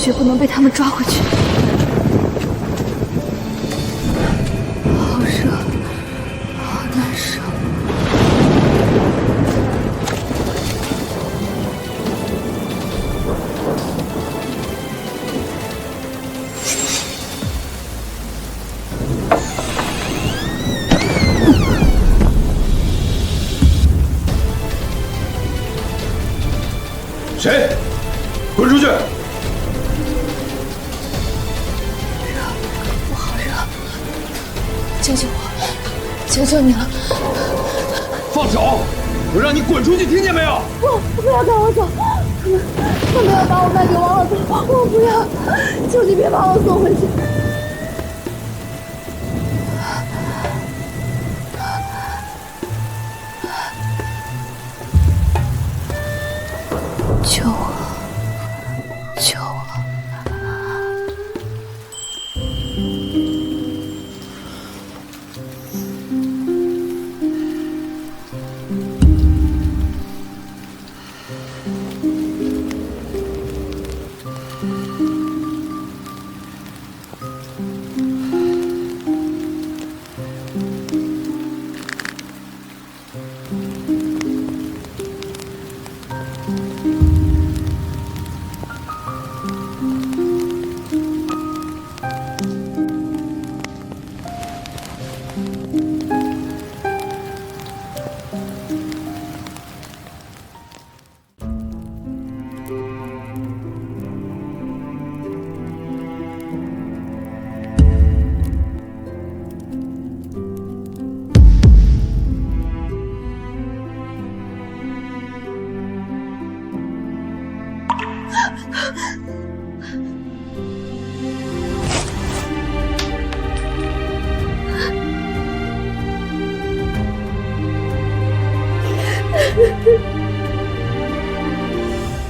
绝不能被他们抓回去。好热，好难受。谁？滚出去！我好热，救救我！求求你了！放手！我让你滚出去，听见没有？不要带我走！他们要把我卖给王老头，我不要！求你别把我送回去！救我！救我！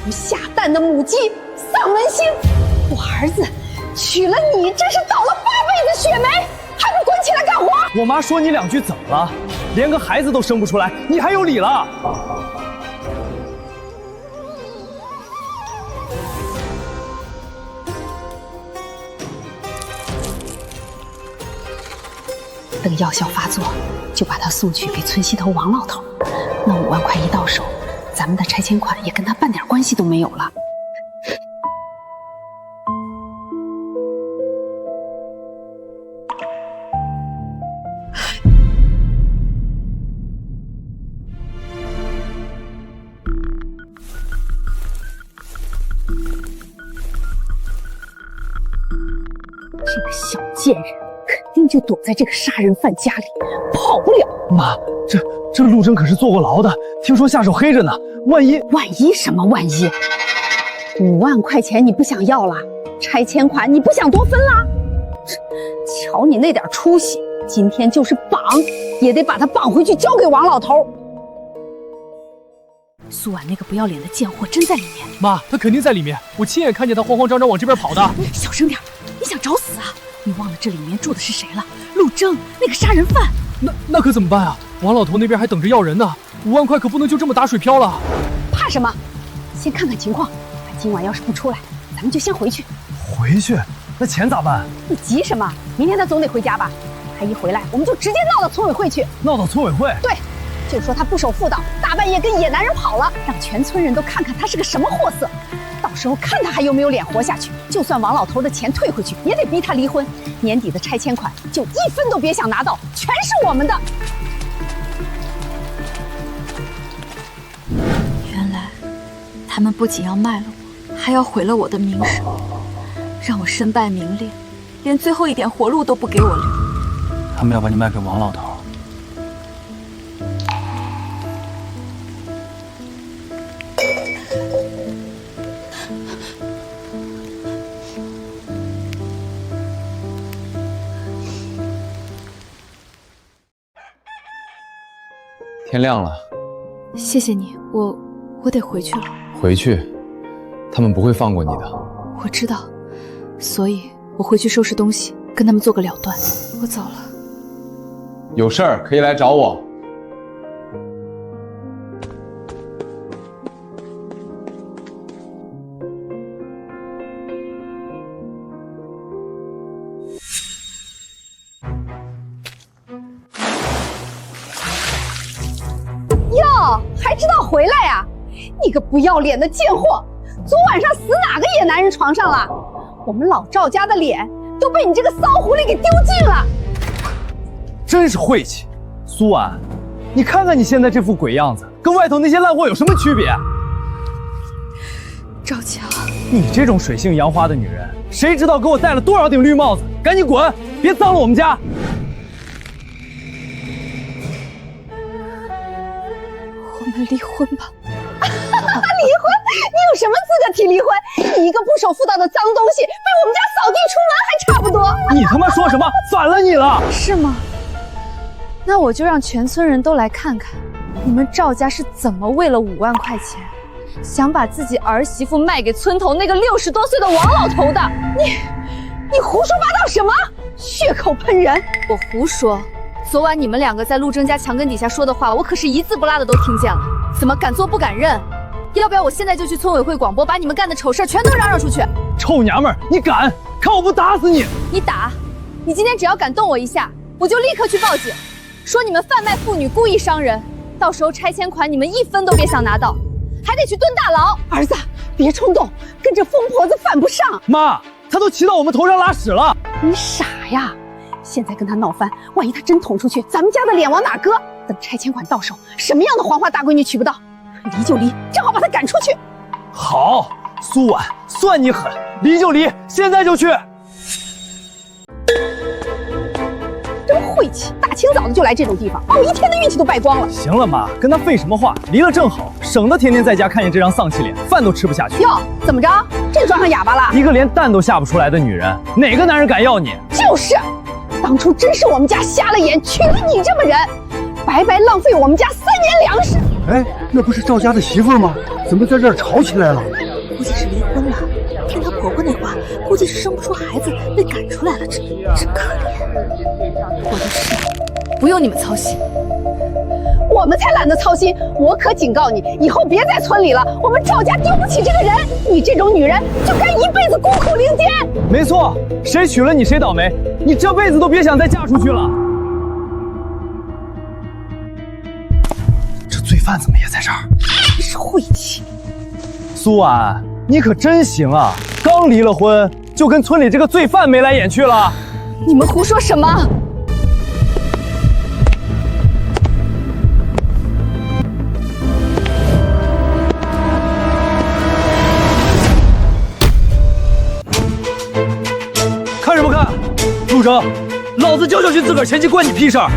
不下蛋的母鸡，丧门星！我儿子娶了你，真是倒了8辈子血霉，还不滚起来干活！我妈说你2句怎么了？连个孩子都生不出来，你还有理了？等药效发作，就把他送去给村西头王老头。那5万块一到手，咱们的拆迁款也跟他半点关系都没有了。这个小贱人肯定就躲在这个杀人犯家里，跑不了。妈，这陆征可是坐过牢的，听说下手黑着呢，万一什么万一？5万块钱你不想要了？拆迁款你不想多分啦？瞧你那点出息，今天就是绑也得把他绑回去交给王老头。苏婉那个不要脸的贱货真在里面。妈，他肯定在里面，我亲眼看见他慌慌张张往这边跑的。小声点，你想找死啊？你忘了这里面住的是谁了？陆征，那个杀人犯。那可怎么办啊？王老头那边还等着要人呢，5万块可不能就这么打水漂了。怕什么？先看看情况。他今晚要是不出来，咱们就先回去。回去？那钱咋办？你急什么？明天他总得回家吧？他一回来，我们就直接闹到村委会去。闹到村委会？对，就说他不守妇道，大半夜跟野男人跑了，让全村人都看看他是个什么货色。到时候看他还有没有脸活下去。就算王老头的钱退回去，也得逼他离婚。年底的拆迁款就1分都别想拿到，全是我们的。原来他们不仅要卖了我，还要毁了我的名声，让我身败名裂，连最后一点活路都不给我留。他们要把你卖给王老头。天亮了，谢谢你，我得回去了。回去，他们不会放过你的。我知道，所以我回去收拾东西，跟他们做个了断。我走了。有事儿可以来找我。哦，还知道回来呀？你个不要脸的贱货！昨晚上死哪个野男人床上了？我们老赵家的脸都被你这个骚狐狸给丢尽了！真是晦气！苏婉，你看看你现在这副鬼样子，跟外头那些烂货有什么区别？赵强，你这种水性杨花的女人，谁知道给我戴了多少顶绿帽子？赶紧滚，别脏了我们家！我们离婚吧。离婚？你有什么资格提离婚？你一个不守妇道的脏东西，被我们家扫地出门还差不多。你他妈说什么？反了你了！是吗？那我就让全村人都来看看，你们赵家是怎么为了5万块钱，想把自己儿媳妇卖给村头那个60多岁的王老头的。你胡说八道什么？血口喷人！我胡说。昨晚你们2个在陆征家墙根底下说的话，我可是一字不落的都听见了。怎么敢做不敢认？要不要我现在就去村委会广播，把你们干的丑事全都嚷嚷出去？臭娘们儿，你敢？看我不打死你！你打！你今天只要敢动我一下，我就立刻去报警，说你们贩卖妇女，故意伤人。到时候拆迁款你们1分都别想拿到，还得去蹲大牢。儿子，别冲动，跟着疯婆子犯不上。妈，她都骑到我们头上拉屎了。你傻呀！现在跟他闹翻，万一他真捅出去，咱们家的脸往哪搁？等拆迁款到手，什么样的黄花大闺女娶不到？离就离，正好把他赶出去。好，苏婉，算你狠，离就离，现在就去。真晦气，大清早的就来这种地方，把我一天的运气都败光了。行了妈，跟他废什么话？离了正好，省得天天在家看见这张丧气脸，饭都吃不下去。哟，怎么着？真装上哑巴了？一个连蛋都下不出来的女人，哪个男人敢要你？就是，当初真是我们家瞎了眼，娶了你这么人，白白浪费我们家3年粮食。哎，那不是赵家的媳妇吗？怎么在这儿吵起来了？估计是离婚了，听她婆婆那话，估计是生不出孩子，被赶出来了，真可怜。我的事不用你们操心。我们才懒得操心。我可警告你，以后别在村里了，我们赵家丢不起这个人。你这种女人就该一辈子孤苦伶仃。没错，谁娶了你谁倒霉，你这辈子都别想再嫁出去了。这罪犯怎么也在这儿？真是晦气。苏婉，你可真行啊！刚离了婚，就跟村里这个罪犯眉来眼去了。你们胡说什么？看什么看？陆征，老子叫去自个儿前妻，关你屁事儿！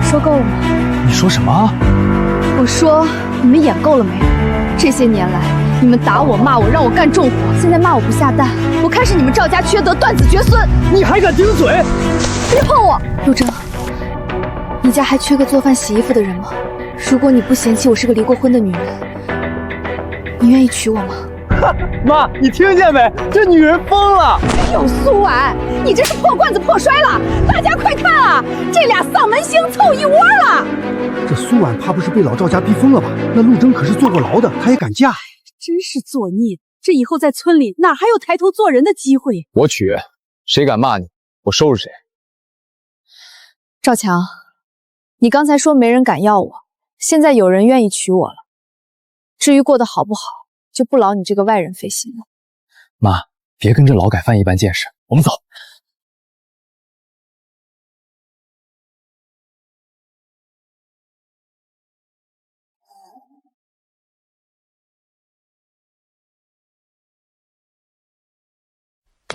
说够了吗？你说什么？我说你们演够了没有？这些年来，你们打我骂我，让我干重活，现在骂我不下蛋，我看是你们赵家缺德，断子绝孙。你还敢顶嘴？别碰我！陆征，你家还缺个做饭洗衣服的人吗？如果你不嫌弃我是个离过婚的女人，你愿意娶我吗？妈，你听见没？这女人疯了！哎呦，苏婉，你这是破罐子破摔了！大家快看啊，这俩丧门星凑一窝了！这苏婉怕不是被老赵家逼疯了吧？那陆征可是坐过牢的，她也敢嫁？真是作孽！这以后在村里哪还有抬头做人的机会？我娶，谁敢骂你，我收拾谁。赵强，你刚才说没人敢要我，现在有人愿意娶我了。至于过得好不好，就不劳你这个外人费心了。妈，别跟这劳改犯一般见识，我们走。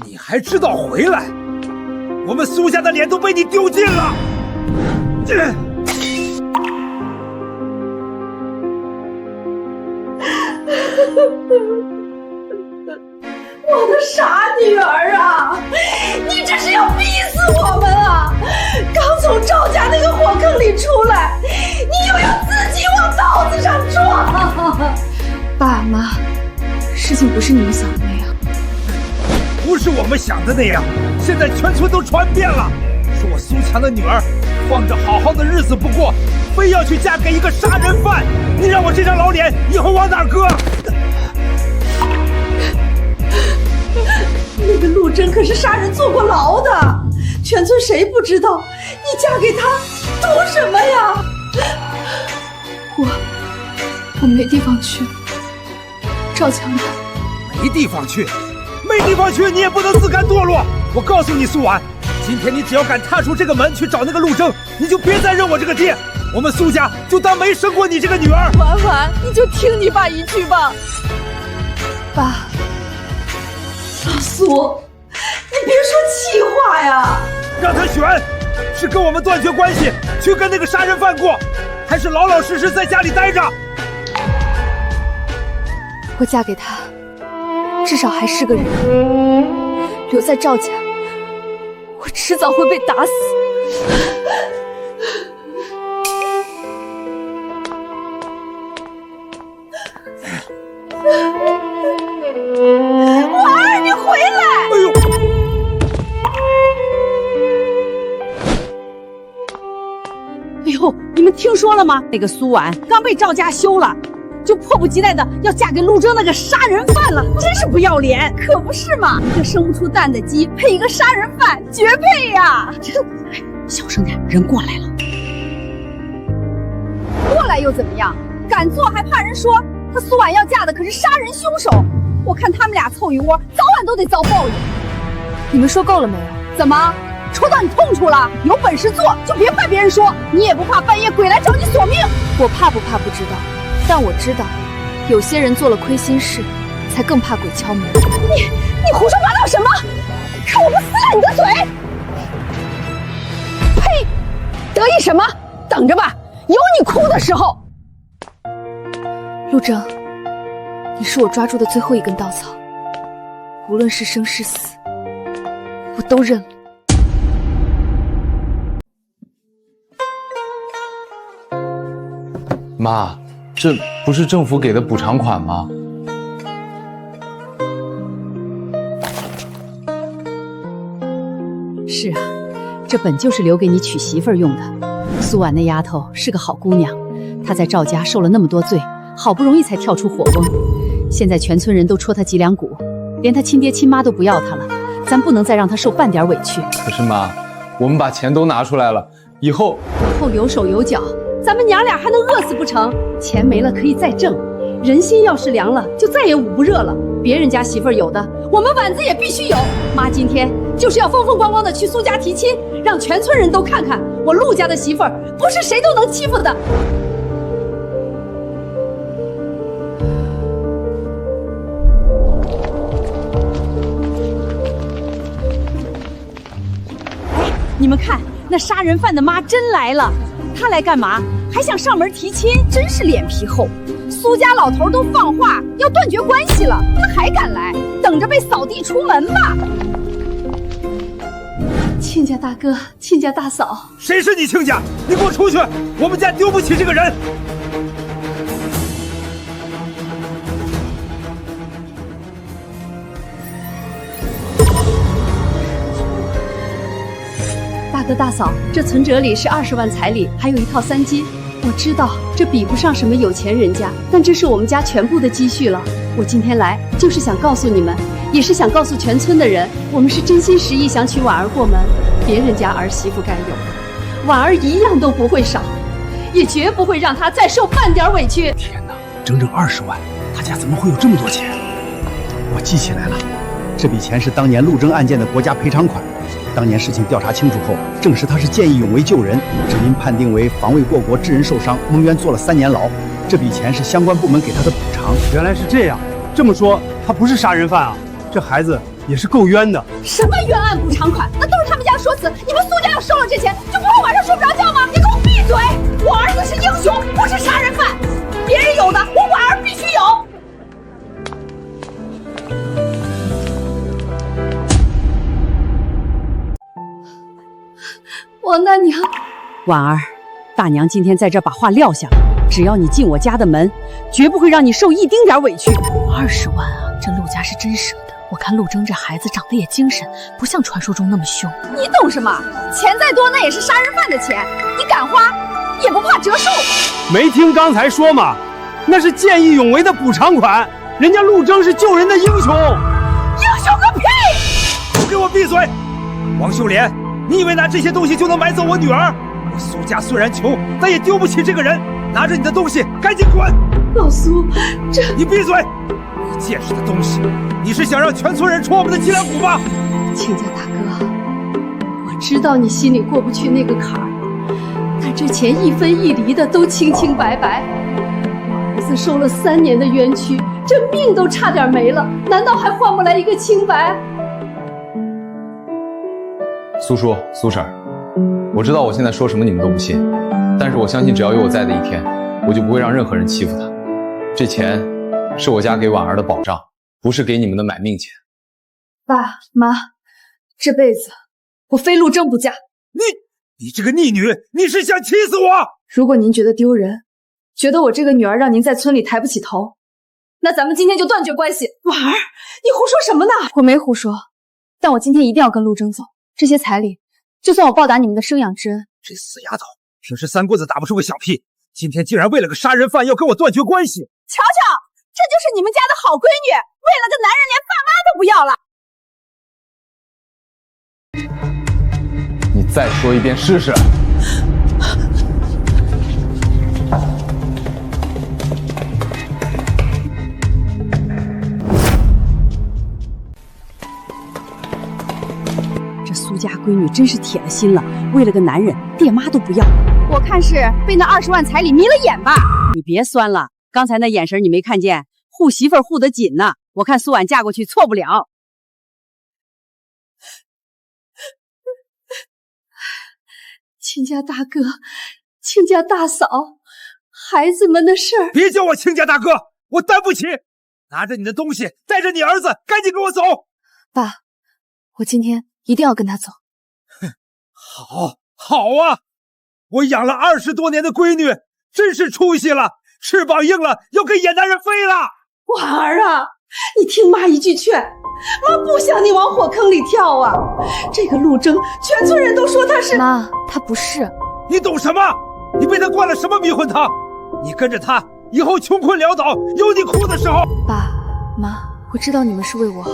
你还知道回来？我们苏家的脸都被你丢尽了！我的傻女儿啊！你这是要逼死我们啊！刚从赵家那个火坑里出来，你又要自己往刀子上撞！爸妈，事情不是你们想的那样。不是我们想的那样，现在全村都传遍了，说我苏强的女儿放着好好的日子不过，非要去嫁给一个杀人犯。你让我这张老脸以后往哪儿搁？那个陆征可是杀人坐过牢的，全村谁不知道？你嫁给他图什么呀？我没地方去，赵强呢？没地方去，没地方去，你也不能自甘堕落。我告诉你，苏婉，今天你只要敢踏出这个门去找那个陆征，你就别再认我这个爹，我们苏家就当没生过你这个女儿。婉婉，你就听你爸一句吧。爸，老苏，你别说气话呀！让他选，是跟我们断绝关系，去跟那个杀人犯过，还是老老实实在家里待着？我嫁给他，至少还是个人。留在赵家，我迟早会被打死。婉儿，你回来！哎呦！哎呦，你们听说了吗？那个苏婉刚被赵家休了，就迫不及待的要嫁给陆征那个杀人犯了，真是不要脸！可不是嘛，一个生不出蛋的鸡配一个杀人犯，绝配呀！小声点，人过来了。过来又怎么样？敢做还怕人说？他苏婉要嫁的可是杀人凶手，我看他们俩凑一窝，早晚都得遭报应。你们说够了没有？怎么？戳到你痛处了？有本事做，就别怪别人说。你也不怕半夜鬼来找你索命？我怕不怕不知道，但我知道，有些人做了亏心事，才更怕鬼敲门。你胡说八道什么？看我不撕烂你的嘴！呸！得意什么？等着吧，有你哭的时候。陆征，你是我抓住的最后一根稻草，无论是生是死，我都认了。妈，这不是政府给的补偿款吗？是啊，这本就是留给你娶媳妇儿用的。苏婉那丫头是个好姑娘，她在赵家受了那么多罪，好不容易才跳出火瓮，现在全村人都戳她脊梁骨，连她亲爹亲妈都不要她了，咱不能再让她受半点委屈。可是妈，我们把钱都拿出来了，以后有手有脚，咱们娘俩还能饿死不成？钱没了可以再挣，人心要是凉了，就再也捂不热了。别人家媳妇儿有的，我们婉子也必须有。妈今天就是要风风光光的去苏家提亲，让全村人都看看我陆家的媳妇儿不是谁都能欺负的。你们看，那杀人犯的妈真来了，她来干嘛？还想上门提亲，真是脸皮厚。苏家老头都放话要断绝关系了，他还敢来？等着被扫地出门吧！亲家大哥，亲家大嫂，谁是你亲家？你给我出去！我们家丢不起这个人。大哥大嫂，这存折里是20万彩礼，还有一套3金。我知道这比不上什么有钱人家，但这是我们家全部的积蓄了。我今天来就是想告诉你们，也是想告诉全村的人，我们是真心实意想娶婉儿过门，别人家儿媳妇该有的，婉儿一样都不会少，也绝不会让她再受半点委屈。天哪，整整20万，他家怎么会有这么多钱？我记起来了，这笔钱是当年陆征案件的国家赔偿款。当年事情调查清楚后，证实他是见义勇为救人，只因判定为防卫过国致人受伤，蒙冤坐了3年牢。这笔钱是相关部门给他的补偿。原来是这样，这么说他不是杀人犯啊？这孩子也是够冤的。什么冤案补偿款？那都是他们家说辞。你们苏家要收了这钱，就不会晚上睡不着觉吗？你给我闭嘴！我儿子是英雄，不是杀人犯。别人有的，我婉儿必须有。王大娘，婉儿，大娘今天在这把话撂下了，只要你进我家的门，绝不会让你受一丁点委屈。20万啊，这陆家是真舍得。我看陆征这孩子长得也精神，不像传说中那么凶。你懂什么？钱再多，那也是杀人犯的钱，你敢花，也不怕折寿。没听刚才说吗？那是见义勇为的补偿款，人家陆征是救人的英雄。英雄个屁！都给我闭嘴！王秀莲，你以为拿这些东西就能买走我女儿？我苏家虽然穷，但也丢不起这个人。拿着你的东西赶紧滚！老苏，你闭嘴！你见识的东西，你是想让全村人戳我们的脊梁骨吗？亲家大哥，我知道你心里过不去那个坎儿，但这钱一分一厘的都清清白白。我儿子受了3年的冤屈，这命都差点没了，难道还换不来一个清白？苏叔、苏婶儿，我知道我现在说什么你们都不信，但是我相信只要有我在的一天，我就不会让任何人欺负她。这钱是我家给婉儿的保障，不是给你们的买命钱。爸妈，这辈子我非陆征不嫁。你这个逆女，你是想气死我？如果您觉得丢人，觉得我这个女儿让您在村里抬不起头，那咱们今天就断绝关系。婉儿，你胡说什么呢？我没胡说，但我今天一定要跟陆征走。这些彩礼，就算我报答你们的生养之恩。这死丫头，平时3棍子打不出个响屁，今天竟然为了个杀人犯要跟我断绝关系。瞧瞧，这就是你们家的好闺女，为了个男人连爸妈都不要了。你再说一遍试试。这苏家闺女真是铁了心了，为了个男人，爹妈都不要。我看是被那20万彩礼迷了眼吧。你别酸了，刚才那眼神你没看见？护媳妇儿护得紧呢，我看苏婉嫁过去错不了。亲家大哥，亲家大嫂，孩子们的事儿……别叫我亲家大哥，我担不起。拿着你的东西，带着你儿子，赶紧跟我走。爸，我今天一定要跟他走。哼，好啊！我养了20多年的闺女，真是出息了，翅膀硬了，要跟野男人飞了。婉儿啊，你听妈一句劝，妈不想你往火坑里跳啊！这个陆征，全村人都说他是……妈，他不是。你懂什么？你被他灌了什么迷魂汤？你跟着他，以后穷困潦倒，有你哭的时候。爸妈，我知道你们是为我好，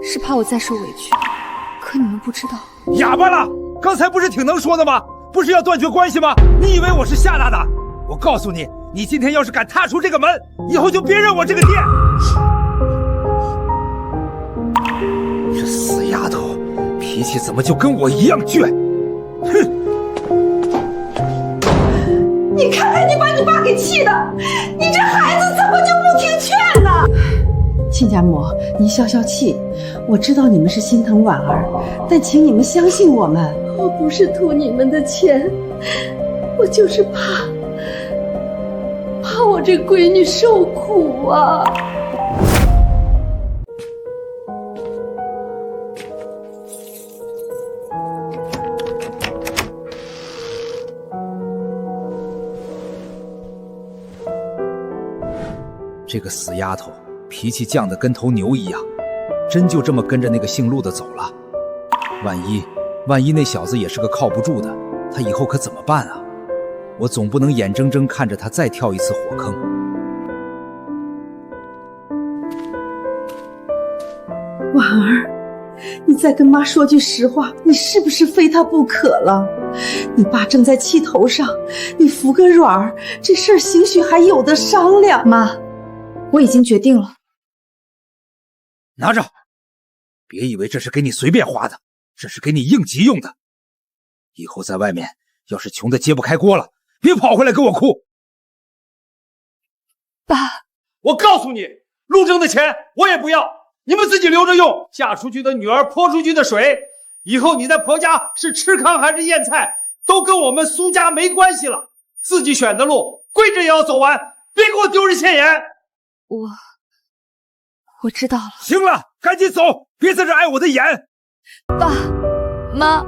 是怕我再受委屈，可你们不知道。哑巴了！刚才不是挺能说的吗？不是要断绝关系吗？你以为我是吓大的？我告诉你，你今天要是敢踏出这个门，以后就别认我这个爹。这死丫头，脾气怎么就跟我一样倔？哼！你看看你把你爸给气的，你这孩子怎么就不听劝呢？亲家母，您消消气，我知道你们是心疼婉儿，但请你们相信我们。我不是图你们的钱，我就是怕我这闺女受苦啊！这个死丫头，脾气犟得跟头牛一样，真就这么跟着那个姓陆的走了？万一那小子也是个靠不住的，他以后可怎么办啊？我总不能眼睁睁看着他再跳一次火坑。婉儿，你再跟妈说句实话，你是不是非他不可了？你爸正在气头上，你服个软儿，这事儿兴许还有的商量。妈，我已经决定了。拿着，别以为这是给你随便花的，这是给你应急用的。以后在外面要是穷得揭不开锅了，别跑回来跟我哭。爸，我告诉你，陆征的钱我也不要，你们自己留着用。嫁出去的女儿泼出去的水，以后你在婆家是吃糠还是咽菜，都跟我们苏家没关系了。自己选的路，跪着也要走完，别给我丢人现眼。我知道了。行了，赶紧走，别在这碍我的眼。爸妈，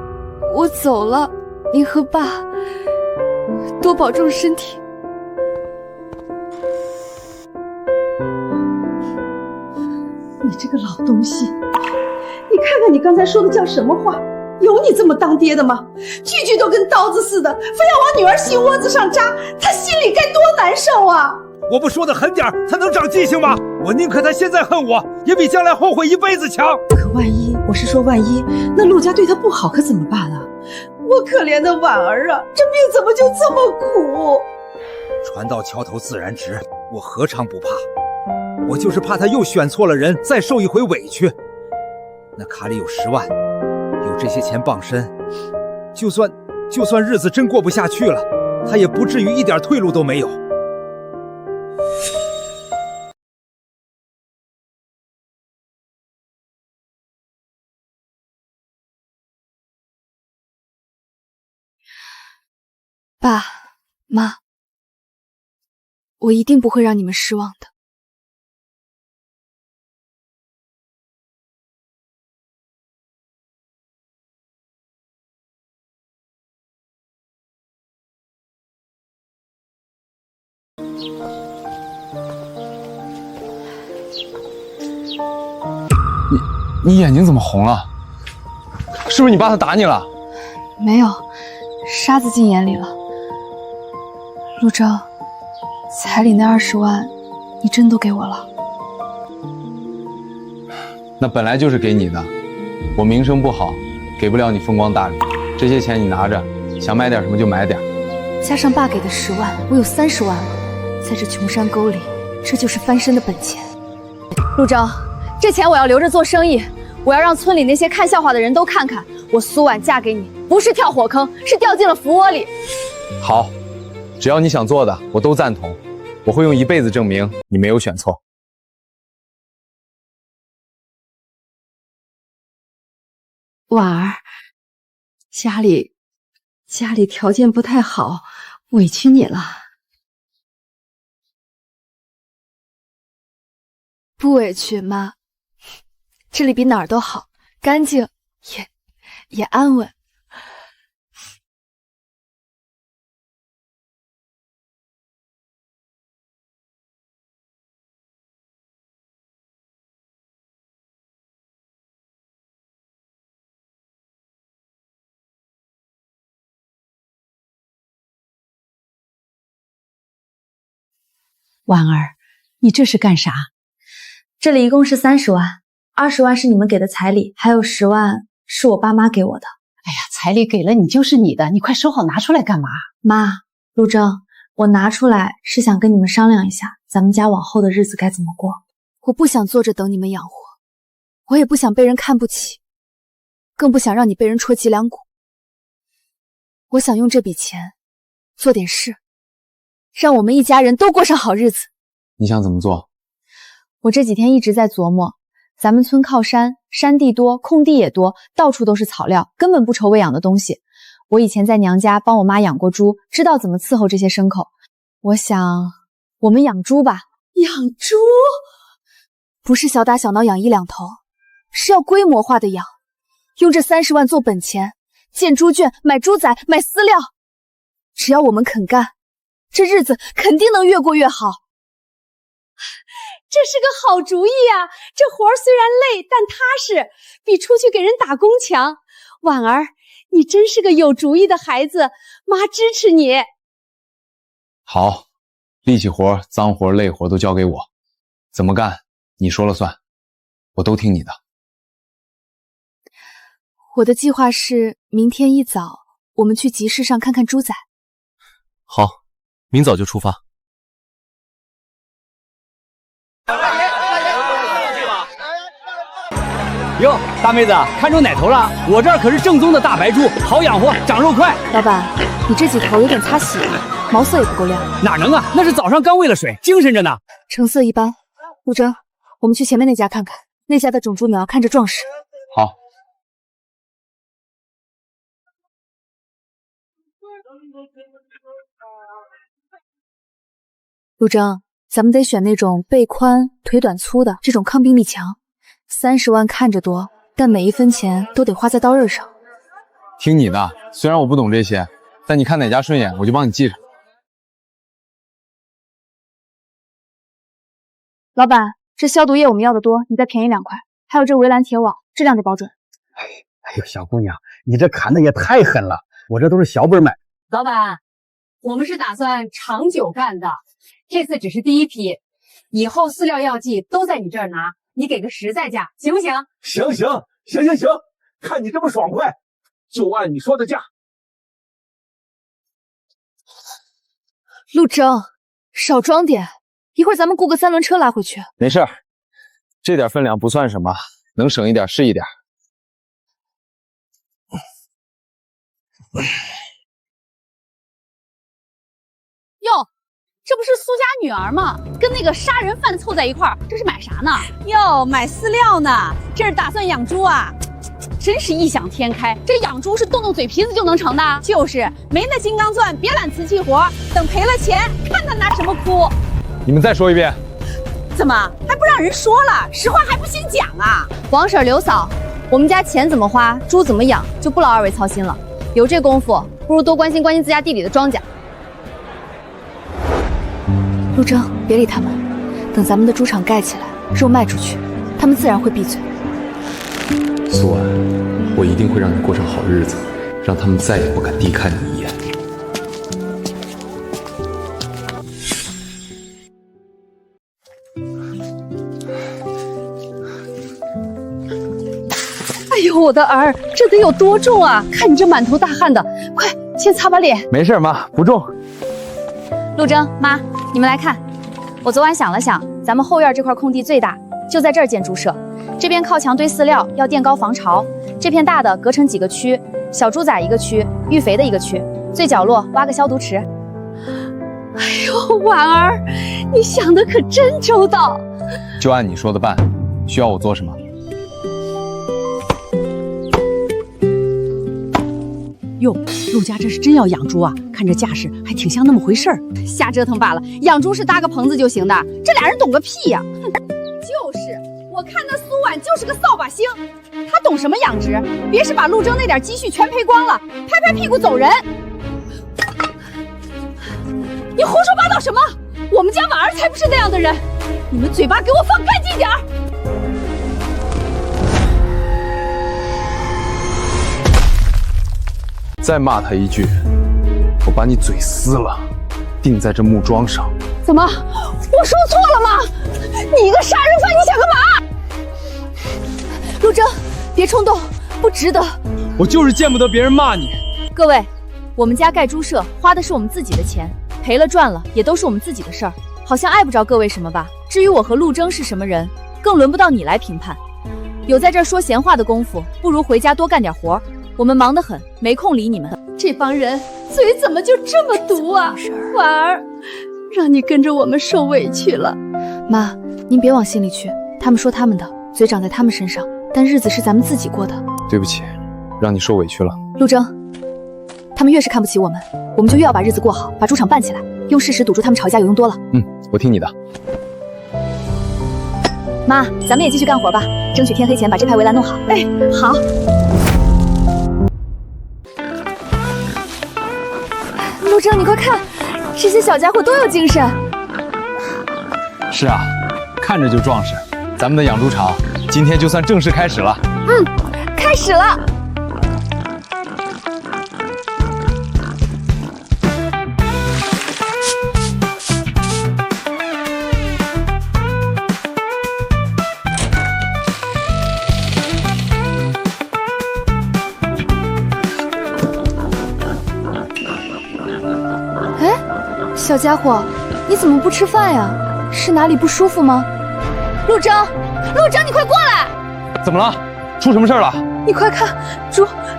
我走了，您和爸多保重身体。你这个老东西，你看看你刚才说的叫什么话？有你这么当爹的吗？句句都跟刀子似的，非要往女儿心窝子上扎，他心里该多难受啊！我不说的狠点，他能长记性吗？我宁可他现在恨我，也比将来后悔一辈子强。可万一，我是说万一，那陆家对他不好，可怎么办啊？我可怜的婉儿啊，这命怎么就这么苦？船到桥头自然直，我何尝不怕？我就是怕他又选错了人，再受一回委屈。那卡里有10万，有这些钱傍身，就算日子真过不下去了，他也不至于一点退路都没有。爸妈，我一定不会让你们失望的。你眼睛怎么红了？是不是你爸他打你了？没有，沙子进眼里了。陆钊，彩礼那20万，你真都给我了？那本来就是给你的，我名声不好，给不了你风光大礼。这些钱你拿着，想买点什么就买点。加上爸给的10万，我有30万了。在这穷山沟里，这就是翻身的本钱。陆钊，这钱我要留着做生意，我要让村里那些看笑话的人都看看，我苏婉嫁给你不是跳火坑，是掉进了蜂窝里。好，只要你想做的，我都赞同。我会用一辈子证明你没有选错。婉儿，家里条件不太好，委屈你了。不委屈，妈。这里比哪儿都好，干净，也安稳。婉儿，你这是干啥？这里一共是30万，20万是你们给的彩礼，还有10万是我爸妈给我的。哎呀，彩礼给了你就是你的，你快收好拿出来干嘛？妈，陆钊，我拿出来是想跟你们商量一下，咱们家往后的日子该怎么过。我不想坐着等你们养活，我也不想被人看不起，更不想让你被人戳脊梁骨。我想用这笔钱做点事，让我们一家人都过上好日子。你想怎么做？我这几天一直在琢磨，咱们村靠山，山地多，空地也多，到处都是草料，根本不愁喂养的东西。我以前在娘家帮我妈养过猪，知道怎么伺候这些牲口。我想，我们养猪吧。养猪？不是小打小闹养1-2头，是要规模化的养，用这30万做本钱，建猪圈，买猪仔，买饲料。只要我们肯干，这日子肯定能越过越好。这是个好主意啊！这活儿虽然累，但踏实，比出去给人打工强。婉儿，你真是个有主意的孩子，妈支持你。好，力气活、脏活、累活都交给我，怎么干你说了算，我都听你的。我的计划是明天一早我们去集市上看看猪仔。好，明早就出发。哟，大妹子，看中哪头了？我这儿可是正宗的大白猪，好养活，长肉快。老板，你这几头有点擦洗了，毛色也不够亮。哪能啊？那是早上刚喂了水，精神着呢。成色一般。陆钊，我们去前面那家看看，那家的种猪苗看着壮实。好。陆钊，咱们得选那种背宽、腿短粗的，这种抗病力强。30万看着多，但每一分钱都得花在刀刃上。听你的，虽然我不懂这些，但你看哪家顺眼，我就帮你记着。老板，这消毒液我们要的多，你再便宜2块。还有这围栏铁网，质量得保准。哎呦，小姑娘，你这砍的也太狠了，我这都是小本买。老板，我们是打算长久干的，这次只是第一批，以后饲料药剂都在你这儿拿，你给个实在价，行不行？行，看你这么爽快，就按你说的价。陆钊，少装点，一会儿咱们雇个3轮车拉回去。没事儿，这点分量不算什么，能省一点是一点。哟，这不是苏家女儿吗？跟那个杀人犯凑在一块儿，这是买啥呢？哟，买饲料呢。这是打算养猪啊？真是异想天开，这养猪是动动嘴皮子就能成的？就是没那金刚钻，别揽瓷器活，等赔了钱，看他拿什么哭。你们再说一遍。怎么还不让人说了？实话还不先讲啊？王婶、刘嫂，我们家钱怎么花，猪怎么养，就不劳二位操心了。有这功夫，不如多关心关心自家地里的庄稼。陆征，别理他们，等咱们的猪场盖起来，肉卖出去，他们自然会闭嘴。苏婉，我一定会让你过上好日子，让他们再也不敢低看你一眼。哎呦，我的儿，这得有多重啊？看你这满头大汗的，快先擦把脸。没事，妈，不重。陆征，妈，你们来看，我昨晚想了想，咱们后院这块空地最大，就在这儿建猪舍。这边靠墙堆饲料，要垫高防潮。这片大的隔成几个区，小猪仔一个区，育肥的一个区，最角落挖个消毒池。哎呦，婉儿，你想的可真周到。就按你说的办，需要我做什么？哟，陆家这是真要养猪啊？看这架势，还挺像那么回事儿。瞎折腾罢了，养猪是搭个棚子就行的，这俩人懂个屁呀！就是，我看那苏婉就是个扫把星，他懂什么养殖？别是把陆征那点积蓄全赔光了，拍拍屁股走人。你胡说八道什么？我们家婉儿才不是那样的人！你们嘴巴给我放干净点儿！再骂他一句，我把你嘴撕了，钉在这木桩上。怎么？我说错了吗？你一个杀人犯，你想干嘛？陆征，别冲动，不值得。我就是见不得别人骂你。各位，我们家盖猪舍花的是我们自己的钱，赔了赚了也都是我们自己的事儿，好像碍不着各位什么吧？至于我和陆征是什么人，更轮不到你来评判。有在这儿说闲话的功夫，不如回家多干点活。我们忙得很，没空理你们。这帮人嘴怎么就这么毒啊？婉儿，让你跟着我们受委屈了。妈，您别往心里去，他们说他们的，嘴长在他们身上，但日子是咱们自己过的。对不起，让你受委屈了。陆征，他们越是看不起我们，我们就越要把日子过好，把猪场办起来，用事实堵住他们吵架有用多了。我听你的。妈，咱们也继续干活吧，争取天黑前把这排围栏弄好。哎，好。陆征，你快看，这些小家伙都有精神。是啊，看着就壮实。咱们的养猪场今天就算正式开始了。开始了。小家伙，你怎么不吃饭呀？是哪里不舒服吗？陆征，陆征，你快过来！怎么了？出什么事了？你快看，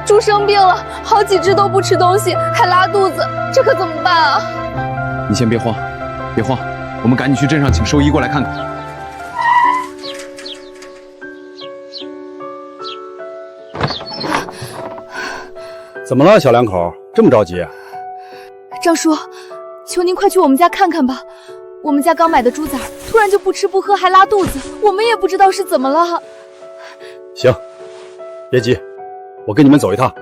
猪生病了，好几只都不吃东西，还拉肚子，这可怎么办啊？你先别慌，别慌，我们赶紧去镇上请兽医过来看看。怎么了，小两口？这么着急？张叔，求您快去我们家看看吧，我们家刚买的猪崽突然就不吃不喝还拉肚子，我们也不知道是怎么了。行，别急，我跟你们走一趟。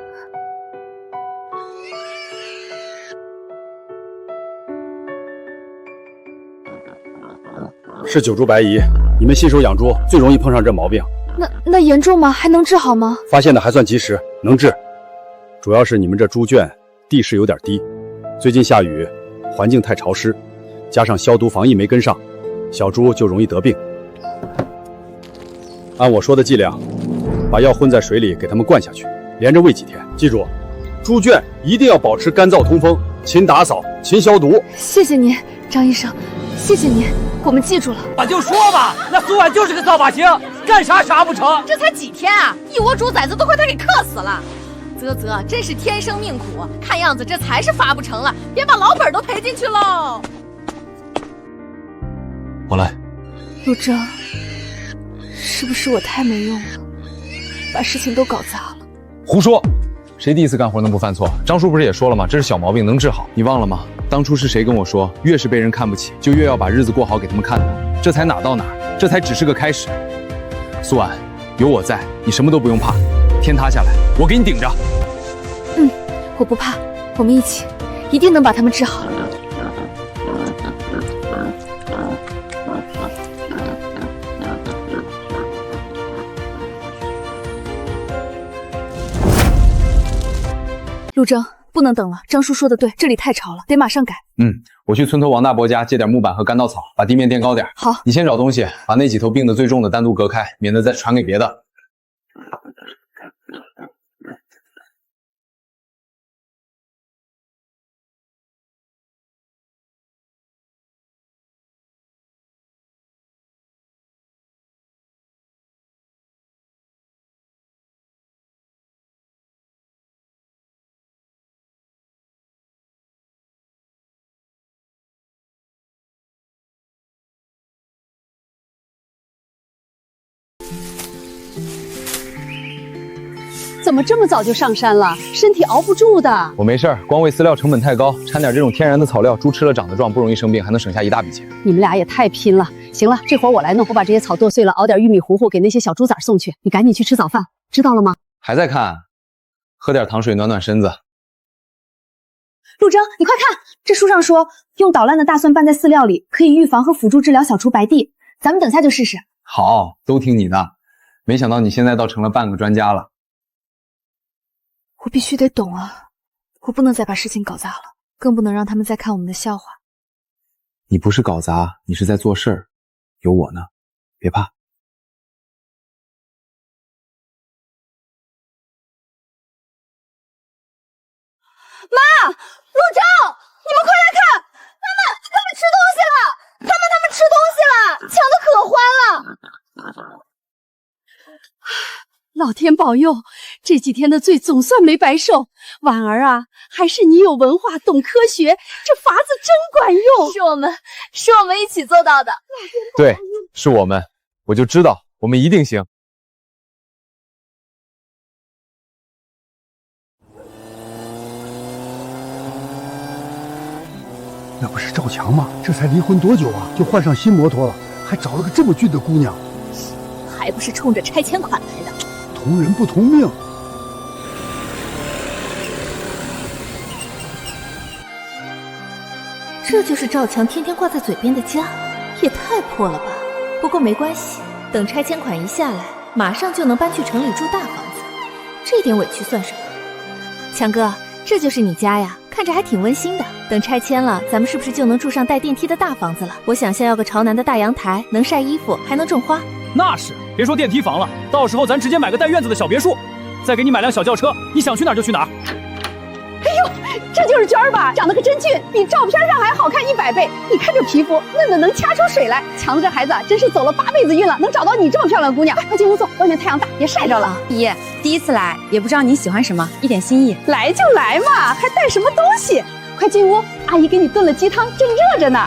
是久猪白蚁，你们新手养猪最容易碰上这毛病。那严重吗？还能治好吗？发现的还算及时，能治。主要是你们这猪圈地势有点低，最近下雨，环境太潮湿，加上消毒防疫没跟上，小猪就容易得病。按我说的剂量，把药混在水里给它们灌下去，连着喂几天。记住，猪圈一定要保持干燥通风，勤打扫，勤消毒。谢谢您，张医生，谢谢您，我们记住了。我就说吧，那苏婉就是个造把型，干啥啥不成。这才几天啊，一窝猪崽子都快他给克死了。啧，真是天生命苦，看样子这才是发不成了，别把老本都赔进去喽。我来。陆征，是不是我太没用了，把事情都搞砸了？胡说！谁第一次干活能不犯错？张叔不是也说了吗？这是小毛病，能治好。你忘了吗？当初是谁跟我说，越是被人看不起，就越要把日子过好给他们看的？这才哪到哪，这才只是个开始。苏婉，有我在，你什么都不用怕。天塌下来，我给你顶着。我不怕，我们一起，一定能把他们治好。陆征，不能等了，张叔说的对，这里太潮了，得马上改。我去村头王大伯家借点木板和干稻草，把地面垫高点。好，你先找东西，把那几头病得最重的单独隔开，免得再传给别的。怎么这么早就上山了？身体熬不住的。我没事儿，光喂饲料成本太高，掺点这种天然的草料，猪吃了长得壮，不容易生病，还能省下一大笔钱。你们俩也太拼了。行了，这活我来弄，我把这些草剁碎了，熬点玉米糊糊给那些小猪崽送去。你赶紧去吃早饭，知道了吗？还在看？喝点糖水暖暖身子。陆征，你快看，这书上说用捣烂的大蒜拌在饲料里，可以预防和辅助治疗小猪白地。咱们等下就试试。好，都听你的。没想到你现在倒成了半个专家了。我必须得懂啊！我不能再把事情搞砸了，更不能让他们再看我们的笑话。你不是搞砸，你是在做事儿，有我呢，别怕。妈，陆征，你们快来看，妈妈，他们吃东西了！他们吃东西了，抢得可欢了！老天保佑，这几天的罪总算没白受。婉儿啊，还是你有文化，懂科学，这法子真管用。是我们一起做到的。对，是我们，我就知道我们一定行。那不是赵强吗？这才离婚多久啊，就换上新摩托了，还找了个这么俊的姑娘，还不是冲着拆迁款来的。同人不同命。这就是赵强天天挂在嘴边的家，也太破了吧！不过没关系，等拆迁款一下来，马上就能搬去城里住大房子，这点委屈算什么？强哥，这就是你家呀，看着还挺温馨的。等拆迁了，咱们是不是就能住上带电梯的大房子了？我想先要个朝南的大阳台，能晒衣服，还能种花。那是，别说电梯房了，到时候咱直接买个带院子的小别墅，再给你买辆小轿车，你想去哪儿就去哪儿。哎呦，这就是娟儿吧？长得可真俊，比照片上还好看100倍。你看这皮肤嫩的能掐出水来，强子这孩子真是走了8辈子运了，能找到你这么漂亮的姑娘。快进屋坐，外面太阳大，别晒着了。姨，第一次来，也不知道你喜欢什么，一点心意。来就来嘛，还带什么东西？快进屋，阿姨给你炖了鸡汤，正热着呢。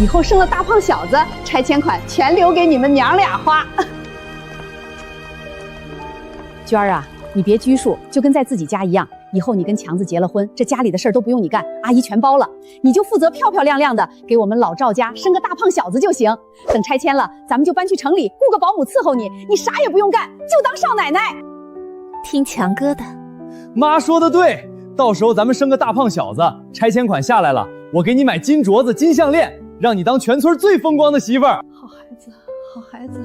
以后生了大胖小子，拆迁款全留给你们娘俩花。娟儿啊，你别拘束，就跟在自己家一样。以后你跟强子结了婚，这家里的事儿都不用你干，阿姨全包了，你就负责漂漂亮亮的给我们老赵家生个大胖小子就行。等拆迁了，咱们就搬去城里，雇个保姆伺候你，你啥也不用干，就当少奶奶。听强哥的。妈说的对，到时候咱们生个大胖小子，拆迁款下来了，我给你买金镯子、金项链，让你当全村最风光的媳妇儿。好孩子，好孩子。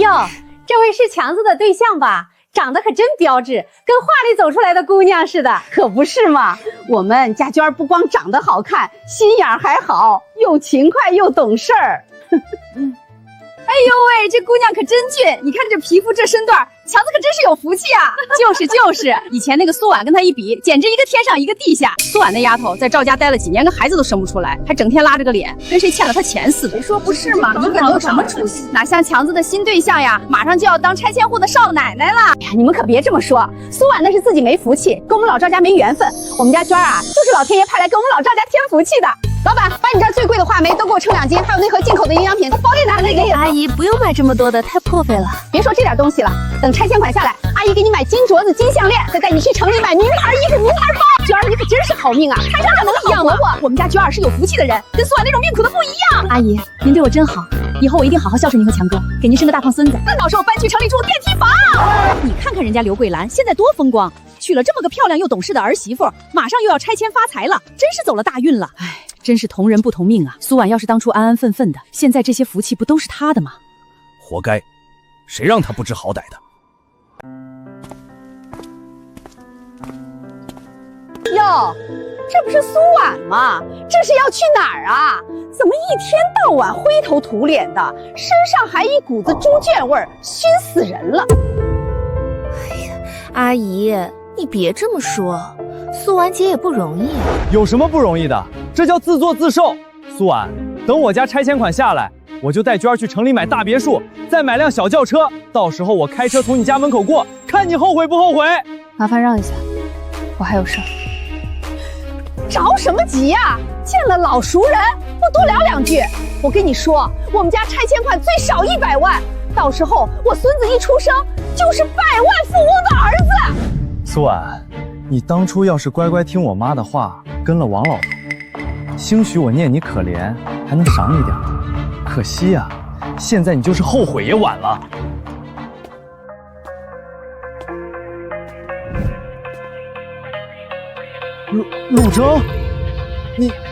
哟，这位是强子的对象吧？长得可真标致，跟画里走出来的姑娘似的，可不是嘛？我们家娟不光长得好看，心眼还好，又勤快又懂事儿。哎呦喂，这姑娘可真俊！你看这皮肤这身段，强子可真是有福气啊！就是，以前那个苏婉跟她一比，简直一个天上一个地下。苏婉那丫头在赵家待了几年，个孩子都生不出来，还整天拉着个脸，跟谁欠了她钱似的。谁说不是嘛？你可有什么出息？哪像强子的新对象呀，马上就要当拆迁户的少奶奶了。哎呀，你们可别这么说，苏婉那是自己没福气，跟我们老赵家没缘分。我们家娟啊，就是老天爷派来给我们老赵家添福气的。老板，把你这儿最贵的话梅都给我称2斤，还有那盒进口的营养品都包给拿那个。阿姨不用买这么多的，太破费了。别说这点东西了，等拆迁款下来，阿姨给你买金镯子、金项链，再带你去城里买名牌衣服、名牌包。娟儿，你可真是好命啊！看上这能一样吗？我们家娟儿是有福气的人，跟苏婉那种命苦的不一样。阿姨，您对我真好，以后我一定好好孝顺您和强哥，给您生个大胖孙子。那到时候搬去城里住电梯房。你看看人家刘桂兰现在多风光，娶了这么个漂亮又懂事的儿媳妇，马上又要拆迁发财了，真是走了大运了。唉，真是同人不同命啊！苏婉要是当初安安分分的，现在这些福气不都是她的吗？活该，谁让他不知好歹的？哟，这不是苏婉吗？这是要去哪儿啊？怎么一天到晚灰头土脸的，身上还一股子猪圈味儿，熏死人了！哎呀，阿姨，你别这么说，苏婉姐也不容易。有什么不容易的？这叫自作自受。苏婉，等我家拆迁款下来，我就带娟儿去城里买大别墅，再买辆小轿车，到时候我开车从你家门口过，看你后悔不后悔。麻烦让一下，我还有事儿。着什么急呀？见了老熟人，不多聊2句？我跟你说，我们家拆迁款最少100万，到时候我孙子一出生就是100万富翁的儿子。苏婉，你当初要是乖乖听我妈的话，跟了王老头，兴许我念你可怜，还能赏你点。可惜呀，现在你就是后悔也晚了。陆征，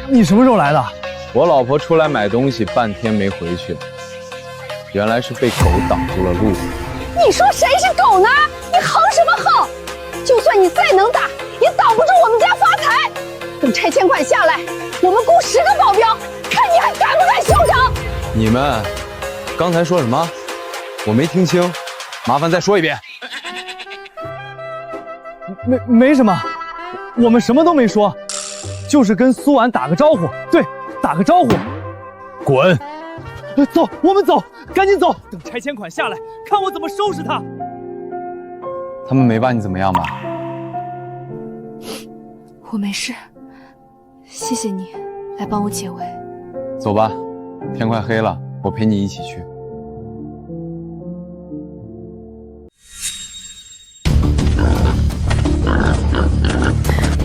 你什么时候来的？我老婆出来买东西半天没回去，原来是被狗挡住了路。你说谁是狗呢？你横什么横？就算你再能打，也挡不住我们家发财。等拆迁款下来，我们雇10个保镖，看你还敢不敢嚣张！你们刚才说什么？我没听清，麻烦再说一遍。没什么，我们什么都没说，就是跟苏婉打个招呼。对，打个招呼。滚！走，我们走，赶紧走。等拆迁款下来，看我怎么收拾他。他们没把你怎么样吧？我没事，谢谢你来帮我解围。走吧，天快黑了，我陪你一起去。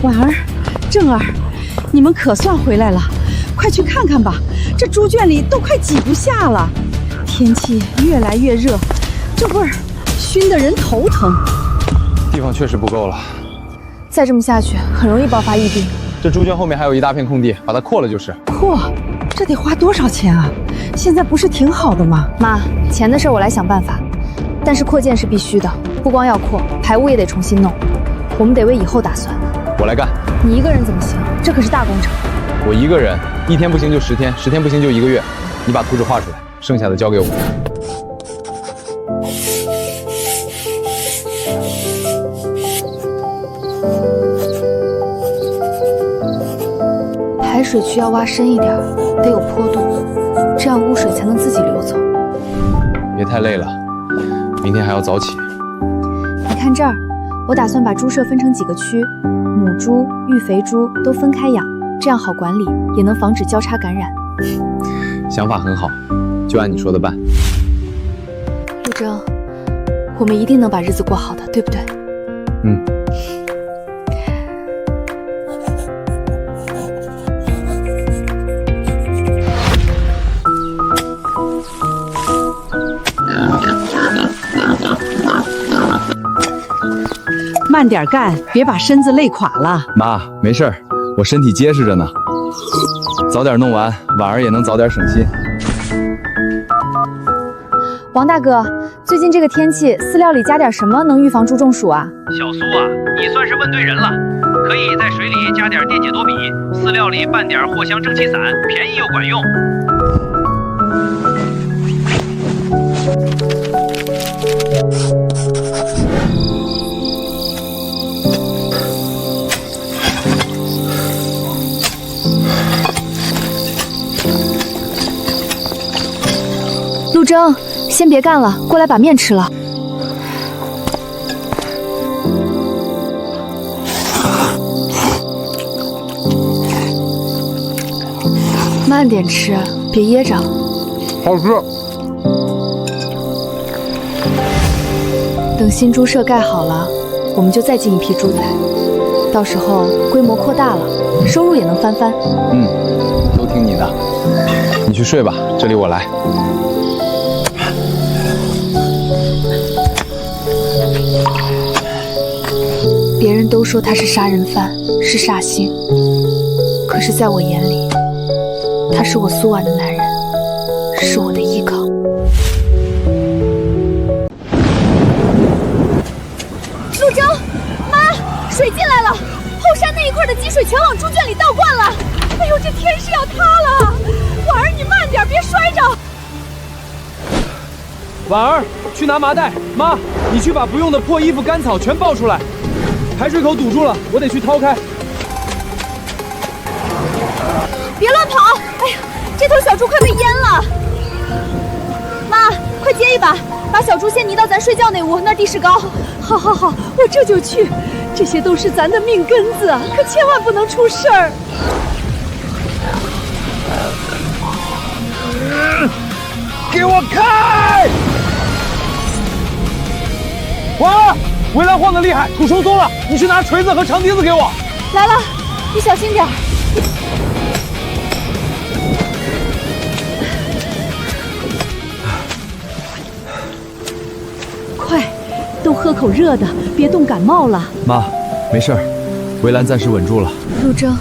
婉儿、正儿，你们可算回来了，快去看看吧，这猪圈里都快挤不下了。天气越来越热，这味儿熏得人头疼。地方确实不够了，再这么下去，很容易爆发疫病。这猪圈后面还有一大片空地，把它扩了就是。扩？这得花多少钱啊？现在不是挺好的吗？妈，钱的事我来想办法，但是扩建是必须的，不光要扩，排污也得重新弄，我们得为以后打算。我来干。你一个人怎么行？这可是大工程。我一个人，1天不行就10天，10天不行就1个月。你把图纸画出来，剩下的交给我。排水渠要挖深一点，得有坡度，这样污水才能自己流走。别太累了，明天还要早起。你看这儿，我打算把猪舍分成几个区，母猪、育肥猪都分开养，这样好管理，也能防止交叉感染。想法很好，就按你说的办。陆征，我们一定能把日子过好的，对不对？嗯。慢点干，别把身子累垮了。妈，没事儿，我身体结实着呢。早点弄完，婉儿也能早点省心。王大哥，最近这个天气，饲料里加点什么能预防猪中暑啊？小苏啊，你算是问对人了。可以在水里加点电解多比，饲料里拌点藿香正气散，便宜又管用。陆征，先别干了，过来把面吃了。慢点吃，别噎着。好吃。等新猪舍盖好了，我们就再进一批猪仔，到时候规模扩大了，收入也能翻番。都听你的，你去睡吧，这里我来。别人都说他是杀人犯，是煞星，可是在我眼里，他是我苏婉的男人，是我的依靠。陆征，妈，水进来了，后山那一块的积水全往猪圈里倒灌了。哎呦，这天是要塌了！婉儿，你慢点，别摔着。婉儿，去拿麻袋。妈，你去把不用的破衣服、干草全抱出来。排水口堵住了，我得去掏开。别乱跑！哎呀，这头小猪快被淹了！妈，快接一把，把小猪先移到咱睡觉那屋，那地势高。好，好，好，我这就去。这些都是咱的命根子，可千万不能出事儿。给我开！婉儿，围栏晃得厉害，土收松了，你去拿锤子和长钉子给我。来了，你小心点。快，都喝口热的，别冻感冒了。妈，没事儿，围栏暂时稳住了。陆征，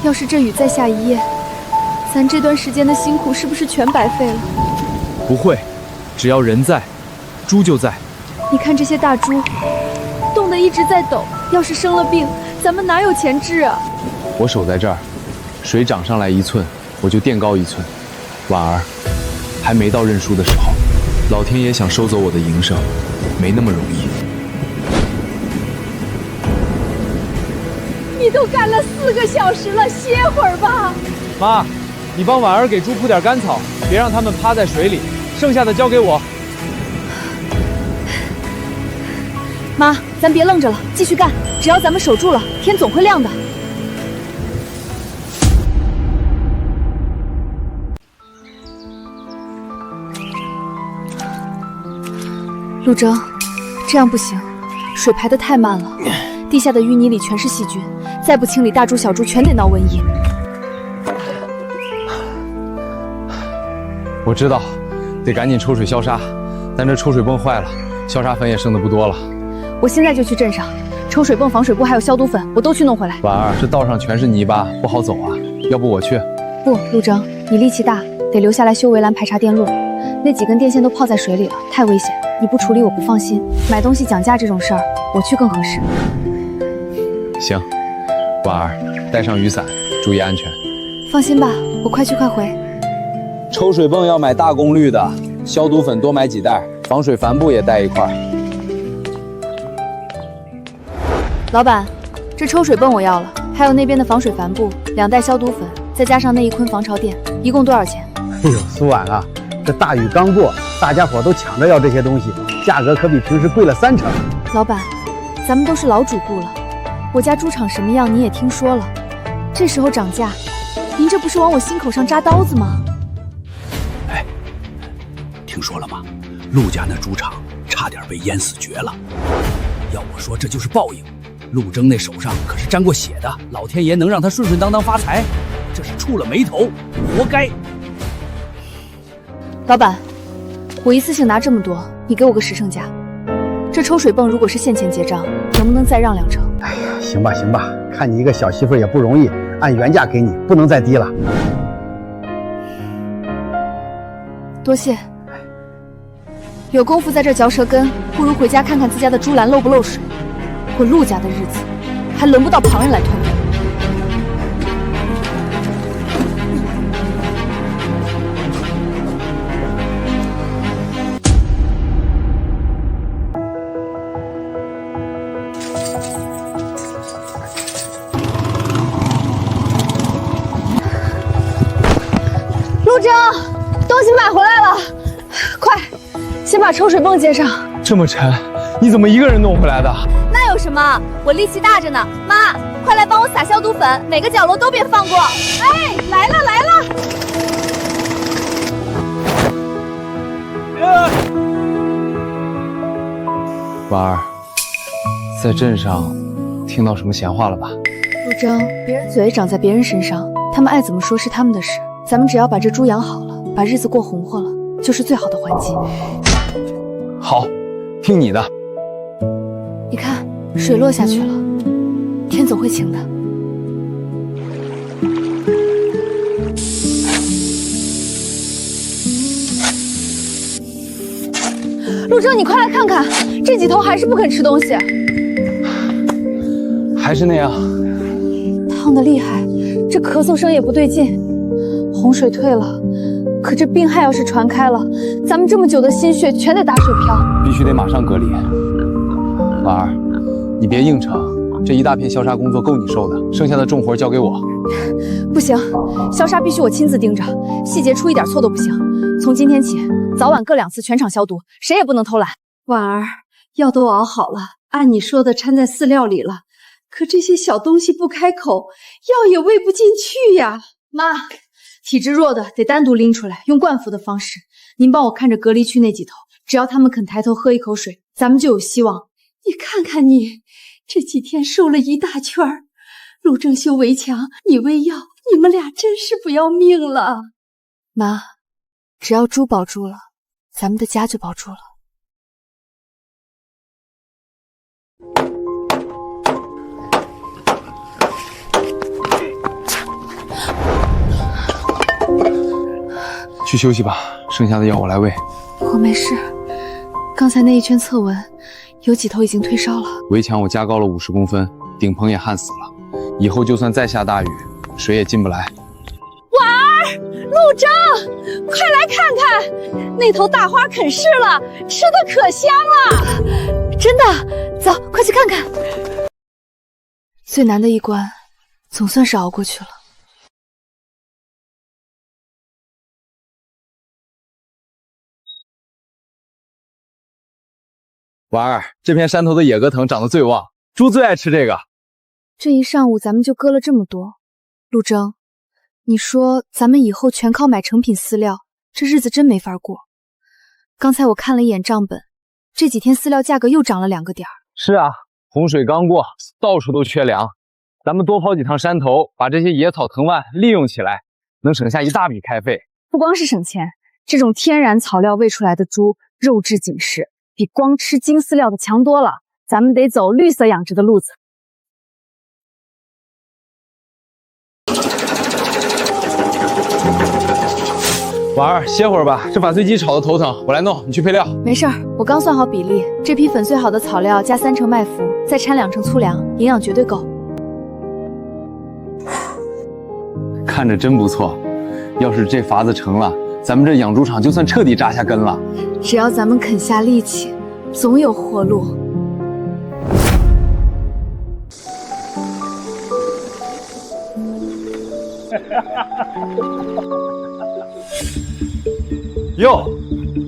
要是这雨再下一夜，咱这段时间的辛苦是不是全白费了？不会，只要人在，猪就在。你看这些大猪，冻得一直在抖，要是生了病，咱们哪有钱治啊？我守在这儿，水涨上来1寸，我就垫高1寸。婉儿，还没到认输的时候，老天爷想收走我的营生，没那么容易。你都干了4个小时了，歇会儿吧。妈，你帮婉儿给猪铺点干草，别让它们趴在水里，剩下的交给我。妈，咱别愣着了，继续干！只要咱们守住了，天总会亮的。陆征，这样不行，水排得太慢了，地下的淤泥里全是细菌，再不清理，大猪小猪全得闹瘟疫。我知道，得赶紧抽水消杀，但这抽水泵坏了，消杀粉也剩的不多了。我现在就去镇上，抽水泵、防水布还有消毒粉，我都去弄回来。婉儿，这道上全是泥巴，不好走啊，要不我去？不，陆征，你力气大，得留下来修围栏、排查电路。那几根电线都泡在水里了，太危险，你不处理我不放心。买东西讲价这种事儿，我去更合适。行，婉儿，带上雨伞，注意安全。放心吧，我快去快回。抽水泵要买大功率的，消毒粉多买几袋，防水帆布也带一块。老板，这抽水泵我要了，还有那边的防水帆布，2袋消毒粉，再加上那1捆防潮垫，一共多少钱？哎呦，苏婉啊，这大雨刚过，大家伙都抢着要这些东西，价格可比平时贵了3成。老板，咱们都是老主顾了，我家猪场什么样你也听说了，这时候涨价，您这不是往我心口上扎刀子吗？哎，听说了吗？陆家那猪场差点被淹死绝了。要我说，这就是报应。陆征那手上可是沾过血的，老天爷能让他顺顺当当发财，这是触了霉头，活该。老板，我一次性拿这么多，你给我个实秤价。这抽水泵如果是现钱结账，能不能再让2成？哎呀，行吧行吧，看你一个小媳妇也不容易，按原价给你，不能再低了。多谢。有功夫在这嚼舌根，不如回家看看自家的猪栏漏不漏水。我陆家的日子，还轮不到旁人来吞并。陆征，东西买回来了，快，先把抽水泵接上。这么沉，你怎么一个人弄回来的？那有什么？我力气大着呢。妈，快来帮我撒消毒粉，每个角落都别放过。哎，来了来了！婉儿，在镇上听到什么闲话了吧？陆征，别人嘴长在别人身上，他们爱怎么说是他们的事。咱们只要把这猪养好了，把日子过红火了，就是最好的还击。好，听你的。你看，水落下去了，天总会晴的。陆征，你快来看看，这几头还是不肯吃东西，还是那样，烫得厉害，这咳嗽声也不对劲。洪水退了，可这病害要是传开了，咱们这么久的心血全得打水漂。必须得马上隔离。婉儿，你别硬撑，这一大片消杀工作够你受的，剩下的重活交给我。不行，消杀必须我亲自盯着，细节出一点错都不行。从今天起，早晚各2次全场消毒，谁也不能偷懒。婉儿，药都熬好了，按你说的掺在饲料里了，可这些小东西不开口，药也喂不进去呀。妈，体质弱的得单独拎出来，用灌服的方式。您帮我看着隔离区那几头，只要他们肯抬头喝一口水，咱们就有希望。你看看你，这几天瘦了一大圈儿，陆正修围墙，你喂药，你们俩真是不要命了。妈，只要猪保住了，咱们的家就保住了。去休息吧，剩下的药我来喂。我没事，刚才那一圈侧纹，有几头已经退烧了。围墙我加高了50公分，顶棚也焊死了，以后就算再下大雨，水也进不来。婉儿，陆征，快来看看，那头大花啃噬了，吃的可香了。真的，走，快去看看。最难的一关，总算是熬过去了。婉儿，这片山头的野格藤长得最旺，猪最爱吃这个。这一上午咱们就割了这么多，陆征，你说咱们以后全靠买成品饲料，这日子真没法过。刚才我看了一眼账本，这几天饲料价格又涨了2个点。是啊，洪水刚过，到处都缺粮，咱们多跑几趟山头，把这些野草藤蔓利用起来，能省下一大笔开费。不光是省钱，这种天然草料喂出来的猪肉质紧实，比光吃精饲料的强多了。咱们得走绿色养殖的路子。婉儿，歇会儿吧，这法碎鸡炒的头疼，我来弄，你去配料。没事儿，我刚算好比例，这批粉碎好的草料加3成麦麸，再掺2成粗粮，营养绝对够。看着真不错，要是这法子成了，咱们这养猪场就算彻底扎下根了。只要咱们肯下力气，总有活路。哟，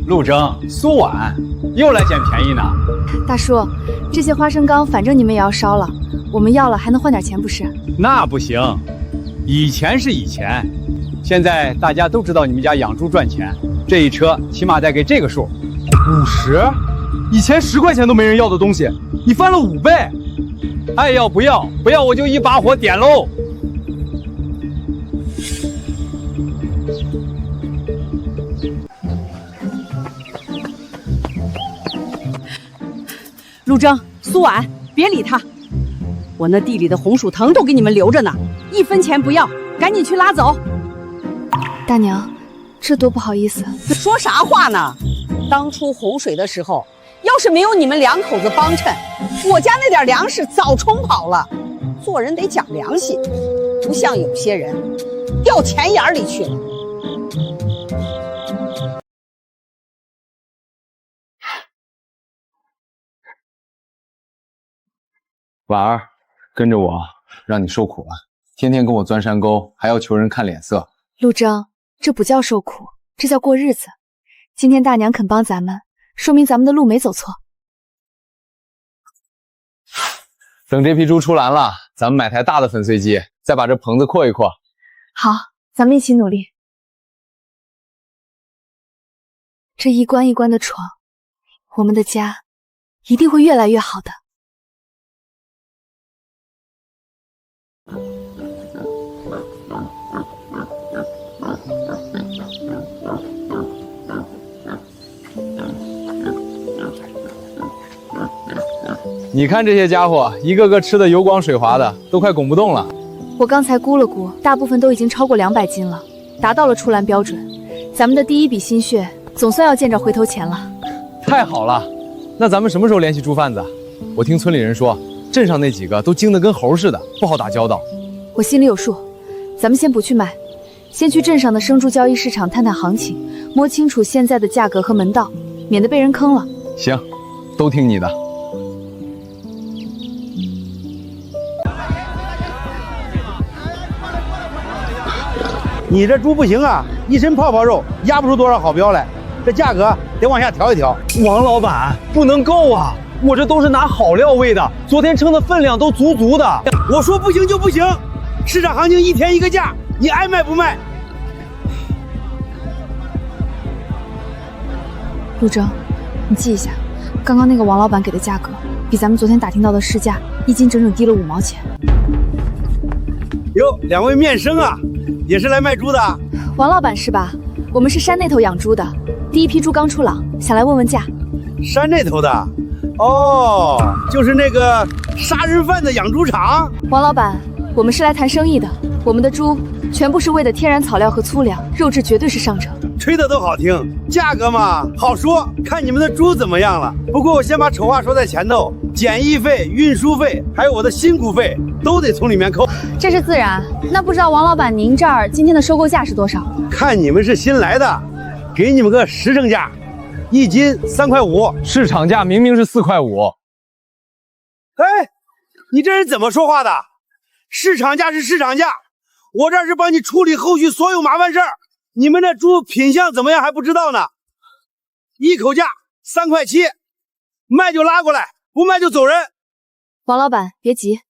陆征、苏婉又来捡便宜呢。大叔，这些花生糕反正你们也要烧了，我们要了还能换点钱不是？那不行，以前是以前，现在大家都知道你们家养猪赚钱，这一车起码得给这个数。50？以前10块钱都没人要的东西，你翻了5倍。爱要不要，不要我就一把火点喽。陆征、苏婉，别理他，我那地里的红薯藤都给你们留着呢，1分钱不要，赶紧去拉走。大娘，这多不好意思。说啥话呢？当初洪水的时候，要是没有你们两口子帮衬，我家那点粮食早冲跑了。做人得讲良心，不像有些人掉钱眼里去了。婉儿，跟着我，让你受苦了。天天跟我钻山沟，还要求人看脸色。陆征，这不叫受苦，这叫过日子。今天大娘肯帮咱们，说明咱们的路没走错。等这批猪出栏了，咱们买台大的粉碎机，再把这棚子扩一扩。好，咱们一起努力。这一关一关的闯，我们的家一定会越来越好的。你看这些家伙，一个个吃的油光水滑的，都快拱不动了。我刚才估了估，大部分都已经超过200斤了，达到了出栏标准。咱们的第一笔心血，总算要见着回头钱了。太好了，那咱们什么时候联系猪贩子？我听村里人说，镇上那几个都精得跟猴似的，不好打交道。我心里有数，咱们先不去卖，先去镇上的生猪交易市场探探行情，摸清楚现在的价格和门道，免得被人坑了。行，都听你的。你这猪不行啊，一身泡泡肉，压不出多少好标来，这价格得往下调一调。王老板，不能够啊！我这都是拿好料喂的，昨天称的分量都足足的。我说不行就不行，市场行情一天一个价，你爱卖不卖？陆征，你记一下，刚刚那个王老板给的价格，比咱们昨天打听到的市价1斤整整低了5毛钱。哟，两位面生啊，也是来卖猪的？王老板是吧？我们是山那头养猪的，第一批猪刚出栏，想来问问价。山那头的？哦，就是那个杀人犯的养猪场。王老板，我们是来谈生意的，我们的猪全部是喂的天然草料和粗粮，肉质绝对是上乘。吹的都好听，价格嘛好说，看你们的猪怎么样了。不过我先把丑话说在前头，检疫费、运输费，还有我的辛苦费，都得从里面扣。这是自然。那不知道王老板您这儿今天的收购价是多少？看你们是新来的，给你们个实诚价，1斤3块5，市场价明明是4块5。哎，你这人怎么说话的？市场价是市场价，我这是帮你处理后续所有麻烦事儿。你们这猪品相怎么样还不知道呢？一口价3块7，卖就拉过来，不卖就走人。王老板别急，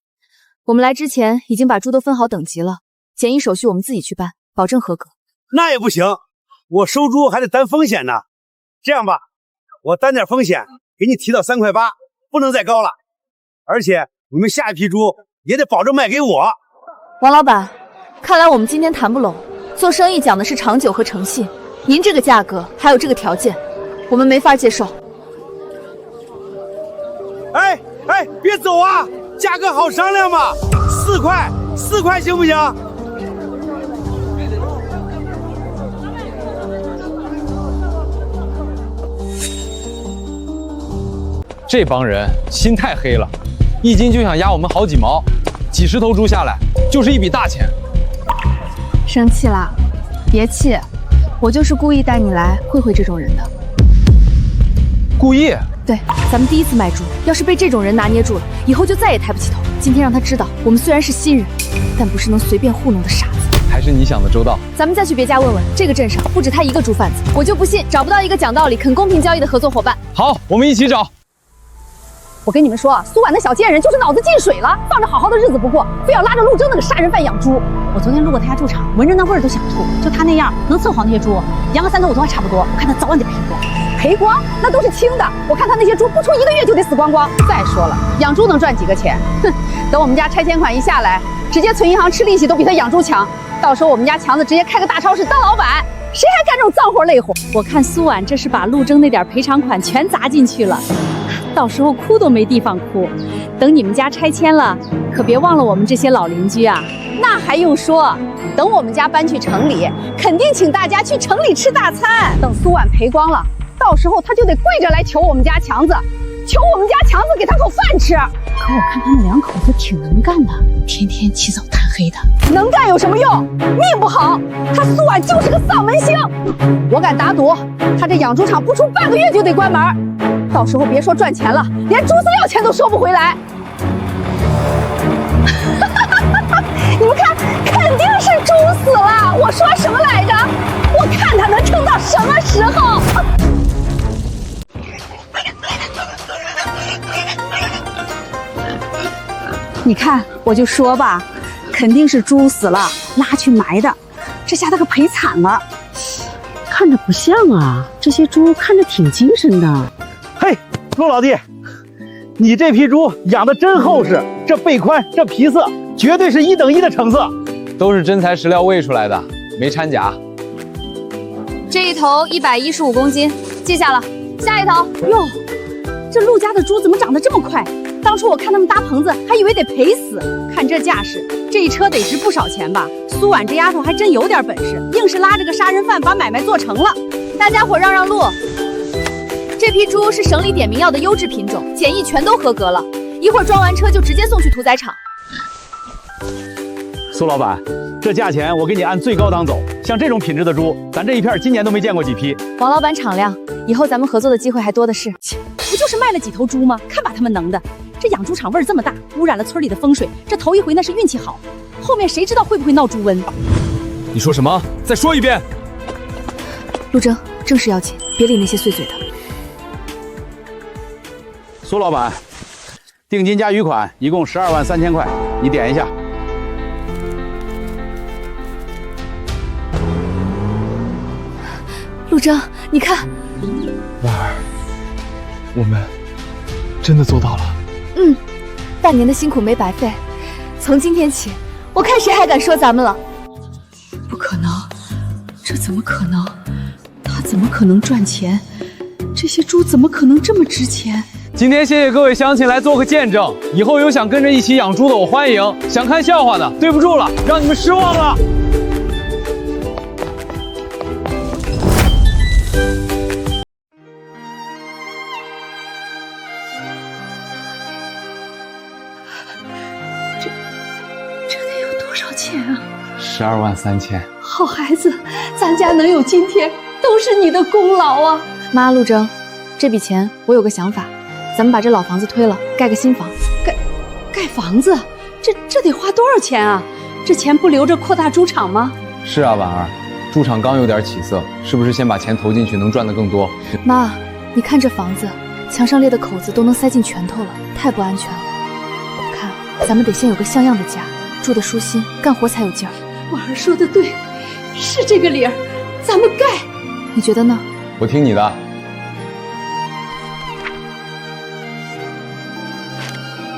我们来之前已经把猪都分好等级了，检疫手续我们自己去办，保证合格。那也不行，我收猪还得担风险呢。这样吧，我担点风险，给你提到3块8，不能再高了。而且你们下一批猪也得保证卖给我。王老板，看来我们今天谈不拢。做生意讲的是长久和诚信，您这个价格还有这个条件，我们没法接受。哎，别走啊，价格好商量嘛，4块行不行？这帮人心太黑了，1斤就想压我们好几毛，几十头猪下来就是一笔大钱。生气啦？别气，我就是故意带你来会会这种人的。故意？对，咱们第一次卖猪，要是被这种人拿捏住了，以后就再也抬不起头。今天让他知道，我们虽然是新人，但不是能随便糊弄的傻子。还是你想的周到。咱们再去别家问问，这个镇上不止他一个猪贩子，我就不信找不到一个讲道理、肯公平交易的合作伙伴。好，我们一起找。我跟你们说，苏婉那小贱人就是脑子进水了，放着好好的日子不过，非要拉着陆征那个杀人犯养猪。我昨天路过他家猪场，闻着那味儿都想吐。就他那样，能伺候好那些猪，养个3头5头还差不多。我看他早晚得赔光。赔光？那都是轻的。我看他那些猪不出1个月就得死光光。再说了，养猪能赚几个钱？哼，等我们家拆迁款一下来，直接存银行吃利息都比他养猪强。到时候我们家强子直接开个大超市当老板，谁还干这种脏活累活？我看苏婉这是把陆征那点赔偿款全砸进去了。到时候哭都没地方哭，等你们家拆迁了，可别忘了我们这些老邻居啊！那还用说？等我们家搬去城里，肯定请大家去城里吃大餐。等苏婉赔光了，到到时候他就得跪着来求我们家强子，求我们家强子给他口饭吃。可我看他们两口子挺能干的，天天起早贪黑的。能干有什么用？命不好，他苏婉就是个丧门星。我敢打赌，他这养猪场不出半个月就得关门，到时候别说赚钱了，连猪饲料钱都收不回来。你们看，肯定是猪死了。我说什么来着？我看他能撑到什么时候？你看，我就说吧，肯定是猪死了，拉去埋的。这下他可赔惨了。看着不像啊，这些猪看着挺精神的。嘿，陆老弟，你这批猪养的真厚实，这背宽，这皮色，绝对是1等1的成色。都是真材实料喂出来的，没掺假。这一头115公斤，记下了。下一头。哟，这陆家的猪怎么长得这么快？当初我看他们搭棚子，还以为得赔死。看这架势，这一车得值不少钱吧？苏婉这丫头还真有点本事，硬是拉着个杀人犯把买卖做成了。大家伙让让路。这批猪是省里点名要的优质品种，检疫全都合格了，一会儿装完车就直接送去屠宰场。苏老板，这价钱我给你按最高档走。像这种品质的猪，咱这一片今年都没见过几批。王老板敞亮，以后咱们合作的机会还多的是。不就是卖了几头猪吗？看把他们能的！这养猪场味儿这么大，污染了村里的风水。这头一回那是运气好，后面谁知道会不会闹猪瘟？你说什么？再说一遍。陆征，正事要紧，别理那些碎嘴的。苏老板，定金加余款一共12万3千块，你点一下。陆征，你看，婉儿，我们真的做到了。半年的辛苦没白费。从今天起，我看谁还敢说咱们了。不可能，这怎么可能？他怎么可能赚钱？这些猪怎么可能这么值钱？今天谢谢各位乡亲来做个见证，以后有想跟着一起养猪的我欢迎，想看笑话的对不住了，让你们失望了。这得有多少钱啊？12万3千。好孩子，咱家能有今天，都是你的功劳啊！妈，陆征，这笔钱我有个想法，咱们把这老房子推了，盖个新房。盖房子，这得花多少钱啊？这钱不留着扩大猪场吗？是啊，婉儿，猪场刚有点起色，是不是先把钱投进去，能赚得更多？妈，你看这房子，墙上裂的口子都能塞进拳头了，太不安全了。我看咱们得先有个像样的家，住得舒心，干活才有劲儿。婉儿说的对，是这个理儿，咱们盖。你觉得呢？我听你的。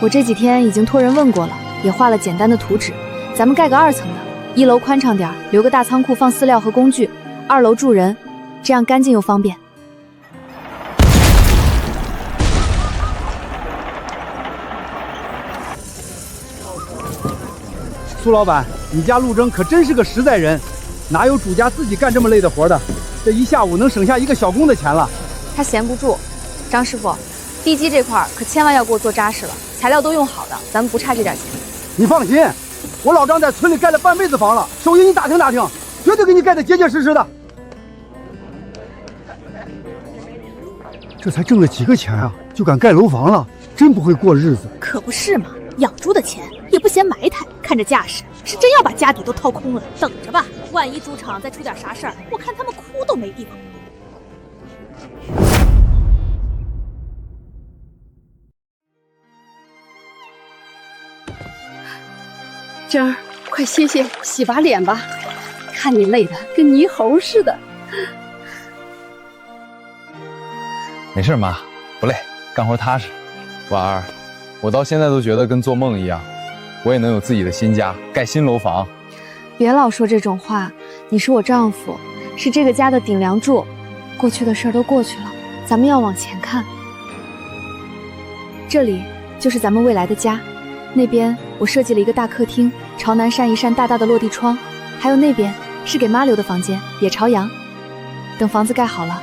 我这几天已经托人问过了，也画了简单的图纸，咱们盖个2层的，1楼宽敞点，留个大仓库放饲料和工具，2楼住人，这样干净又方便。苏老板，你家陆征可真是个实在人，哪有主家自己干这么累的活的？这一下午能省下一个小工的钱了。他闲不住，张师傅，地基这块可千万要给我做扎实了，材料都用好的，咱们不差这点钱。你放心，我老张在村里盖了半辈子房了，手艺你打听打听，绝对给你盖得结结实实的。这才挣了几个钱啊，就敢盖楼房了，真不会过日子。可不是嘛，养猪的钱也不嫌埋汰，看这架势，是真要把家底都掏空了。等着吧，万一猪场再出点啥事儿，我看他们哭都没地方。珍儿，快歇歇，洗把脸吧，看你累得跟泥猴似的。没事，妈，不累，干活踏实。婉儿，我到现在都觉得跟做梦一样，我也能有自己的新家，盖新楼房。别老说这种话，你是我丈夫，是这个家的顶梁柱。过去的事儿都过去了，咱们要往前看。这里就是咱们未来的家，那边我设计了一个大客厅，朝南扇一扇大大的落地窗，还有那边是给妈留的房间，也朝阳。等房子盖好了，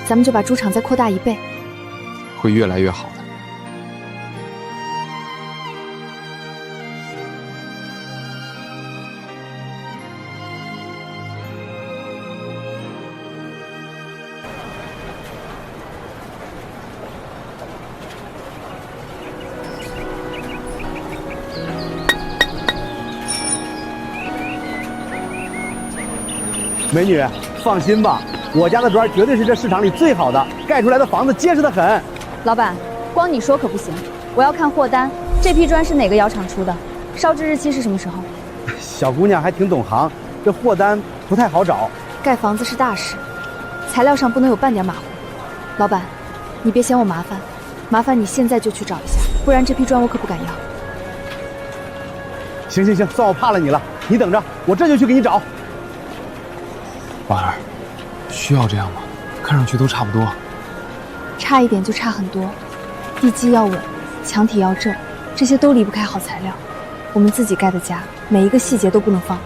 咱们就把猪场再扩大1倍，会越来越好的。美女，放心吧，我家的砖绝对是这市场里最好的，盖出来的房子结实的很。老板，光你说可不行，我要看货单。这批砖是哪个窑厂出的？烧制日期是什么时候？小姑娘还挺懂行，这货单不太好找。盖房子是大事，材料上不能有半点马虎。老板，你别嫌我麻烦，麻烦你现在就去找一下，不然这批砖我可不敢要。行，算我怕了你了，你等着，我这就去给你找。婉儿，需要这样吗？看上去都差不多。差一点就差很多，地基要稳，墙体要正，这些都离不开好材料。我们自己盖的家，每一个细节都不能放。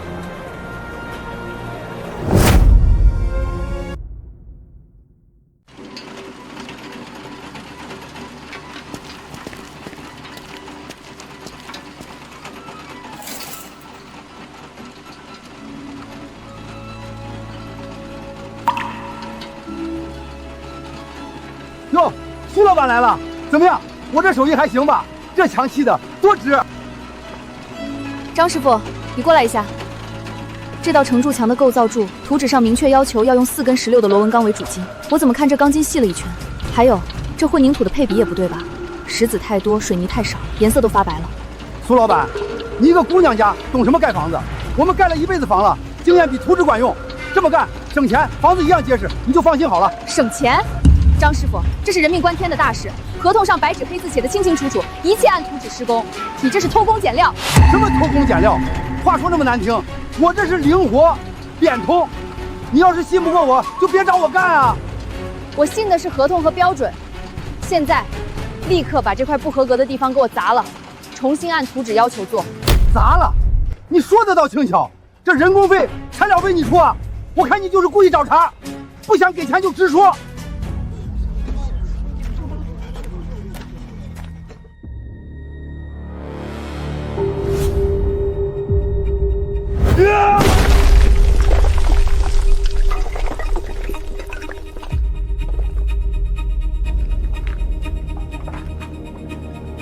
哟，苏老板来了，怎么样？我这手艺还行吧？这墙砌的多值！张师傅，你过来一下。这道承柱墙的构造柱，图纸上明确要求要用4根16的螺纹钢为主筋，我怎么看这钢筋细了一圈？还有，这混凝土的配比也不对吧？石子太多，水泥太少，颜色都发白了。苏老板，你一个姑娘家懂什么盖房子？我们盖了1辈子房了，经验比图纸管用。这么干省钱，房子一样结实，你就放心好了。省钱？张师傅，这是人命关天的大事，合同上白纸黑字写的清清楚楚，一切按图纸施工。你这是偷工减料。什么偷工减料？话说那么难听，我这是灵活变通。你要是信不过我，就别找我干啊！我信的是合同和标准。现在，立刻把这块不合格的地方给我砸了，重新按图纸要求做。砸了？你说得倒轻巧，这人工费材料费你出啊？我看你就是故意找茬，不想给钱就直说。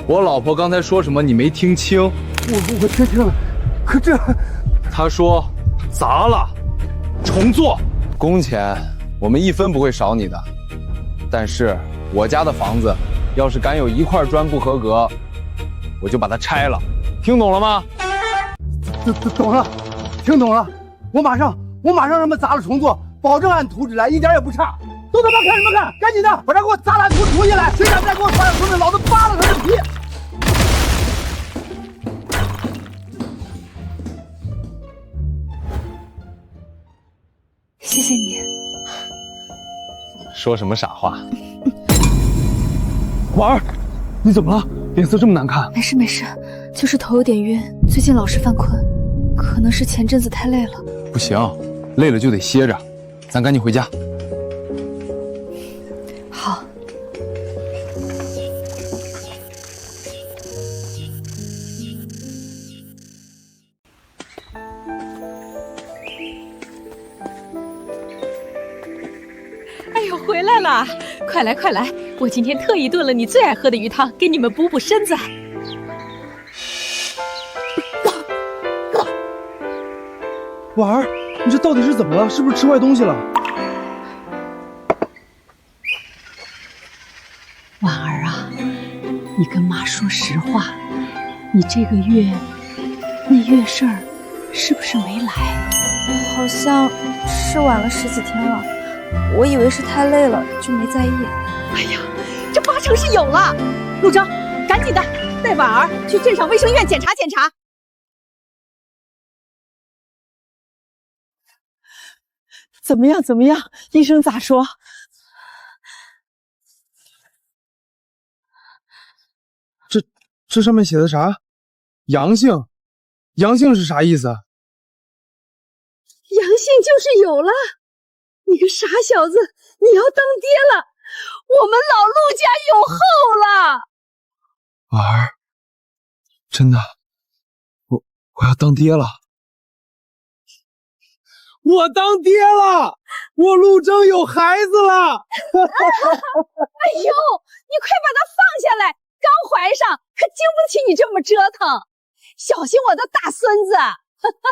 我老婆刚才说什么？你没听清？我听清了，可这……她说砸了，重做。工钱我们1分不会少你的，但是我家的房子要是敢有1块砖不合格，我就把它拆了。听懂了吗？懂了，听懂了。我马上让他们砸了重做，保证按图纸来，一点也不差。都他妈看什么看？赶紧的，把这给我砸烂图重新来！谁敢再给我穿上图纸，老子扒了他的皮！谢谢你。说什么傻话？婉儿，你怎么了？脸色这么难看？没事，就是头有点晕，最近老是犯困，可能是前阵子太累了。不行，累了就得歇着，咱赶紧回家。好。哎呦，回来啦！快来快来，我今天特意炖了你最爱喝的鱼汤，给你们补补身子。婉儿，你这到底是怎么了？是不是吃坏东西了？婉儿啊，你跟妈说实话，你这个月那月事儿是不是没来？好像是晚了10几天了，我以为是太累了，就没在意。哎呀，这8成是有了。陆征，赶紧的带婉儿去镇上卫生院检查检查。怎么样？医生咋说？这上面写的啥？阳性？阳性是啥意思？阳性就是有了。你个傻小子，你要当爹了，我们老陆家有后了。婉儿，真的，我要当爹了。我当爹了，我陆征有孩子了。哎呦，你快把他放下来，刚怀上，可经不起你这么折腾。小心我的大孙子。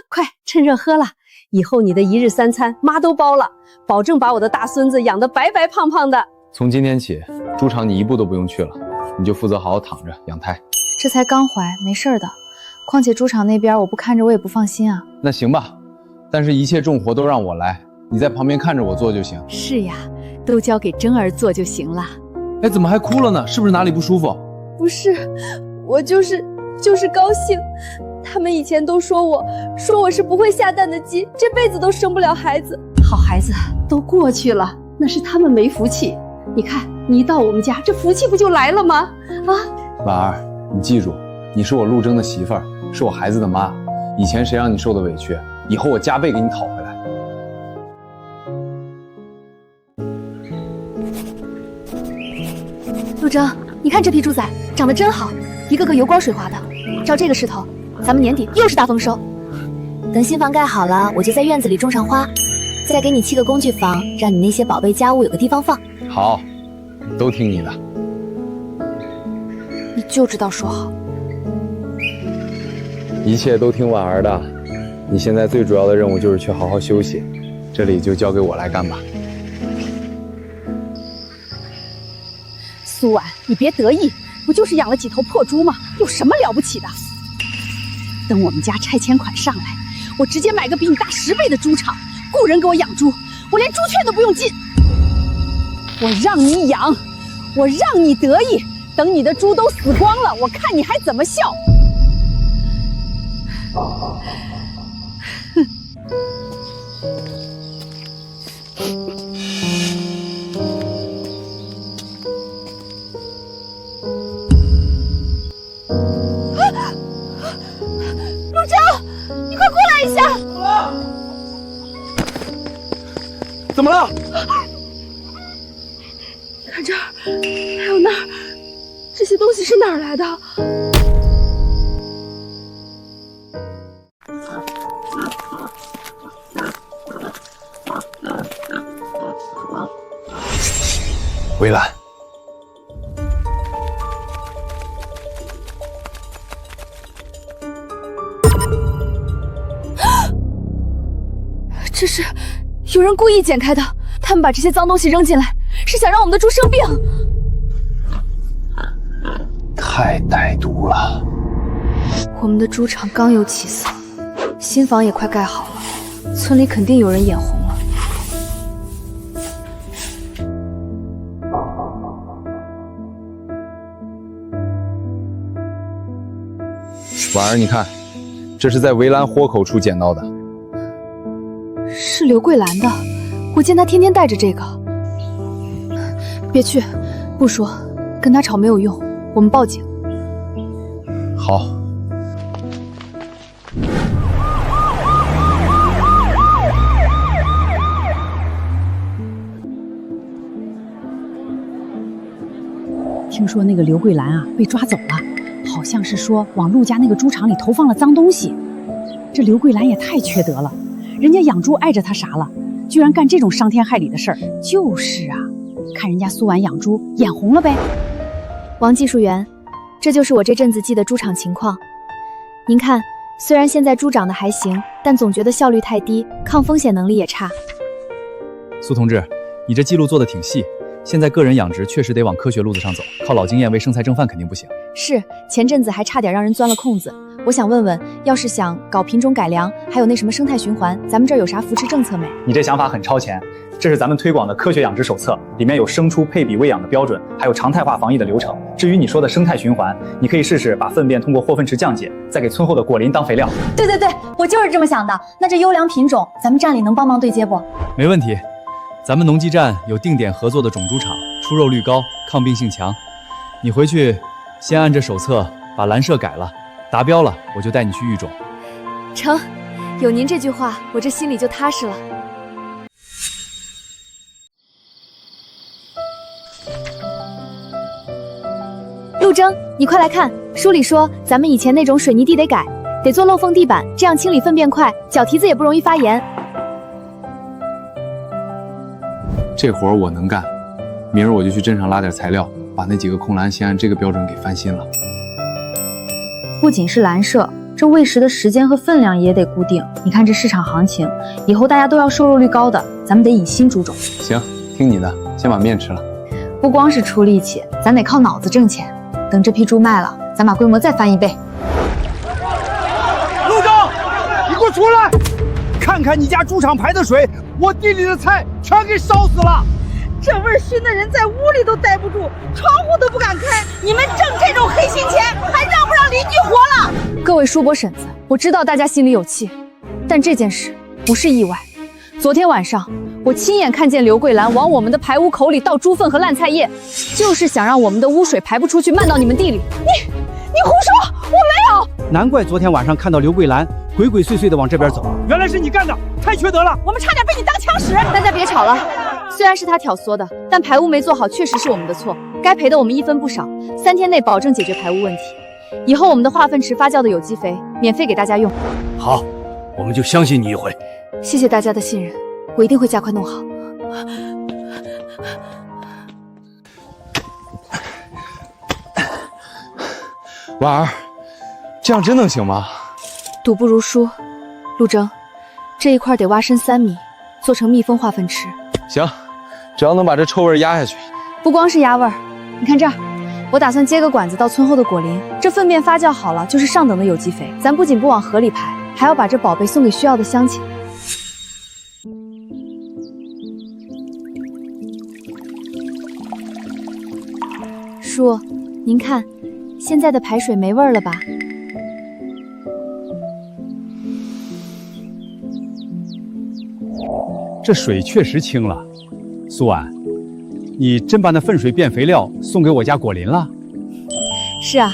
快趁热喝了，以后你的一日三餐妈都包了，保证把我的大孙子养得白白胖胖的。从今天起，猪场你一步都不用去了，你就负责好好躺着养胎。这才刚怀，没事的。况且猪场那边我不看着我也不放心啊。那行吧，但是一切重活都让我来，你在旁边看着我做就行。是呀，都交给真儿做就行了。哎，怎么还哭了呢？是不是哪里不舒服？不是，我就是高兴。他们以前都说我是不会下蛋的鸡，这辈子都生不了孩子。好孩子都过去了，那是他们没福气。你看，你一到我们家，这福气不就来了吗？啊，婉儿，你记住，你是我陆征的媳妇儿，是我孩子的妈。以前谁让你受的委屈，以后我加倍给你讨回来。陆征，你看这批猪仔长得真好，一个个油光水滑的。照这个势头，咱们年底又是大丰收。等新房盖好了，我就在院子里种上花，再给你砌个工具房，让你那些宝贝家务有个地方放。好，都听你的。你就知道说好。一切都听婉儿的。你现在最主要的任务就是去好好休息，这里就交给我来干吧。苏婉，你别得意，不就是养了几头破猪吗？有什么了不起的？等我们家拆迁款上来，我直接买个比你大10倍的猪场，雇人给我养猪，我连猪圈都不用进。我让你养，我让你得意，等你的猪都死光了，我看你还怎么笑。陆征，你快过来一下！怎么了？看这儿，还有那儿，这些东西是哪儿来的？围栏。这是有人故意剪开的，他们把这些脏东西扔进来，是想让我们的猪生病。太歹毒了！我们的猪场刚有起色，新房也快盖好了，村里肯定有人眼红了。婉儿，你看，这是在围栏豁口处捡到的。是刘桂兰的，我见她天天带着这个。别去，不说，跟她吵没有用，我们报警。好。听说那个刘桂兰啊被抓走了，好像是说往陆家那个猪场里投放了脏东西。这刘桂兰也太缺德了，人家养猪碍着她啥了，居然干这种伤天害理的事儿。就是啊，看人家苏婉养猪眼红了呗。王技术员，这就是我这阵子记的猪场情况。您看，虽然现在猪长得还行，但总觉得效率太低，抗风险能力也差。苏同志，你这记录做得挺细。现在个人养殖确实得往科学路子上走，靠老经验为剩菜剩饭肯定不行。是，前阵子还差点让人钻了空子。我想问问，要是想搞品种改良，还有那什么生态循环，咱们这儿有啥扶持政策没？你这想法很超前，这是咱们推广的科学养殖手册，里面有牲畜配比喂养的标准，还有常态化防疫的流程。至于你说的生态循环，你可以试试把粪便通过货粪池降解，再给村后的果林当肥料。对对对，我就是这么想的。那这优良品种，咱们站里能帮忙对接不？没问题，咱们农技站有定点合作的种猪场，出肉率高，抗病性强。你回去先按着手册把栏舍改了，达标了我就带你去育种。成，有您这句话，我这心里就踏实了。陆征，你快来看，书里说咱们以前那种水泥地得改，得做漏缝地板，这样清理粪便快，脚蹄子也不容易发炎。这活儿我能干，明儿我就去镇上拉点材料，把那几个空栏先按这个标准给翻新了。不仅是栏舍，这喂食的时间和分量也得固定。你看这市场行情，以后大家都要瘦肉率高的，咱们得引新猪种。行，听你的，先把面吃了。不光是出力气，咱得靠脑子挣钱。等这批猪卖了，咱把规模再翻1倍。陆征，你给我出来！看看你家猪场排的水，我地里的菜全给烧死了。这味儿熏的人在屋里都待不住，窗户都不敢开。你们挣这种黑心钱，还让不让邻居活了？各位叔伯婶子，我知道大家心里有气，但这件事不是意外。昨天晚上，我亲眼看见刘桂兰往我们的排污口里倒猪粪和烂菜叶，就是想让我们的污水排不出去，漫到你们地里。你胡说，我没有。难怪昨天晚上看到刘桂兰鬼鬼祟祟的往这边走，原来是你干的，太缺德了！我们差点被你当枪使。大家别吵了，虽然是他挑唆的，但排污没做好确实是我们的错，该赔的我们1分不少，3天内保证解决排污问题。以后我们的化粪池发酵的有机肥免费给大家用。好，我们就相信你一回。谢谢大家的信任，我一定会加快弄好。婉儿，这样真能行吗？赌不如输，陆征，这一块得挖深3米，做成密封化粪池。行，只要能把这臭味压下去。不光是压味儿，你看这儿，我打算接个管子到村后的果林，这粪便发酵好了就是上等的有机肥。咱不仅不往河里排，还要把这宝贝送给需要的乡亲。叔，您看，现在的排水没味儿了吧？这水确实清了。苏婉，你真把那粪水变肥料送给我家果林了？是啊，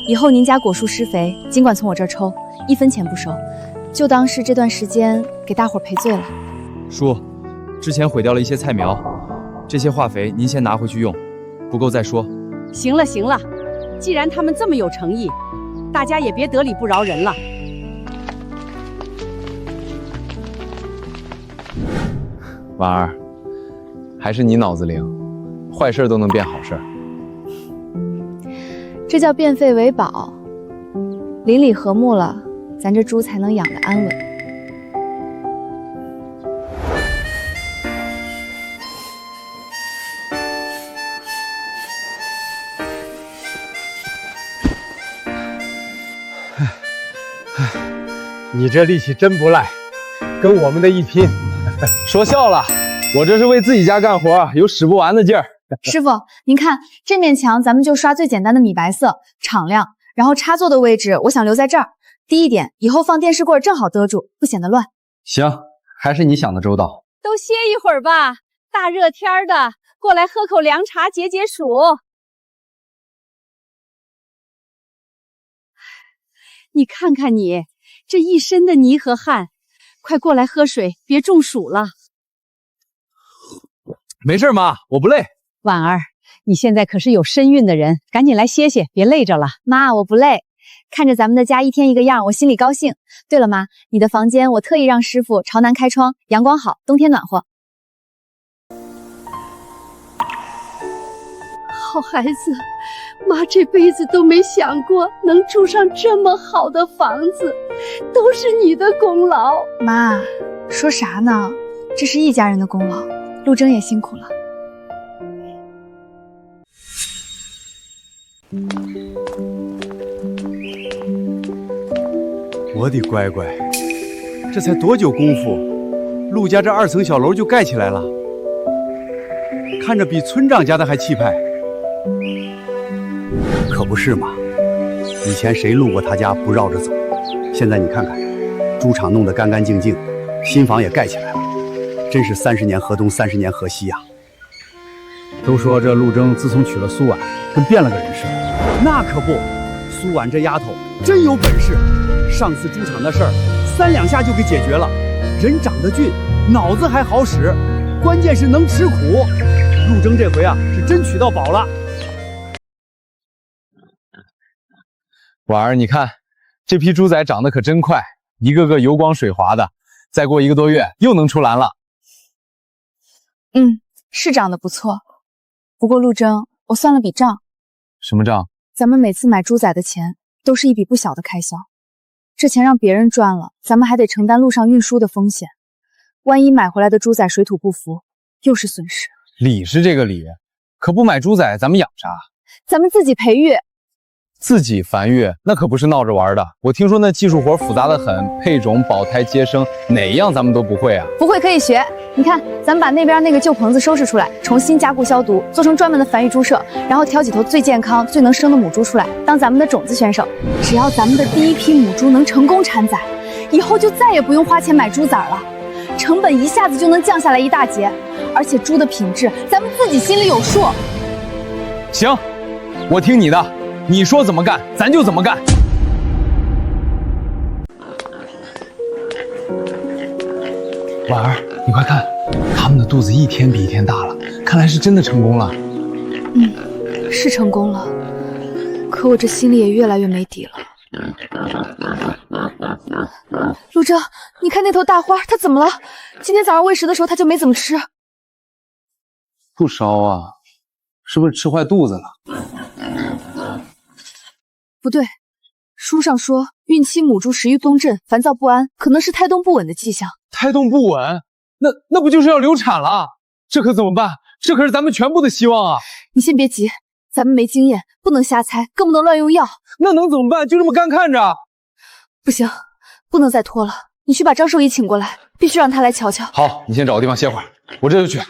以后您家果树施肥，尽管从我这儿抽，1分钱不收，就当是这段时间给大伙儿赔罪了。叔，之前毁掉了一些菜苗，这些化肥您先拿回去用，不够再说。行了行了，既然他们这么有诚意，大家也别得理不饶人了。婉儿，还是你脑子灵，坏事都能变好事。这叫变废为宝，邻里和睦了，咱这猪才能养得安稳。你这力气真不赖，跟我们的一拼。说笑了，我这是为自己家干活，有使不完的劲儿。师傅，您看这面墙，咱们就刷最简单的米白色，敞亮。然后插座的位置，我想留在这儿，低一点，以后放电视柜正好遮住，不显得乱。行，还是你想的周到。都歇一会儿吧，大热天的，过来喝口凉茶解解暑。你看看你这一身的泥和汗，快过来喝水，别中暑了。没事，妈，我不累。婉儿，你现在可是有身孕的人，赶紧来歇歇，别累着了。妈，我不累，看着咱们的家一天一个样，我心里高兴。对了，妈，你的房间我特意让师傅朝南开窗，阳光好，冬天暖和。好孩子，妈这辈子都没想过能住上这么好的房子，都是你的功劳。妈，说啥呢？这是一家人的功劳，陆征也辛苦了。我的乖乖，这才多久功夫，陆家这2层小楼就盖起来了，看着比村长家的还气派。可不是嘛，以前谁路过他家不绕着走？现在你看看，猪场弄得干干净净，新房也盖起来了，真是30年河东30年河西呀。都说这陆征自从娶了苏婉，跟变了个人似的。那可不，苏婉这丫头真有本事。上次猪场的事儿，3两下就给解决了。人长得俊，脑子还好使，关键是能吃苦。陆征这回啊是真取到宝了。婉儿，你看这批猪仔长得可真快，一个个油光水滑的，再过1个多月又能出栏了。是长得不错。不过陆征，我算了笔账。什么账？咱们每次买猪仔的钱都是一笔不小的开销，这钱让别人赚了，咱们还得承担路上运输的风险。万一买回来的猪仔水土不服，又是损失。理是这个理，可不买猪仔，咱们养啥？咱们自己培育。自己繁育那可不是闹着玩的。我听说那技术活复杂的很，配种、保胎、接生，哪一样咱们都不会啊？不会可以学。你看，咱们把那边那个旧棚子收拾出来，重新加固消毒，做成专门的繁育猪舍，然后挑几头最健康、最能生的母猪出来，当咱们的种子选手。只要咱们的第一批母猪能成功产崽，以后就再也不用花钱买猪崽了，成本一下子就能降下来一大截。而且猪的品质，咱们自己心里有数。行，我听你的。你说怎么干，咱就怎么干。婉儿，你快看，他们的肚子一天比一天大了，看来是真的成功了。是成功了，可我这心里也越来越没底了。陆征，你看那头大花，它怎么了？今天早上喂食的时候，它就没怎么吃。不烧啊，是不是吃坏肚子了？不对，书上说孕期母猪食欲松振，烦躁不安，可能是胎动不稳的迹象。胎动不稳，那不就是要流产了？这可怎么办？这可是咱们全部的希望啊！你先别急，咱们没经验，不能瞎猜，更不能乱用药。那能怎么办？就这么干看着？不行，不能再拖了。你去把张兽医请过来，必须让他来瞧瞧。好，你先找个地方歇会儿，我这就去。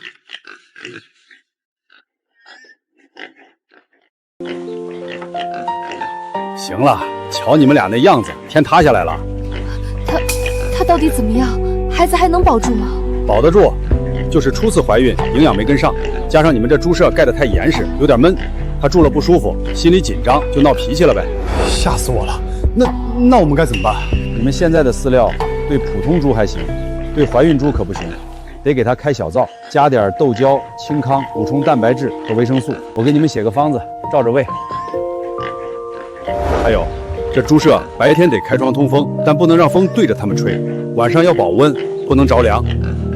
行了，瞧你们俩那样子，天塌下来了。他到底怎么样？孩子还能保住吗？保得住，就是初次怀孕，营养没跟上，加上你们这猪舍盖得太严实，有点闷，他住了不舒服，心里紧张，就闹脾气了呗。吓死我了！那我们该怎么办？你们现在的饲料对普通猪还行，对怀孕猪可不行，得给它开小灶，加点豆胶、清康，补充蛋白质和维生素。我给你们写个方子，照着喂。还有，这猪舍白天得开窗通风，但不能让风对着它们吹，晚上要保温，不能着凉。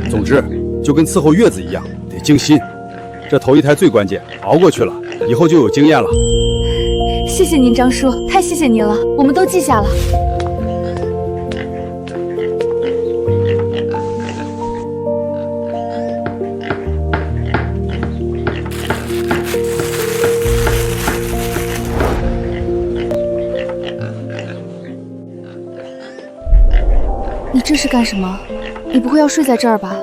总之，就跟伺候月子一样，得精心。这头一胎最关键，熬过去了，以后就有经验了。谢谢您，张叔，太谢谢您了，我们都记下了。你这是干什么？你不会要睡在这儿吧？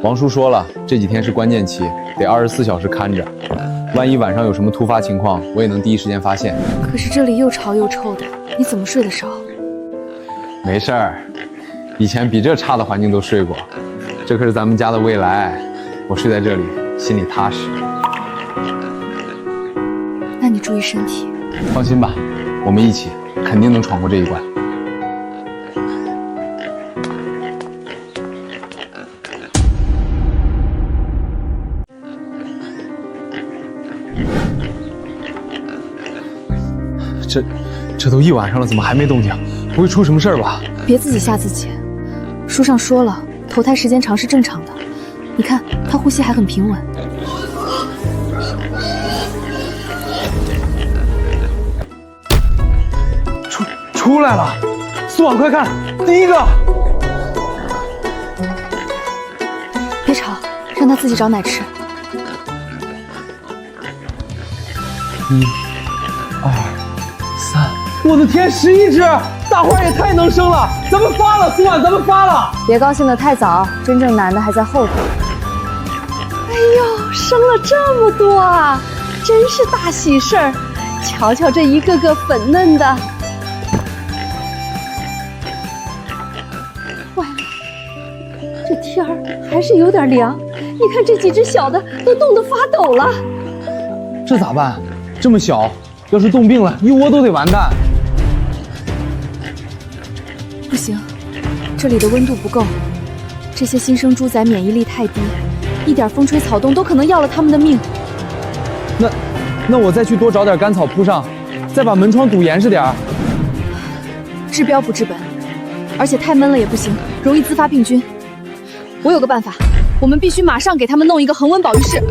王叔说了，这几天是关键期，得24小时看着，万一晚上有什么突发情况，我也能第一时间发现。可是这里又潮又臭的，你怎么睡得着？没事儿，以前比这差的环境都睡过，这可是咱们家的未来，我睡在这里心里踏实。那你注意身体。放心吧，我们一起肯定能闯过这一关。这都一晚上了，怎么还没动静？不会出什么事儿吧？别自己吓自己。书上说了，投胎时间长是正常的。你看，他呼吸还很平稳。出来了！苏婉，快看，第一个！别吵，让他自己找奶吃。1、2、3，我的天，11只！大花也太能生了，咱们发了，苏婉，咱们发了！别高兴得太早，真正难的还在后头。哎呦，生了这么多啊，真是大喜事儿！瞧瞧这一个个粉嫩的。坏了，这天儿还是有点凉，你看这几只小的都冻得发抖了。这咋办？这么小，要是冻病了，一窝都得完蛋。不行，这里的温度不够，这些新生猪仔免疫力太低，一点风吹草动都可能要了他们的命。那我再去多找点干草铺上，再把门窗堵严实点儿。治标不治本，而且太闷了也不行，容易自发病菌。我有个办法，我们必须马上给他们弄一个恒温保浴室。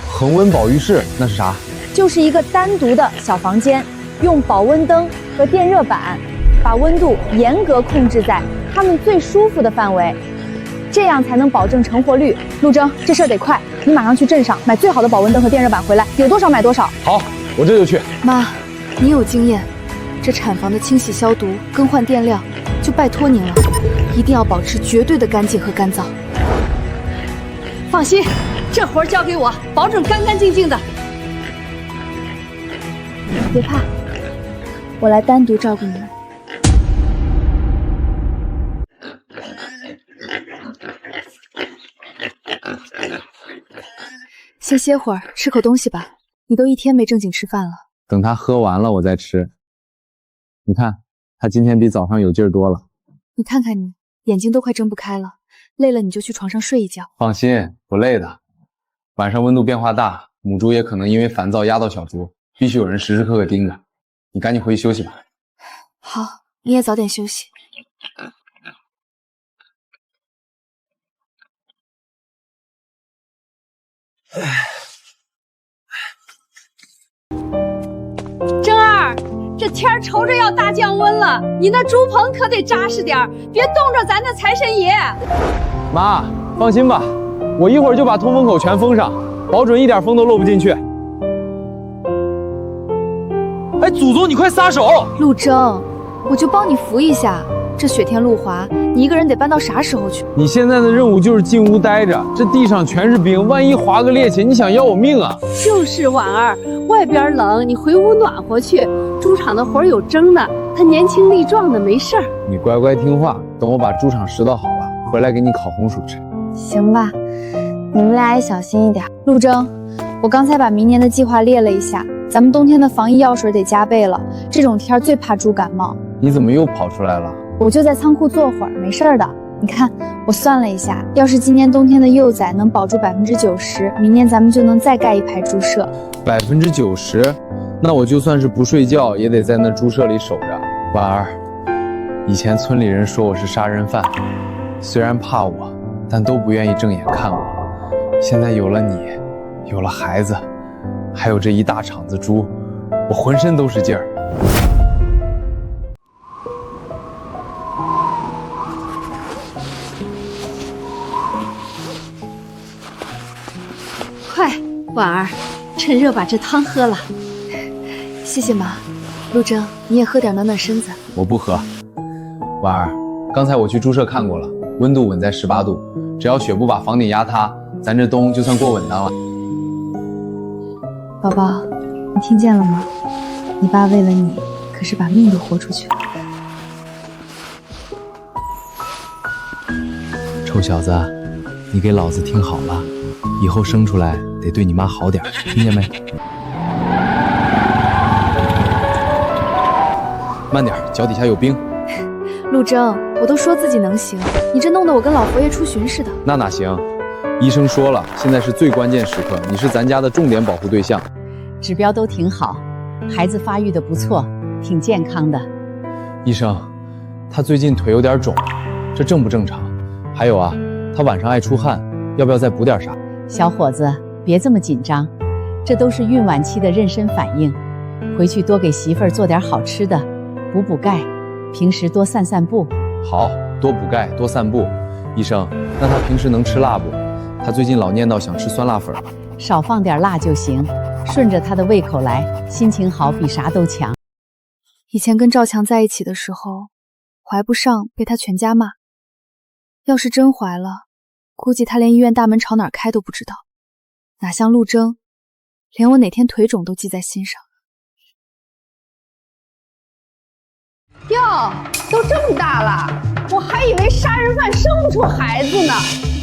恒温保浴室那是啥？就是一个单独的小房间，用保温灯和电热板把温度严格控制在他们最舒服的范围，这样才能保证成活率。陆征，这事儿得快，你马上去镇上买最好的保温灯和电热板回来，有多少买多少。好，我这就去。妈，你有经验，这产房的清洗消毒、更换电料，就拜托您了，一定要保持绝对的干净和干燥。放心，这活交给我，保准干干净净的。别怕，我来单独照顾你们。先歇会儿，吃口东西吧。你都一天没正经吃饭了。等他喝完了我再吃。你看，他今天比早上有劲儿多了。你看看你，眼睛都快睁不开了。累了你就去床上睡一觉。放心，不累的。晚上温度变化大，母猪也可能因为烦躁压到小猪，必须有人时时刻刻盯着。你赶紧回去休息吧。好，你也早点休息。征儿，这天瞅着要大降温了，你那猪棚可得扎实点，别冻着咱的财神爷。妈，放心吧，我一会儿就把通风口全封上，保准一点风都漏不进去。哎，祖宗，你快撒手！陆征，我就帮你扶一下。这雪天路滑，你一个人得搬到啥时候去？你现在的任务就是进屋待着，这地上全是冰，万一滑个趔趄，你想要我命啊？就是婉儿，外边冷，你回屋暖和去。猪场的活有蒸的，他年轻力壮的，没事儿。你乖乖听话，等我把猪场拾掇好了，回来给你烤红薯吃。行吧，你们俩也小心一点。陆征，我刚才把明年的计划列了一下，咱们冬天的防疫药水得加倍了，这种天最怕猪感冒。你怎么又跑出来了？我就在仓库坐会儿，没事儿的。你看，我算了一下，要是今年冬天的幼崽能保住90%，明年咱们就能再盖一排猪舍。90%？那我就算是不睡觉，也得在那猪舍里守着。婉儿，以前村里人说我是杀人犯，虽然怕我，但都不愿意正眼看我。现在有了你，有了孩子，还有这一大场子猪，我浑身都是劲儿。快，婉儿，趁热把这汤喝了。谢谢妈。陆征，你也喝点暖暖身子。我不喝。婉儿，刚才我去猪舍看过了，温度稳在18度，只要雪不把房顶压塌，咱这冬就算过稳当了。宝宝，你听见了吗？你爸为了你，可是把命都豁出去了。臭小子，你给老子听好了，以后生出来得对你妈好点，听见没？慢点，脚底下有冰。陆征，我都说自己能行，你这弄得我跟老佛爷出巡似的。那哪行？医生说了，现在是最关键时刻，你是咱家的重点保护对象。指标都挺好，孩子发育的不错，挺健康的。医生，他最近腿有点肿，这正不正常？还有啊，他晚上爱出汗，要不要再补点啥？小伙子，别这么紧张，这都是孕晚期的妊娠反应。回去多给媳妇儿做点好吃的，补钙，平时多散散步。好，多补钙，多散步。医生，那他平时能吃辣不？他最近老念叨想吃酸辣粉。少放点辣就行，顺着他的胃口来，心情好比啥都强。以前跟赵强在一起的时候，怀不上被他全家骂。要是真怀了，估计他连医院大门朝哪儿开都不知道。哪像陆征，连我哪天腿肿都记在心上。哟，都这么大了，我还以为杀人犯生不出孩子呢。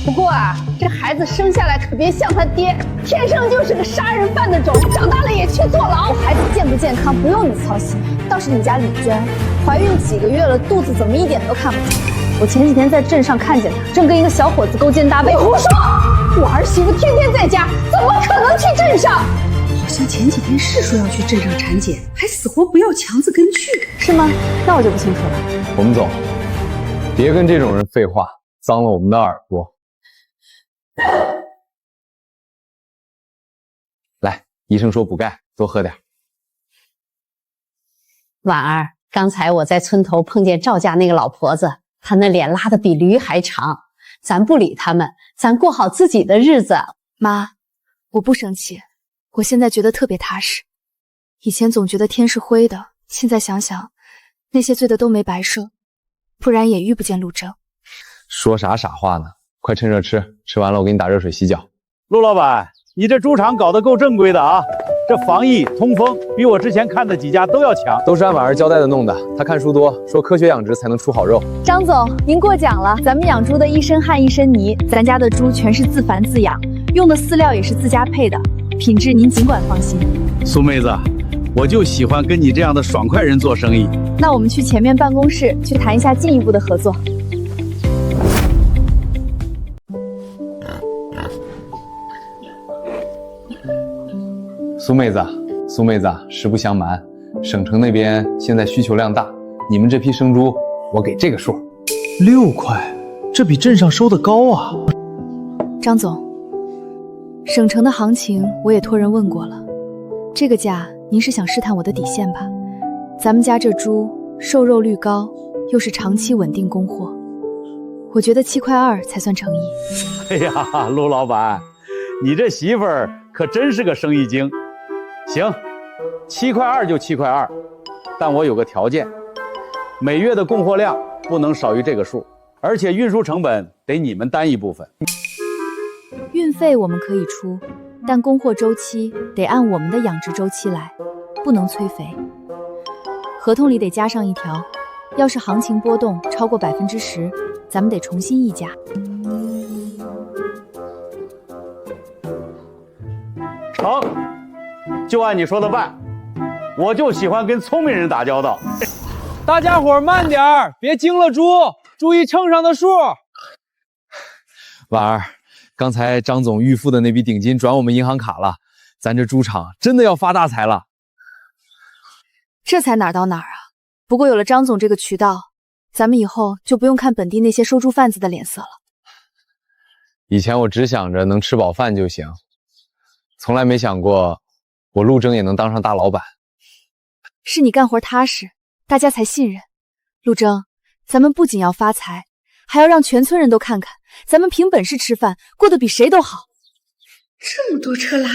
不过啊，这孩子生下来可别像他爹，天生就是个杀人犯的种，长大了也去坐牢。我孩子健不健康不用你操心，倒是你家李娟，怀孕几个月了，肚子怎么一点都看不出来？我前几天在镇上看见他，正跟一个小伙子勾肩搭背。你胡说！我儿媳妇天天在家，怎么可能去镇上？好像前几天是说要去镇上产检，还死活不要强子跟去，是吗？那我就不清楚了。我们走，别跟这种人废话，脏了我们的耳朵。来，医生说补钙，多喝点。婉儿，刚才我在村头碰见赵家那个老婆子，她那脸拉得比驴还长。咱不理他们，咱过好自己的日子。妈，我不生气，我现在觉得特别踏实。以前总觉得天是灰的，现在想想，那些罪的都没白受，不然也遇不见陆征。说啥傻话呢？快趁热吃，吃完了我给你打热水洗脚。陆老板，你这猪场搞得够正规的啊！这防疫通风比我之前看的几家都要强。都是按婉儿交代的弄的。他看书多，说科学养殖才能出好肉。张总，您过奖了。咱们养猪的一身汗一身泥，咱家的猪全是自繁自养，用的饲料也是自家配的，品质您尽管放心。苏妹子，我就喜欢跟你这样的爽快人做生意。那我们去前面办公室去谈一下进一步的合作。苏妹子，实不相瞒，省城那边现在需求量大，你们这批生猪，我给这个数。6块，这比镇上收的高啊。张总，省城的行情我也托人问过了，这个价您是想试探我的底线吧？咱们家这猪瘦肉率高，又是长期稳定供货，我觉得7.2块才算诚意。哎呀，陆老板，你这媳妇儿可真是个生意精。行，7.2块就7.2块，但我有个条件，每月的供货量不能少于这个数，而且运输成本得你们担一部分。运费我们可以出，但供货周期得按我们的养殖周期来，不能催肥。合同里得加上一条，要是行情波动超过10%，咱们得重新议价。成，就按你说的办。我就喜欢跟聪明人打交道。大家伙慢点儿，别惊了猪，注意秤上的数。婉儿，刚才张总预付的那笔顶金转我们银行卡了，咱这猪场真的要发大财了。这才哪儿到哪儿啊！不过有了张总这个渠道，咱们以后就不用看本地那些收猪贩子的脸色了。以前我只想着能吃饱饭就行，从来没想过我陆征也能当上大老板。是你干活踏实，大家才信任。陆征，咱们不仅要发财，还要让全村人都看看，咱们凭本事吃饭，过得比谁都好。这么多车拉，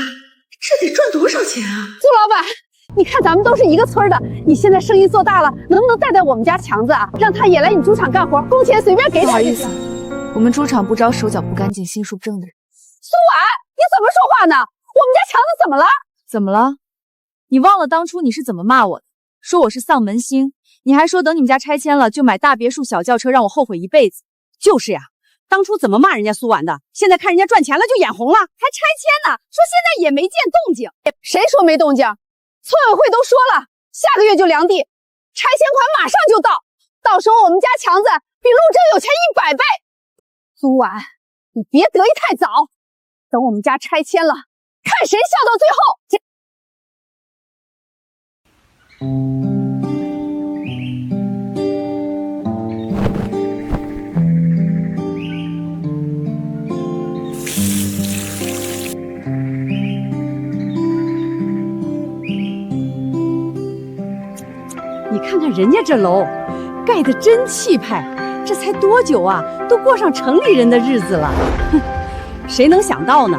这得赚多少钱啊？苏老板，你看咱们都是一个村的，你现在生意做大了，能不能带带我们家强子啊？让他也来你猪场干活，工钱随便给点。不好意思，我们猪场不招手脚不干净、心术不正的人。苏婉，你怎么说话呢？我们家强子怎么了？怎么了？你忘了当初你是怎么骂我的？说我是丧门星，你还说等你们家拆迁了就买大别墅、小轿车，让我后悔一辈子。就是呀，当初怎么骂人家苏婉的，现在看人家赚钱了就眼红了，还拆迁呢，说现在也没见动静。谁说没动静？村委会都说了，下个月就量地，拆迁款马上就到，到时候我们家强子比陆征有钱100倍。苏婉，你别得意太早，等我们家拆迁了，看谁笑到最后。你看看人家这楼，盖得真气派，这才多久啊，都过上城里人的日子了。哼，谁能想到呢？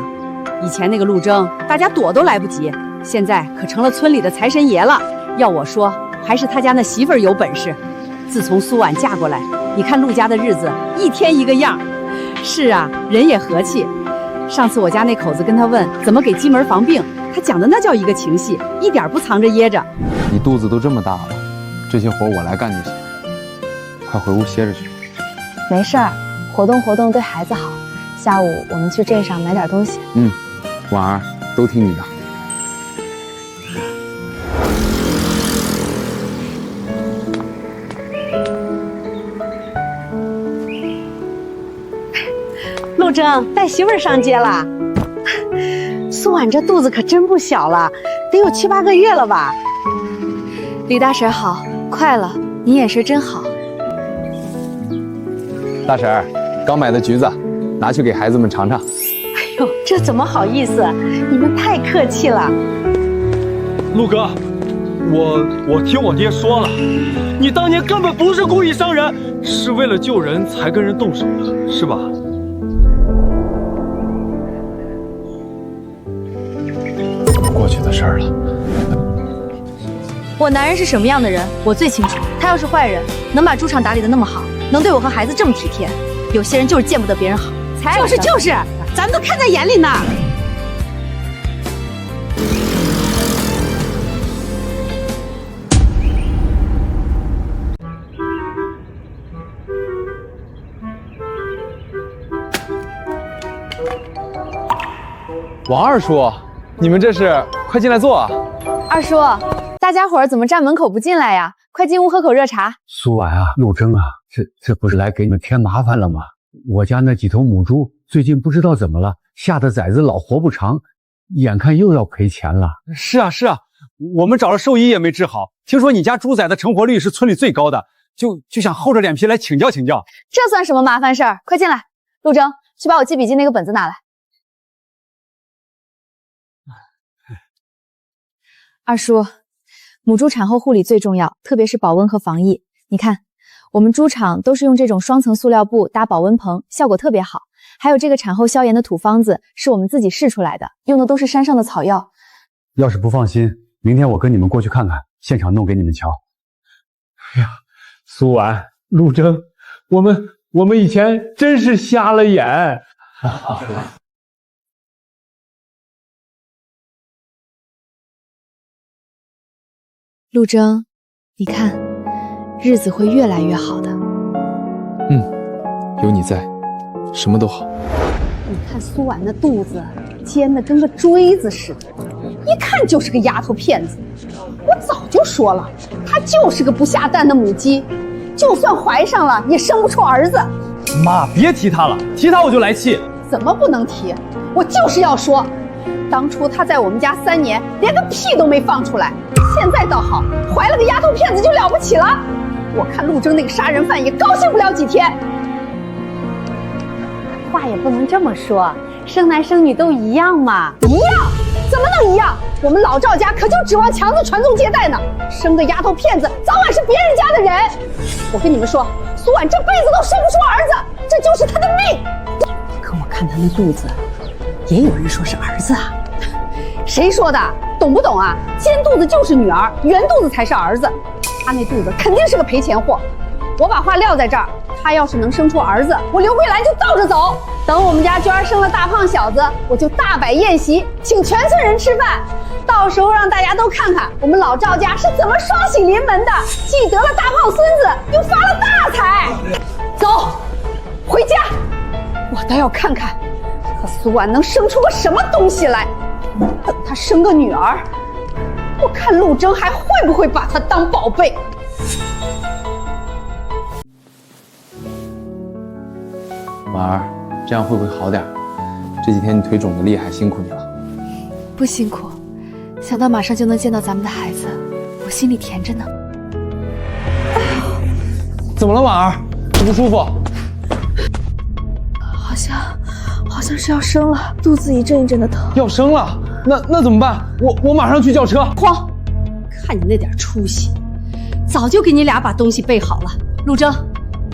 以前那个陆征，大家躲都来不及，现在可成了村里的财神爷了。要我说，还是他家那媳妇儿有本事。自从苏婉嫁过来，你看陆家的日子一天一个样。是啊，人也和气。上次我家那口子跟他问怎么给鸡门防病，他讲的那叫一个情戏，一点不藏着掖着。你肚子都这么大了，这些活我来干就行，快回屋歇着去。没事儿，活动活动对孩子好。下午我们去镇上买点东西。婉儿，都听你的。征带媳妇儿上街了。苏婉这肚子可真不小了，得有7、8个月了吧？李大婶好，快了，你眼神真好。大婶儿，刚买的橘子，拿去给孩子们尝尝。哎呦，这怎么好意思？你们太客气了。陆哥，我听我爹说了，你当年根本不是故意伤人，是为了救人才跟人动手的，是吧？过去的事儿了。我男人是什么样的人，我最清楚。他要是坏人，能把猪场打理得那么好，能对我和孩子这么体贴，有些人就是见不得别人好，才就是，咱们都看在眼里呢。王二叔，你们这是快进来坐啊！二叔，大家伙儿怎么站门口不进来呀？快进屋喝口热茶。苏婉啊，陆征啊，这不是来给你们添麻烦了吗？我家那几头母猪最近不知道怎么了，下的崽子老活不长，眼看又要赔钱了。是啊，我们找了兽医也没治好。听说你家猪崽的成活率是村里最高的，就想厚着脸皮来请教请教。这算什么麻烦事儿？快进来，陆征，去把我记笔记那个本子拿来。二叔，母猪产后护理最重要，特别是保温和防疫。你看，我们猪场都是用这种双层塑料布搭保温棚，效果特别好。还有这个产后消炎的土方子，是我们自己试出来的，用的都是山上的草药。要是不放心，明天我跟你们过去看看，现场弄给你们瞧。哎呀，苏婉、陆征，我们以前真是瞎了眼。陆征，你看，日子会越来越好的。有你在，什么都好。你看苏婉那肚子尖的跟个锥子似的，一看就是个丫头片子。我早就说了，她就是个不下蛋的母鸡，就算怀上了也生不出儿子。妈，别提她了，提她我就来气。怎么不能提？我就是要说，当初她在我们家3年，连个屁都没放出来。现在倒好，怀了个丫头片子就了不起了。我看陆征那个杀人犯也高兴不了几天。话也不能这么说，生男生女都一样嘛。一样？怎么能一样？我们老赵家可就指望强子传宗接代呢，生个丫头片子早晚是别人家的人。我跟你们说，苏婉这辈子都生不出儿子，这就是她的命。可我看她那肚子，也有人说是儿子啊。谁说的？懂不懂啊？尖肚子就是女儿，圆肚子才是儿子。她那肚子肯定是个赔钱货。我把话撂在这儿，她要是能生出儿子，我刘桂兰就倒着走。等我们家娟儿生了大胖小子，我就大摆宴席，请全村人吃饭。到时候让大家都看看我们老赵家是怎么双喜临门的，既得了大胖孙子，又发了大财。走，回家。我倒要看看，可苏婉能生出个什么东西来。等她生个女儿，我看陆征还会不会把她当宝贝。婉儿，这样会不会好点？这几天你腿肿得厉害，辛苦你了。不辛苦，想到马上就能见到咱们的孩子，我心里甜着呢。怎么了，婉儿？不舒服？好像是要生了，肚子一阵一阵的疼。要生了？那怎么办？我马上去叫车。慌！看你那点出息，早就给你俩把东西备好了。陆征，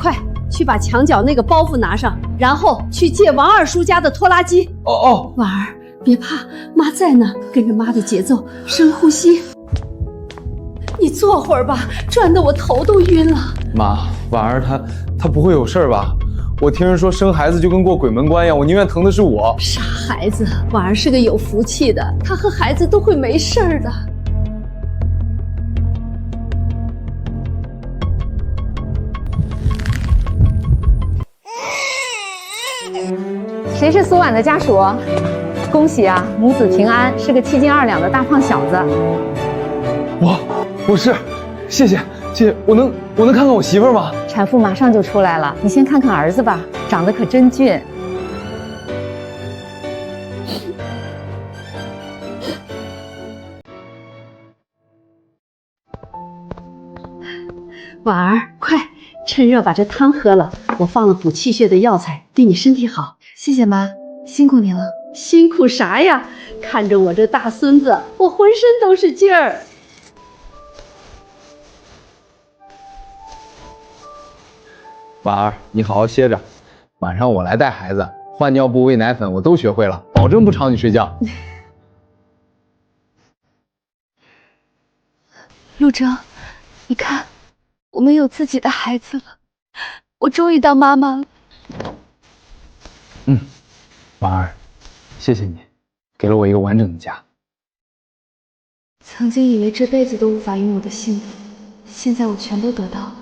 快去把墙角那个包袱拿上，然后去借王二叔家的拖拉机。哦。婉儿，别怕，妈在呢，跟着妈的节奏，深呼吸。你坐会儿吧，转得我头都晕了。妈，婉儿她不会有事儿吧？我听人说生孩子就跟过鬼门关一样，我宁愿疼的是我。傻孩子，婉儿是个有福气的，她和孩子都会没事儿的。谁是苏婉的家属？恭喜啊，母子平安，是个7斤2两的大胖小子。我是，谢谢。我能看看我媳妇儿吗？产妇马上就出来了，你先看看儿子吧，长得可真俊。婉儿，快趁热把这汤喝了，我放了补气血的药材，对你身体好。谢谢妈，辛苦您了。辛苦啥呀？看着我这大孙子，我浑身都是劲儿。婉儿，你好好歇着，晚上我来带孩子，换尿布、喂奶粉我都学会了，保证不吵你睡觉。陆征，你看，我们有自己的孩子了，我终于当妈妈了。婉儿，谢谢你，给了我一个完整的家。曾经以为这辈子都无法拥有的幸福，现在我全都得到了。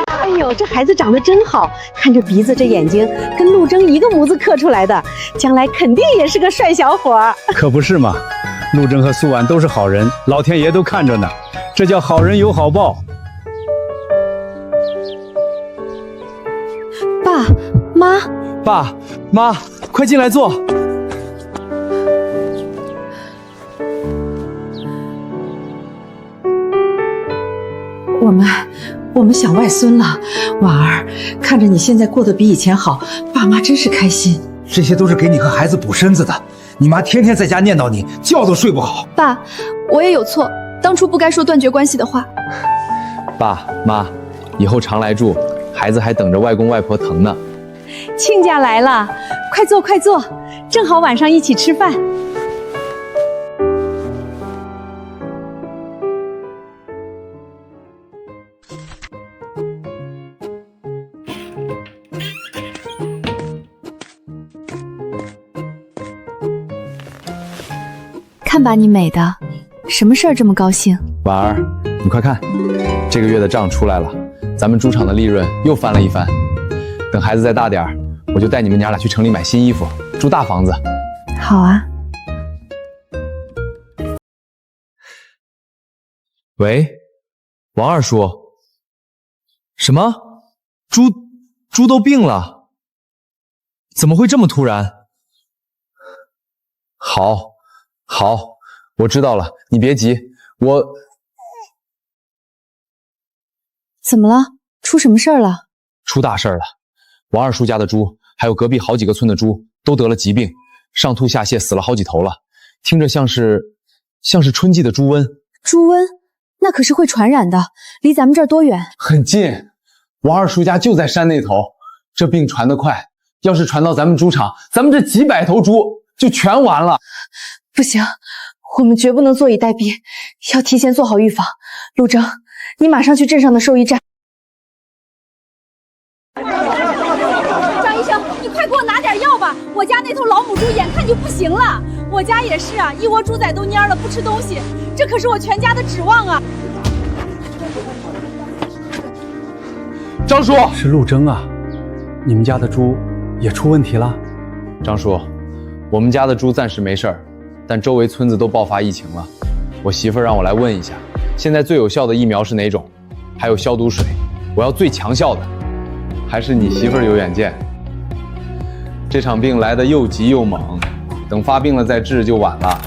哎呦，这孩子长得真好，看这鼻子这眼睛，跟陆征一个模子刻出来的，将来肯定也是个帅小伙。可不是嘛，陆征和苏婉都是好人，老天爷都看着呢，这叫好人有好报。爸妈，爸妈，快进来坐。我们想外孙了，婉儿，看着你现在过得比以前好，爸妈真是开心。这些都是给你和孩子补身子的。你妈天天在家念叨你，觉都睡不好。爸，我也有错，当初不该说断绝关系的话。爸妈，以后常来住，孩子还等着外公外婆疼呢。亲家来了，快坐快坐，正好晚上一起吃饭。看把你美的，什么事儿这么高兴？婉儿，你快看，这个月的账出来了，咱们猪场的利润又翻了一番。等孩子再大点儿，我就带你们娘俩去城里买新衣服，住大房子。好啊。喂，王二叔。什么？猪都病了？怎么会这么突然？好，我知道了，你别急，我……怎么了？出什么事儿了？出大事了！王二叔家的猪，还有隔壁好几个村的猪，都得了疾病，上吐下泻，死了好几头了。听着像是春季的猪瘟。猪瘟？那可是会传染的，离咱们这儿多远？很近，王二叔家就在山那头。这病传得快，要是传到咱们猪场，咱们这几百头猪就全完了。不行，我们绝不能坐以待毙，要提前做好预防。陆征，你马上去镇上的兽医站。张医生，你快给我拿点药吧！我家那头老母猪眼看就不行了，我家也是啊，一窝猪仔都蔫了，不吃东西，这可是我全家的指望啊！张叔，是陆征啊，你们家的猪也出问题了？张叔，我们家的猪暂时没事儿，但周围村子都爆发疫情了。我媳妇儿让我来问一下，现在最有效的疫苗是哪种？还有消毒水，我要最强效的。还是你媳妇儿有远见。这场病来得又急又猛，等发病了再治就晚了，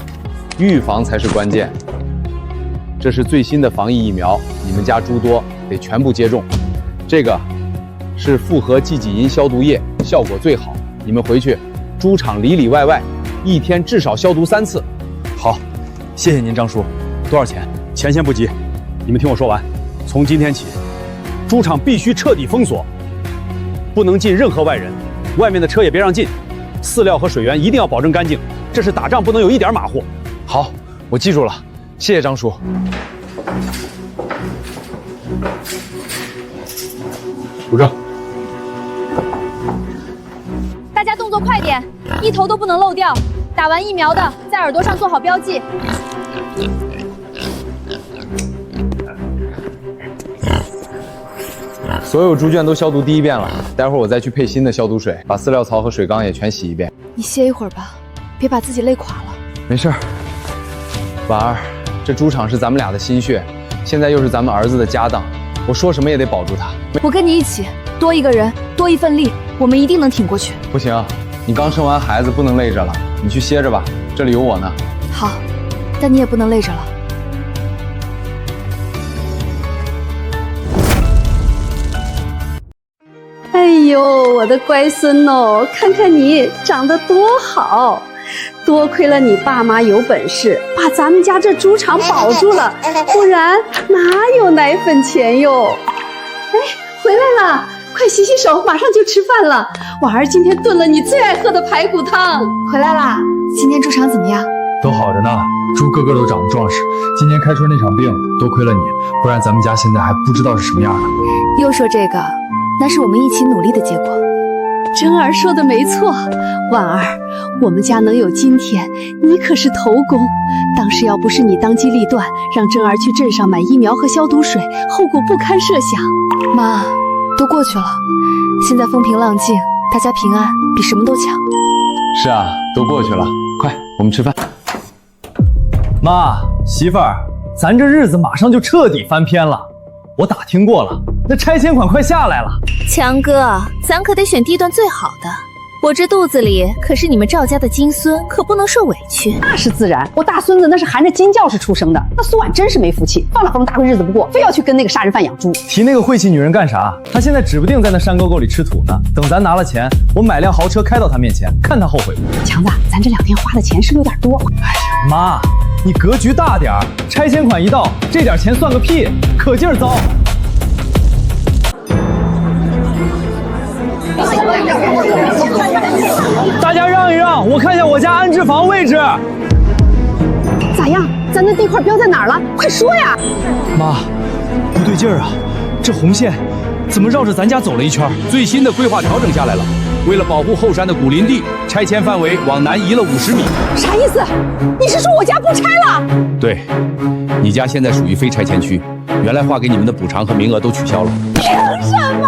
预防才是关键。这是最新的防疫疫苗，你们家猪多，得全部接种。这个是复合季己银消毒液，效果最好。你们回去，猪场里里外外，一天至少消毒3次。好，谢谢您，张叔。多少钱？钱先不急，你们听我说完。从今天起，猪场必须彻底封锁，不能进任何外人，外面的车也别让进，饲料和水源一定要保证干净，这是打仗不能有一点马虎。好，我记住了，谢谢张叔。陆征，大家动作快点，一头都不能漏掉。打完疫苗的，在耳朵上做好标记。所有猪圈都消毒第1遍了，待会儿我再去配新的消毒水，把饲料槽和水缸也全洗一遍。你歇一会儿吧，别把自己累垮了。没事儿，婉儿，这猪场是咱们俩的心血，现在又是咱们儿子的家当，我说什么也得保住他。我跟你一起，多一个人，多一份力，我们一定能挺过去。不行，你刚生完孩子，不能累着了，你去歇着吧。这里有我呢。好，但你也不能累着了。哎呦，我的乖孙哦，看看你长得多好！多亏了你爸妈有本事，把咱们家这猪场保住了，不然哪有奶粉钱哟？哎，回来了，快洗洗手，马上就吃饭了。婉儿今天炖了你最爱喝的排骨汤。回来啦，今天猪场怎么样？都好着呢，猪个个都长得壮实。今年开春那场病，多亏了你，不然咱们家现在还不知道是什么样的。又说这个，那是我们一起努力的结果。真儿说的没错，婉儿，我们家能有今天，你可是头功。当时要不是你当机立断，让真儿去镇上买疫苗和消毒水，后果不堪设想。妈，都过去了，现在风平浪静，大家平安比什么都强。是啊，都过去了，快，我们吃饭。妈，媳妇儿，咱这日子马上就彻底翻篇了。我打听过了，那拆迁款快下来了。强哥，咱可得选地段最好的。我这肚子里可是你们赵家的金孙，可不能受委屈。那是自然，我大孙子那是含着金教室出生的。那苏婉真是没福气，放了好大个日子不过，非要去跟那个杀人犯养猪。提那个晦气女人干啥？她现在指不定在那山沟沟里吃土呢。等咱拿了钱，我买辆豪车开到她面前，看她后悔不。强子，咱这2天花的钱是不是有点多？哎呀，妈，你格局大点儿，拆迁款一到，这点钱算个屁，可劲儿糟。大家让一让，我看一下我家安置房位置。咋样？咱那地块标在哪儿了？快说呀！妈，不对劲儿啊，这红线怎么绕着咱家走了一圈？最新的规划调整下来了，为了保护后山的古林地，拆迁范围往南移了50米。啥意思？你是说我家不拆了？对，你家现在属于非拆迁区，原来划给你们的补偿和名额都取消了。凭什么？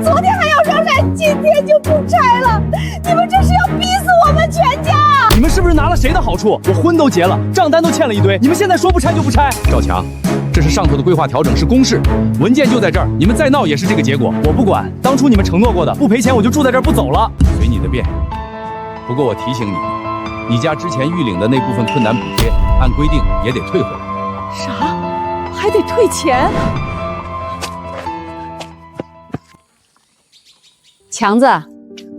昨天还要上山，今天就不拆了？你们这是要逼死我们全家！你们是不是拿了谁的好处？我婚都结了，账单都欠了一堆，你们现在说不拆就不拆？赵强，这是上头的规划调整，是公示，文件就在这儿，你们再闹也是这个结果。我不管，当初你们承诺过的，不赔钱我就住在这儿不走了。随你的便。不过我提醒你，你家之前预领的那部分困难补贴，按规定也得退回来。啥？还得退钱？强子，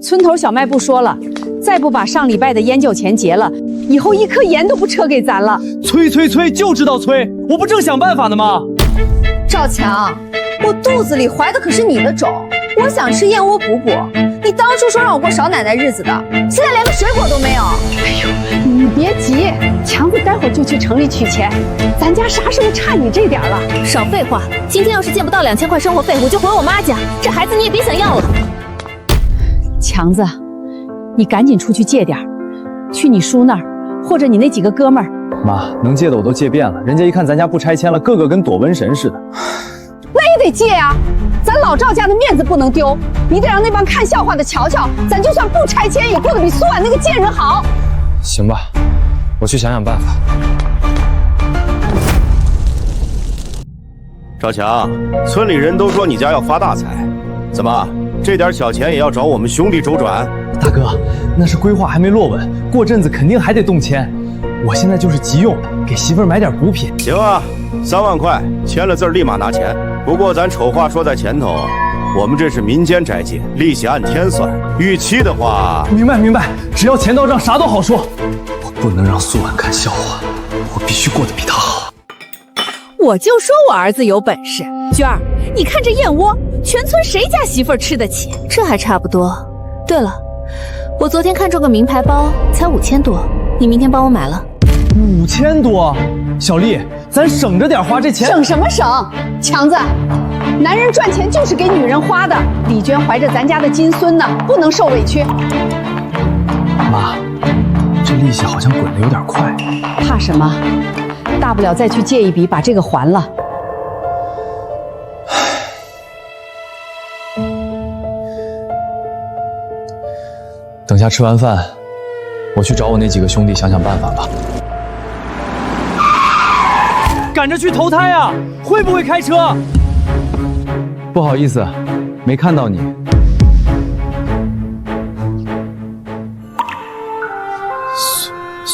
村头小卖部说了，再不把上礼拜的烟酒钱结了，以后1颗盐都不撤给咱了。催，就知道催，我不正想办法呢吗？赵强，我肚子里怀的可是你的种，我想吃燕窝补补。你当初说让我过少奶奶日子的，现在连个水果都没有。哎呦，你别急，强子待会儿就去城里取钱，咱家啥时候差你这点了？少废话，今天要是见不到2000块生活费，我就回我妈家。这孩子你也别想要了。强子，你赶紧出去借点儿，去你叔那儿，或者你那几个哥们儿。妈，能借的我都借遍了，人家一看咱家不拆迁了，个个跟躲瘟神似的。那也得借呀，咱老赵家的面子不能丢，你得让那帮看笑话的瞧瞧，咱就算不拆迁，也过得比苏婉那个贱人好。行吧，我去想想办法。赵强，村里人都说你家要发大财，怎么这点小钱也要找我们兄弟周转？大哥，那是规划还没落稳，过阵子肯定还得动迁。我现在就是急用，给媳妇儿买点补品。行啊，3万块，签了字立马拿钱。不过咱丑话说在前头，我们这是民间斋戒，利息按天算，逾期的话……明白，只要钱到账，啥都好说。我不能让苏婉看笑话，我必须过得比她好。我就说我儿子有本事。娟儿，你看这燕窝，全村谁家媳妇儿吃得起？这还差不多。对了，我昨天看中个名牌包，才5000多，你明天帮我买了。5000多，小丽，咱省着点花，这钱省什么省？强子，男人赚钱就是给女人花的。李娟怀着咱家的金孙呢，不能受委屈。妈，这利息好像滚得有点快。怕什么？大不了再去借一笔，把这个还了。等下吃完饭，我去找我那几个兄弟想想办法吧。赶着去投胎啊！会不会开车？不好意思，没看到你。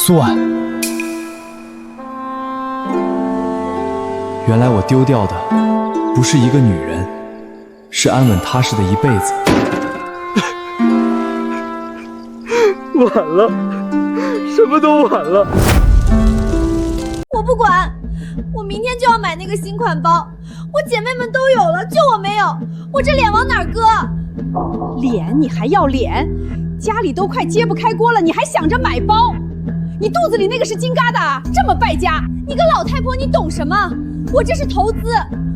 苏婉，原来我丢掉的不是一个女人，是安稳踏实的一辈子。晚了，什么都晚了。我不管，我明天就要买那个新款包。我姐妹们都有了，就我没有，我这脸往哪儿搁？脸你还要脸？家里都快揭不开锅了，你还想着买包？你肚子里那个是金疙瘩啊，这么败家！你个老太婆，你懂什么？我这是投资，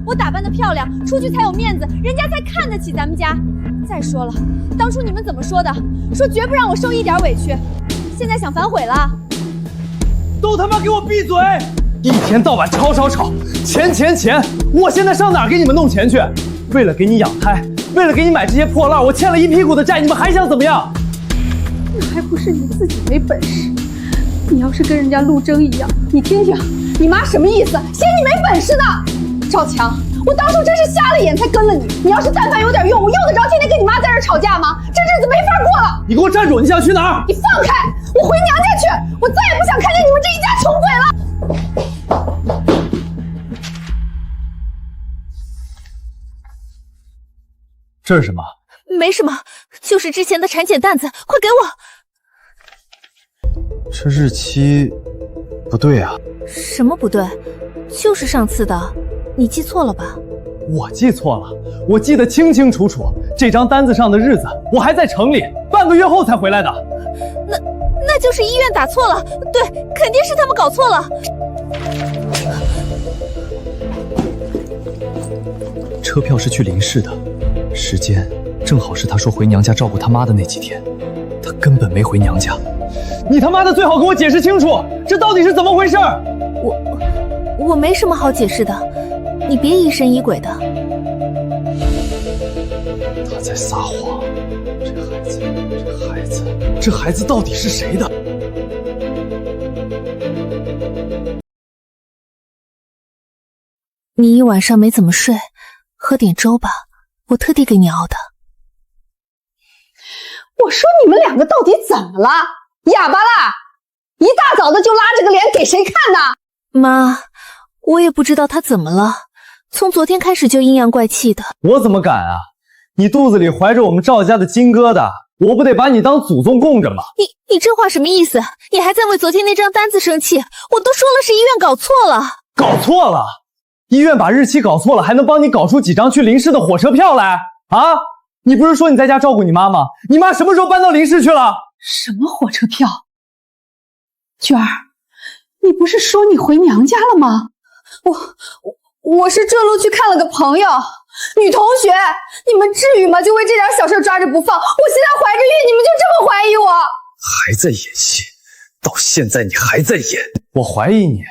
我打扮得漂亮，出去才有面子，人家才看得起咱们家。再说了，当初你们怎么说的？说绝不让我受一点委屈，现在想反悔了？都他妈给我闭嘴！一天到晚吵，钱！我现在上哪儿给你们弄钱去？为了给你养胎，为了给你买这些破烂，我欠了一屁股的债，你们还想怎么样？那还不是你自己没本事？你要是跟人家陆征一样，你听听，你妈什么意思？嫌你没本事呢？赵强，我当初真是瞎了眼才跟了你。你要是但凡有点用，我用得着天天跟你妈在这吵架吗？这日子没法过了。你给我站住！你想去哪儿？你放开！我回娘家去！我再也不想看见你们这一家穷鬼了。这是什么？没什么，就是之前的产检单子，快给我。这日期不对啊。什么不对？就是上次的，你记错了吧？我记错了，我记得清清楚楚。这张单子上的日子，我还在城里，半个月后才回来的。那就是医院打错了，对，肯定是他们搞错了。车票是去林氏的，时间正好是他说回娘家照顾他妈的那几天，他根本没回娘家。你他妈的最好给我解释清楚，这到底是怎么回事？我没什么好解释的，你别疑神疑鬼的。他在撒谎，这孩子到底是谁的？你一晚上没怎么睡，喝点粥吧，我特地给你熬的。我说你们两个到底怎么了？哑巴啦！一大早的就拉着个脸给谁看呢？妈，我也不知道他怎么了，从昨天开始就阴阳怪气的。我怎么敢啊！你肚子里怀着我们赵家的金疙瘩，我不得把你当祖宗供着吗？你这话什么意思？你还在为昨天那张单子生气？我都说了是医院搞错了。搞错了？医院把日期搞错了，还能帮你搞出几张去林氏的火车票来啊？你不是说你在家照顾你妈吗？你妈什么时候搬到林氏去了？什么火车票？娟儿，你不是说你回娘家了吗？我是这路去看了个朋友，女同学，你们至于吗？就为这点小事抓着不放？我现在怀着孕，你们就这么怀疑我？还在演戏，到现在你还在演。我怀疑你，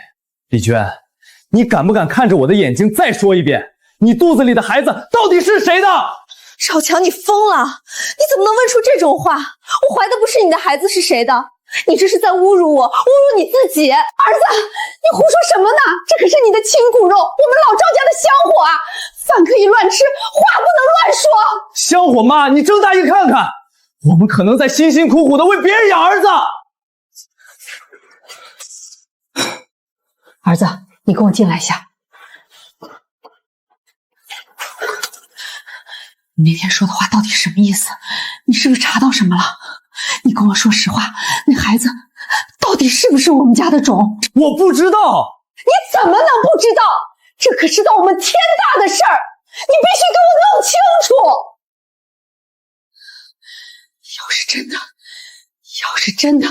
丽娟，你敢不敢看着我的眼睛再说一遍，你肚子里的孩子到底是谁的？少强，你疯了！你怎么能问出这种话？我怀的不是你的孩子是谁的？你这是在侮辱我，侮辱你自己！儿子，你胡说什么呢？这可是你的亲骨肉，我们老赵家的香火啊！饭可以乱吃，话不能乱说。香火妈，你睁大眼看看，我们可能在辛辛苦苦的为别人养儿子。儿子，你跟我进来一下。你那天说的话到底什么意思？你是不是查到什么了？你跟我说实话，那孩子到底是不是我们家的种？我不知道。你怎么能不知道？这可是到我们天大的事儿，你必须给我弄清楚。要是真的，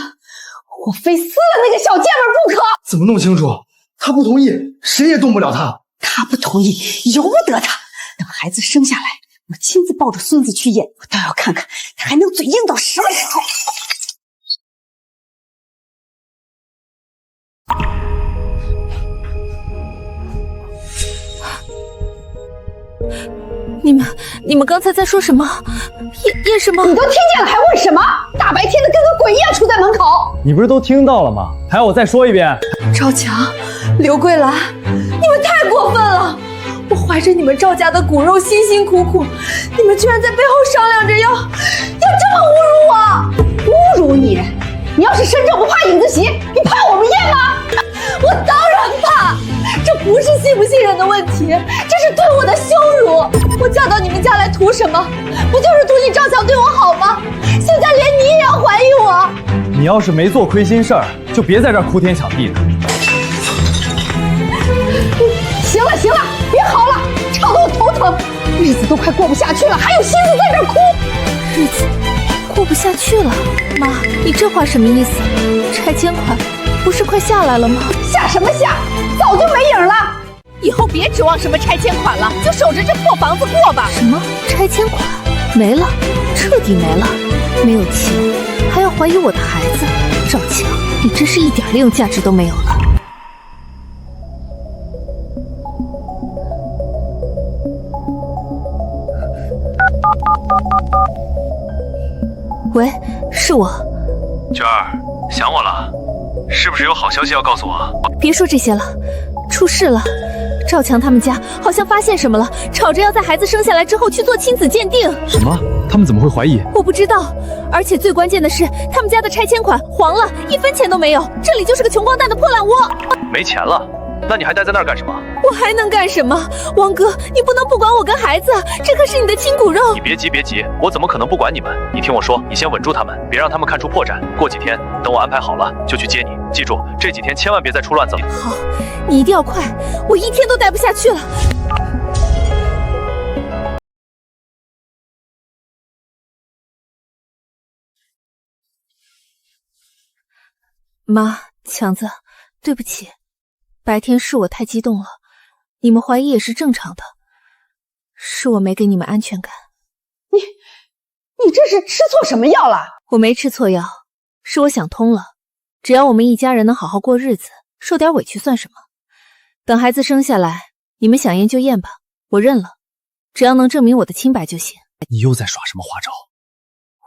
我非撕了那个小贱人不可。怎么弄清楚？他不同意，谁也动不了他。他不同意，由不得他。等孩子生下来，我亲自抱着孙子去演，我倒要看看他还能嘴硬到什么时候。你们刚才在说什么？演什么？你都听见了还问什么？大白天的跟个鬼一样杵在门口。你不是都听到了吗？还要我再说一遍？赵强、刘桂兰，你们太过分了！我怀着你们赵家的骨肉，辛辛苦苦，你们居然在背后商量着要这么侮辱我！侮辱你？你要是身正不怕影子斜，你姐，这是对我的羞辱！我嫁到你们家来图什么？不就是图你赵强对我好吗？现在连你也要怀疑我！你要是没做亏心事儿，就别在这儿哭天抢地的。行了行了，别嚎了，吵得我头疼，日子都快过不下去了，还有心思在这儿哭？日子过不下去了？妈，你这话什么意思？拆迁款不是快下来了吗？下什么下？早就没影了。以后别指望什么拆迁款了，就守着这破房子过吧。什么拆迁款没了，彻底没了？没有钱还要怀疑我的孩子？赵强，你真是一点利用价值都没有了。喂，是我。娟儿，想我了？是不是有好消息要告诉我？别说这些了，出事了。赵强他们家好像发现什么了，吵着要在孩子生下来之后去做亲子鉴定。什么？他们怎么会怀疑？我不知道，而且最关键的是，他们家的拆迁款黄了，1分钱都没有，这里就是个穷光蛋的破烂窝。没钱了？那你还待在那儿干什么？我还能干什么？王哥，你不能不管我跟孩子，这可是你的亲骨肉。你别急别急，我怎么可能不管你们？你听我说，你先稳住他们，别让他们看出破绽。过几天等我安排好了就去接你，记住这几天千万别再出乱子了。好，你一定要快，我一天都待不下去了。妈，强子，对不起，白天是我太激动了，你们怀疑也是正常的，是我没给你们安全感。你这是吃错什么药了？我没吃错药，是我想通了，只要我们一家人能好好过日子，受点委屈算什么？等孩子生下来，你们想验就验吧，我认了，只要能证明我的清白就行。你又在耍什么花招？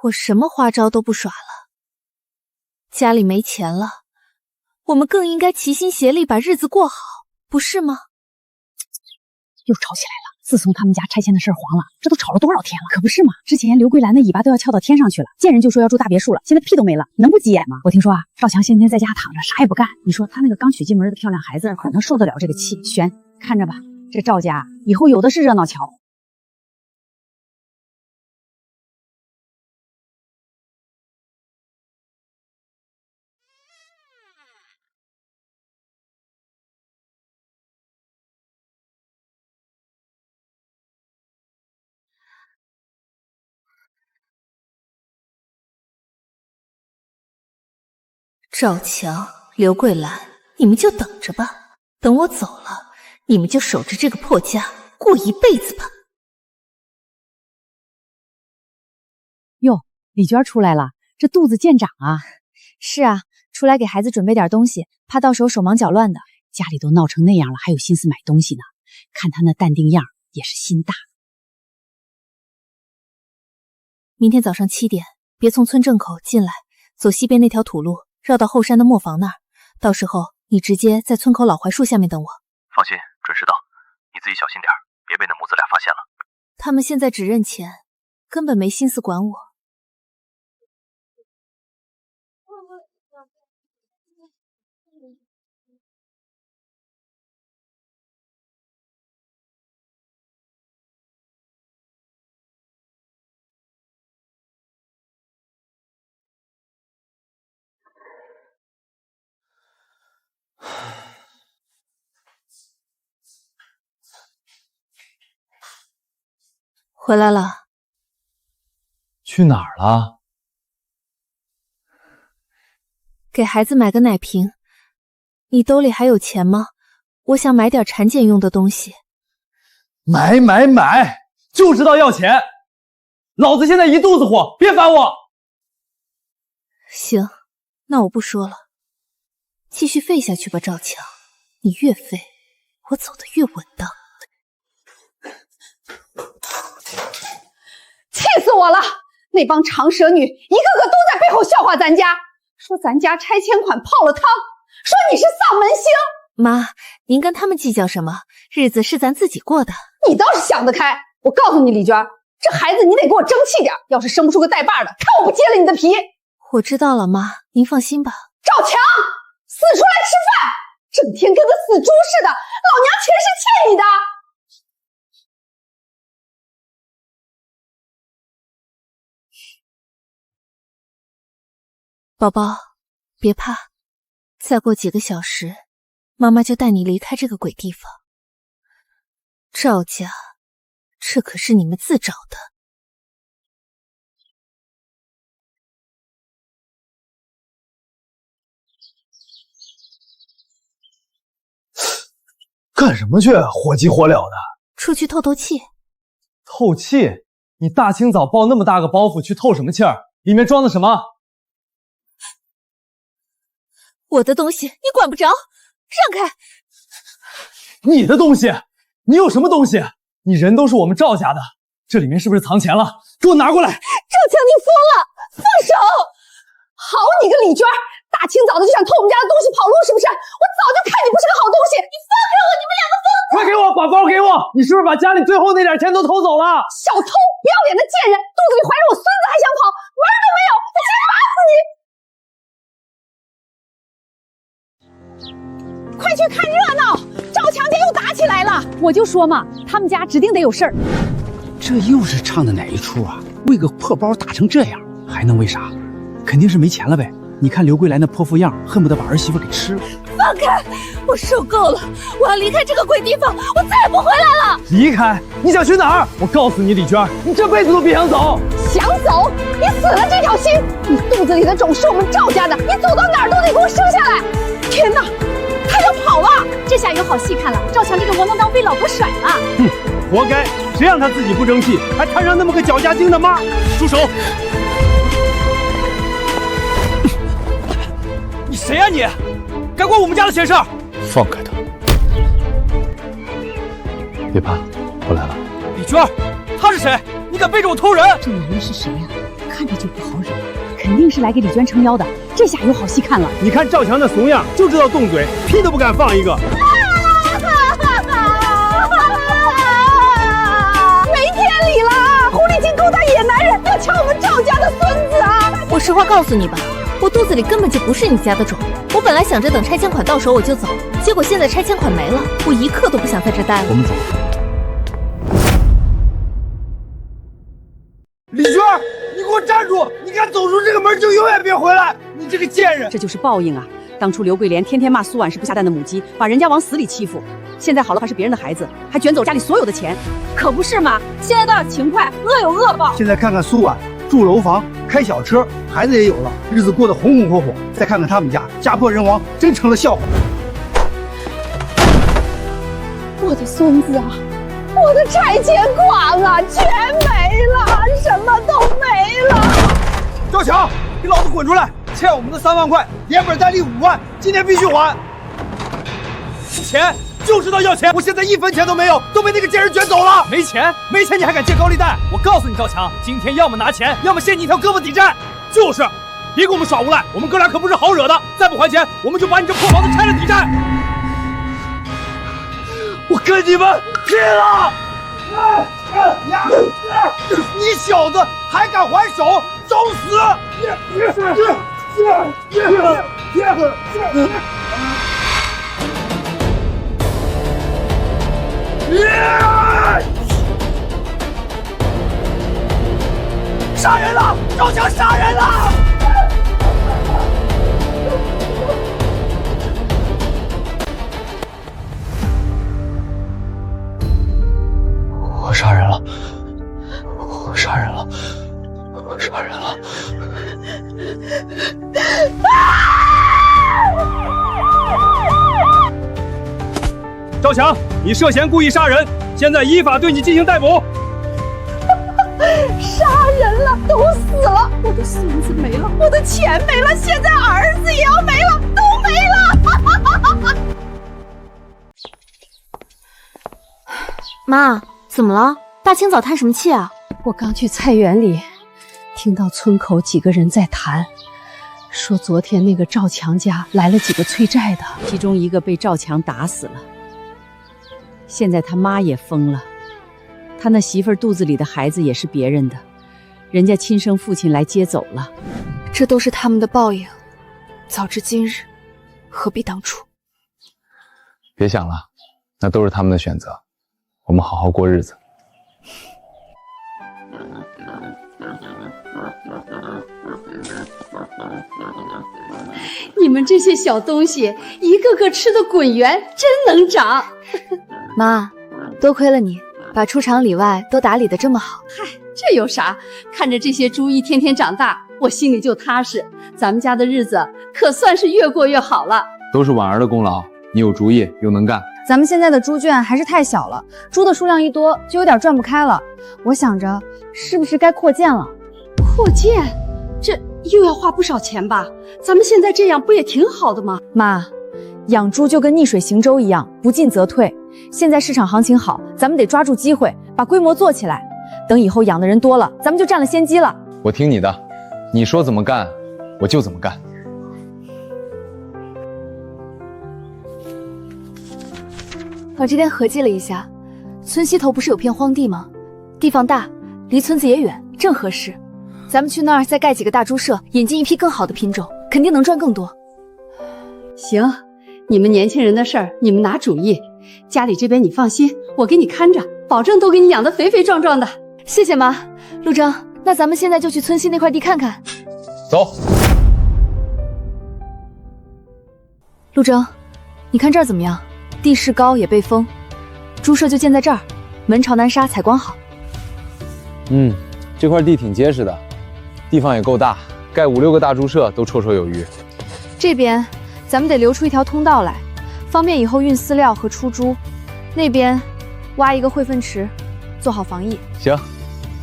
我什么花招都不耍了。家里没钱了，我们更应该齐心协力把日子过好，不是吗？又吵起来了。自从他们家拆迁的事黄了，这都吵了多少天了？可不是嘛，之前刘桂兰的尾巴都要翘到天上去了，见人就说要住大别墅了，现在屁都没了，能不急眼吗？我听说啊，赵强先天在家躺着啥也不干，你说他那个刚娶进门的漂亮孩子可能受得了这个气？悬，看着吧，这赵家以后有的是热闹瞧。赵强、刘桂兰，你们就等着吧，等我走了，你们就守着这个破家过一辈子吧。哟，李娟出来了，这肚子见长啊。是啊，出来给孩子准备点东西，怕到时候手忙脚乱的。家里都闹成那样了，还有心思买东西呢。看他那淡定样，也是心大。明天早上7点，别从村正口进来，走西边那条土路，绕到后山的磨坊那儿。到时候你直接在村口老槐树下面等我。放心，准时到。你自己小心点，别被那母子俩发现了。他们现在只认钱，根本没心思管我。回来了。去哪儿了？给孩子买个奶瓶。你兜里还有钱吗？我想买点产检用的东西。买，就知道要钱！老子现在一肚子火，别烦我。行，那我不说了，继续废下去吧，赵强。你越废，我走得越稳当。气死我了！那帮长舌女一个个都在背后笑话咱家，说咱家拆迁款泡了汤，说你是丧门星。妈，您跟他们计较什么？日子是咱自己过的。你倒是想得开。我告诉你，李娟，这孩子你得给我争气点，要是生不出个带把的，看我不揭了你的皮。我知道了，妈，您放心吧。赵强，死出来吃饭，整天跟个死猪似的，老娘钱是欠你的。宝宝，别怕，再过几个小时，妈妈就带你离开这个鬼地方。赵家，这可是你们自找的。干什么去？火急火燎的。出去透透气。透气？你大清早抱那么大个包袱去透什么气儿？里面装的什么？我的东西你管不着，让开！你的东西？你有什么东西？你人都是我们赵家的，这里面是不是藏钱了？给我拿过来！赵强，你疯了！放手！好你个李娟，大清早的就想偷我们家的东西跑路是不是？我早就看你不是个好东西！你放开我！你们两个疯子！快给我把包给我！你是不是把家里最后那点钱都偷走了？小偷！不要脸的贱人！肚子里怀着我孙子还想跑，门儿都没有！我先打死你！快去看热闹！赵强家又打起来了！我就说嘛，他们家指定得有事儿。这又是唱的哪一出啊？为个破包打成这样，还能为啥？肯定是没钱了呗。你看刘桂兰那泼妇样，恨不得把儿媳妇给吃了。放开！我受够了，我要离开这个鬼地方，我再也不回来了。离开？你想去哪儿？我告诉你，李娟，你这辈子都别想走。想走？你死了这条心！你肚子里的种是我们赵家的，你走到哪儿都得给我生下来！天哪！他要跑了，这下有好戏看了。赵强这个窝囊当被老婆甩了，哼，活该！谁让他自己不争气，还摊上那么个脚家精的妈！住手！你谁呀你？敢管我们家的闲事？放开他！别怕，我来了。李娟，他是谁？你敢背着我偷人？这男人是谁呀？看着就不好惹，肯定是来给李娟撑腰的。这下有好戏看了。你看赵强那怂样，就知道动嘴，屁都不敢放一个。没天理了！狐狸精勾搭野男人，要抢我们赵家的孙子啊！我实话告诉你吧，我肚子里根本就不是你家的种。我本来想着等拆迁款到手我就走，结果现在拆迁款没了，我一刻都不想在这待了。我们走。李娟，你给我站住！你敢走出这个门，就永远别回来！你这个贱人！这就是报应啊！当初刘桂莲天天骂苏婉是不下蛋的母鸡，把人家往死里欺负。现在好了，还是别人的孩子，还卷走家里所有的钱，可不是嘛？现在都要勤快，恶有恶报。现在看看苏婉，住楼房，开小车，孩子也有了，日子过得红红火火。再看看他们家，家破人亡，真成了笑话。我的孙子啊！我的拆迁款啊，全没了，什么都没了！赵强，给老子滚出来！欠我们的3万块，连本带利5万，今天必须还！钱就知道要钱，我现在1分钱都没有，都被那个贱人卷走了。没钱？没钱你还敢借高利贷？我告诉你，赵强，今天要么拿钱，要么卸你一条胳膊抵债。就是，别给我们耍无赖，我们哥俩可不是好惹的。再不还钱，我们就把你这破房子拆了抵债。我跟你们拼了！你小子还敢还手，找死！杀人了！赵强杀人了！我杀人了！我杀人了！我杀人了！赵强，你涉嫌故意杀人，现在依法对你进行逮捕。杀人了，都死了，我的孙子没了，我的钱没了，现在儿子也要没了，都没了。妈，怎么了？大清早叹什么气啊？我刚去菜园里，听到村口几个人在谈，说昨天那个赵强家来了几个催债的，其中一个被赵强打死了。现在他妈也疯了，他那媳妇儿肚子里的孩子也是别人的，人家亲生父亲来接走了。这都是他们的报应，早知今日，何必当初？别想了，那都是他们的选择，我们好好过日子。你们这些小东西，一个个吃的滚圆，真能长。妈，多亏了你，把出厂里外都打理得这么好。嗨，这有啥？看着这些猪一天天长大，我心里就踏实。咱们家的日子可算是越过越好了。都是婉儿的功劳，你有主意又能干。咱们现在的猪圈还是太小了，猪的数量一多就有点转不开了。我想着，是不是该扩建了？扩建？这又要花不少钱吧？咱们现在这样不也挺好的吗？妈，养猪就跟逆水行舟一样，不进则退。现在市场行情好，咱们得抓住机会，把规模做起来。等以后养的人多了，咱们就占了先机了。我听你的，你说怎么干，我就怎么干。我这天合计了一下，村西头不是有片荒地吗？地方大，离村子也远，正合适。咱们去那儿再盖几个大猪舍，引进一批更好的品种，肯定能赚更多。行，你们年轻人的事儿你们拿主意，家里这边你放心，我给你看着，保证都给你养得肥肥壮壮的。谢谢妈。陆征，那咱们现在就去村西那块地看看。走。陆征，你看这儿怎么样？地势高也背风，猪舍就建在这儿，门朝南沙，采光好。这块地挺结实的，地方也够大，盖5、6个大猪舍都绰绰有余。这边咱们得留出一条通道来，方便以后运饲料和出猪。那边挖一个汇粪池，做好防疫。行，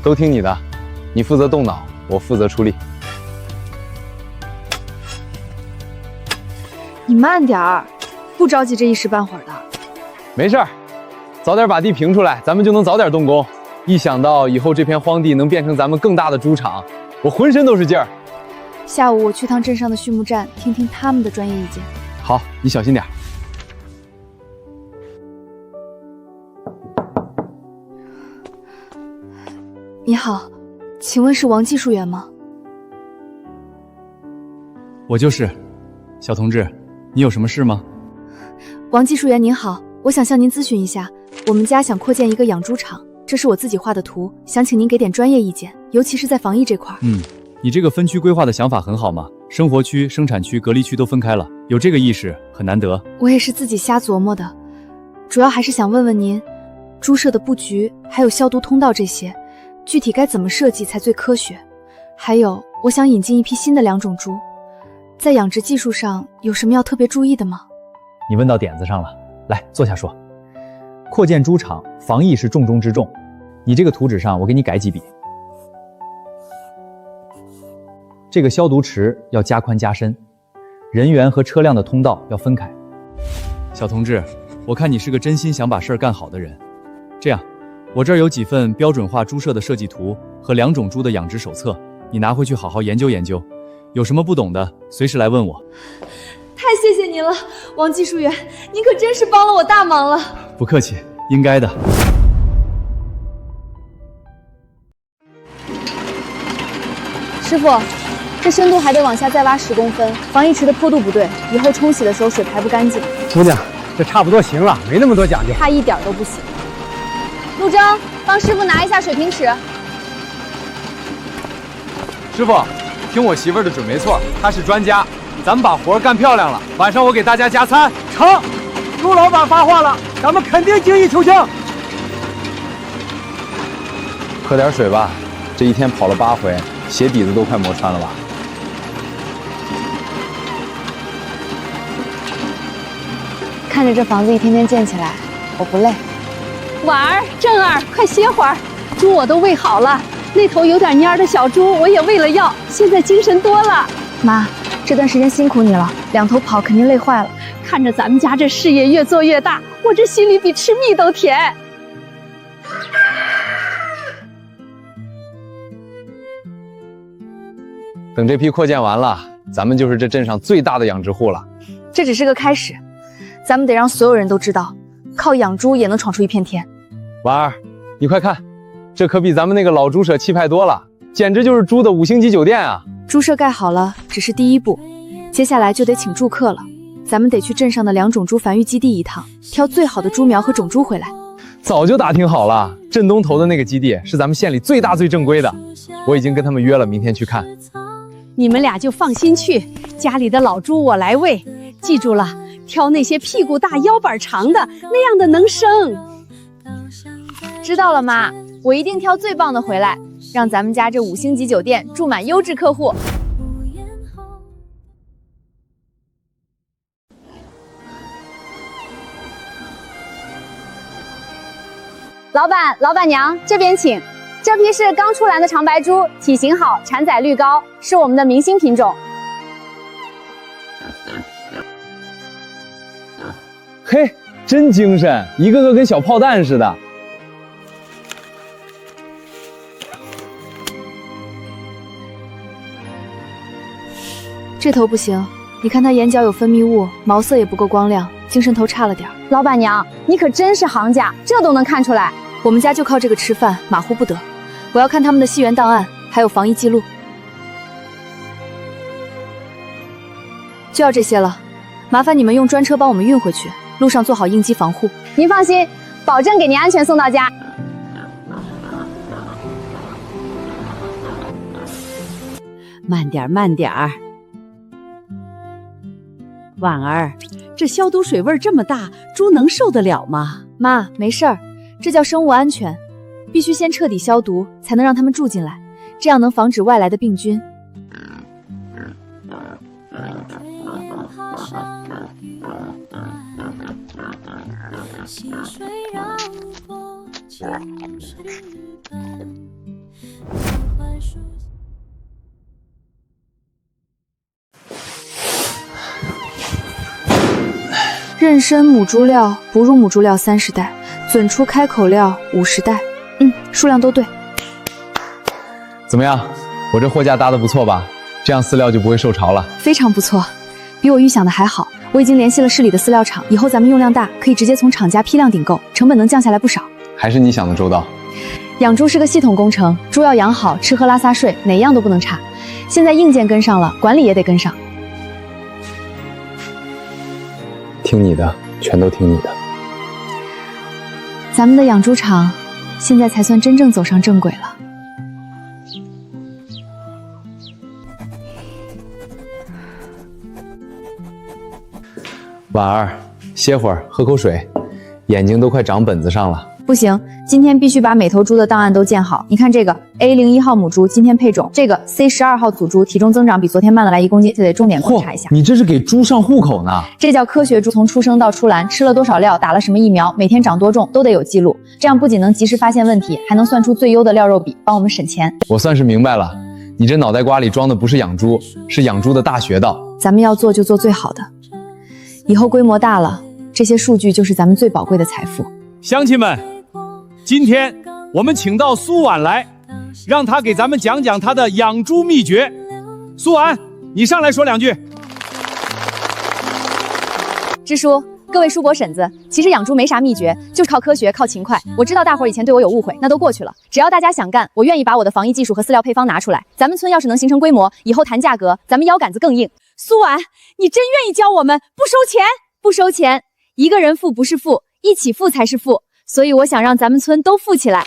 都听你的，你负责动脑，我负责出力。你慢点儿，不着急这一时半会儿的。没事儿，早点把地平出来，咱们就能早点动工。一想到以后这片荒地能变成咱们更大的猪场，我浑身都是劲儿。下午我去趟镇上的畜牧站，听听他们的专业意见。好，你小心点。你好，请问是王技术员吗？我就是。小同志，你有什么事吗？王技术员您好，我想向您咨询一下，我们家想扩建一个养猪场，这是我自己画的图，想请您给点专业意见，尤其是在防疫这块。你这个分区规划的想法很好嘛，生活区、生产区、隔离区都分开了，有这个意识很难得。我也是自己瞎琢磨的，主要还是想问问您，猪舍的布局还有消毒通道这些，具体该怎么设计才最科学？还有，我想引进一批新的2种猪，在养殖技术上有什么要特别注意的吗？你问到点子上了，来坐下说。扩建猪场，防疫是重中之重。你这个图纸上我给你改几笔。这个消毒池要加宽加深，人员和车辆的通道要分开。小同志，我看你是个真心想把事儿干好的人。这样，我这儿有几份标准化猪舍的设计图和2种猪的养殖手册，你拿回去好好研究研究。有什么不懂的，随时来问我。太谢谢您了，王技术员，您可真是帮了我大忙了。不客气，应该的。师傅，这深度还得往下再挖10公分，防疫池的坡度不对，以后冲洗的时候水排不干净。姑娘，这差不多行了，没那么多讲究。差一点都不行。陆征，帮师傅拿一下水平尺。师傅，听我媳妇儿的准没错，她是专家。咱们把活干漂亮了，晚上我给大家加餐。成，陆老板发话了，咱们肯定精益求精。喝点水吧，这一天跑了8回，鞋底子都快磨穿了吧？看着这房子一天天建起来，我不累。婉儿、正儿，快歇会儿，猪我都喂好了，那头有点蔫的小猪我也喂了药，现在精神多了。妈，这段时间辛苦你了，2头跑肯定累坏了。看着咱们家这事业越做越大，我这心里比吃蜜都甜。等这批扩建完了，咱们就是这镇上最大的养殖户了。这只是个开始，咱们得让所有人都知道，靠养猪也能闯出一片天。婉儿，你快看，这可比咱们那个老猪舍气派多了，简直就是猪的5星级酒店啊！猪舍盖好了，只是第一步，接下来就得请住客了。咱们得去镇上的2种猪繁育基地一趟，挑最好的猪苗和种猪回来。早就打听好了，镇东头的那个基地是咱们县里最大最正规的，我已经跟他们约了，明天去看。你们俩就放心去，家里的老猪我来喂，记住了，挑那些屁股大、腰板长的，那样的能生。知道了，妈，我一定挑最棒的回来，让咱们家这5星级酒店住满优质客户。老板、老板娘，这边请。这批是刚出栏的长白猪，体型好，产崽率高，是我们的明星品种。嘿，真精神，一个个跟小炮弹似的。这头不行，你看它眼角有分泌物，毛色也不够光亮，精神头差了点。老板娘，你可真是行家，这都能看出来。我们家就靠这个吃饭，马虎不得。我要看他们的戏园档案，还有防疫记录。就要这些了，麻烦你们用专车帮我们运回去，路上做好应急防护。您放心，保证给您安全送到家。慢点，慢点儿。婉儿，这消毒水味这么大，猪能受得了吗？妈，没事儿，这叫生物安全，必须先彻底消毒，才能让它们住进来，这样能防止外来的病菌。妊娠母猪料、哺乳母猪料30袋，准出开口料50袋。数量都对。怎么样？我这货架搭得不错吧？这样饲料就不会受潮了。非常不错，比我预想的还好。我已经联系了市里的饲料厂，以后咱们用量大，可以直接从厂家批量订购，成本能降下来不少。还是你想的周到。养猪是个系统工程，猪要养好，吃喝拉撒睡哪样都不能差。现在硬件跟上了，管理也得跟上。听你的，全都听你的。咱们的养猪场现在才算真正走上正轨了。婉儿，歇会儿，喝口水，眼睛都快长本子上了。不行，今天必须把每头猪的档案都建好。你看这个 A01号母猪今天配种，这个 C12号祖猪体重增长比昨天慢了来1公斤，就得重点观察一下。你这是给猪上户口呢？这叫科学猪，从出生到出栏吃了多少料，打了什么疫苗，每天长多重都得有记录，这样不仅能及时发现问题，还能算出最优的料肉比，帮我们省钱。我算是明白了，你这脑袋瓜里装的不是养猪，是养猪的大学道。咱们要做就做最好的，以后规模大了，这些数据就是咱们最宝贵的财富。乡亲们，今天我们请到苏婉来，让她给咱们讲讲她的养猪秘诀。苏婉，你上来说2句。支书，各位叔伯婶子，其实养猪没啥秘诀，就是靠科学，靠勤快。我知道大伙儿以前对我有误会，那都过去了。只要大家想干，我愿意把我的防疫技术和饲料配方拿出来。咱们村要是能形成规模，以后谈价格，咱们腰杆子更硬。苏婉，你真愿意教我们，不收钱？不收钱，一个人富不是富，一起富才是富。所以我想让咱们村都富起来。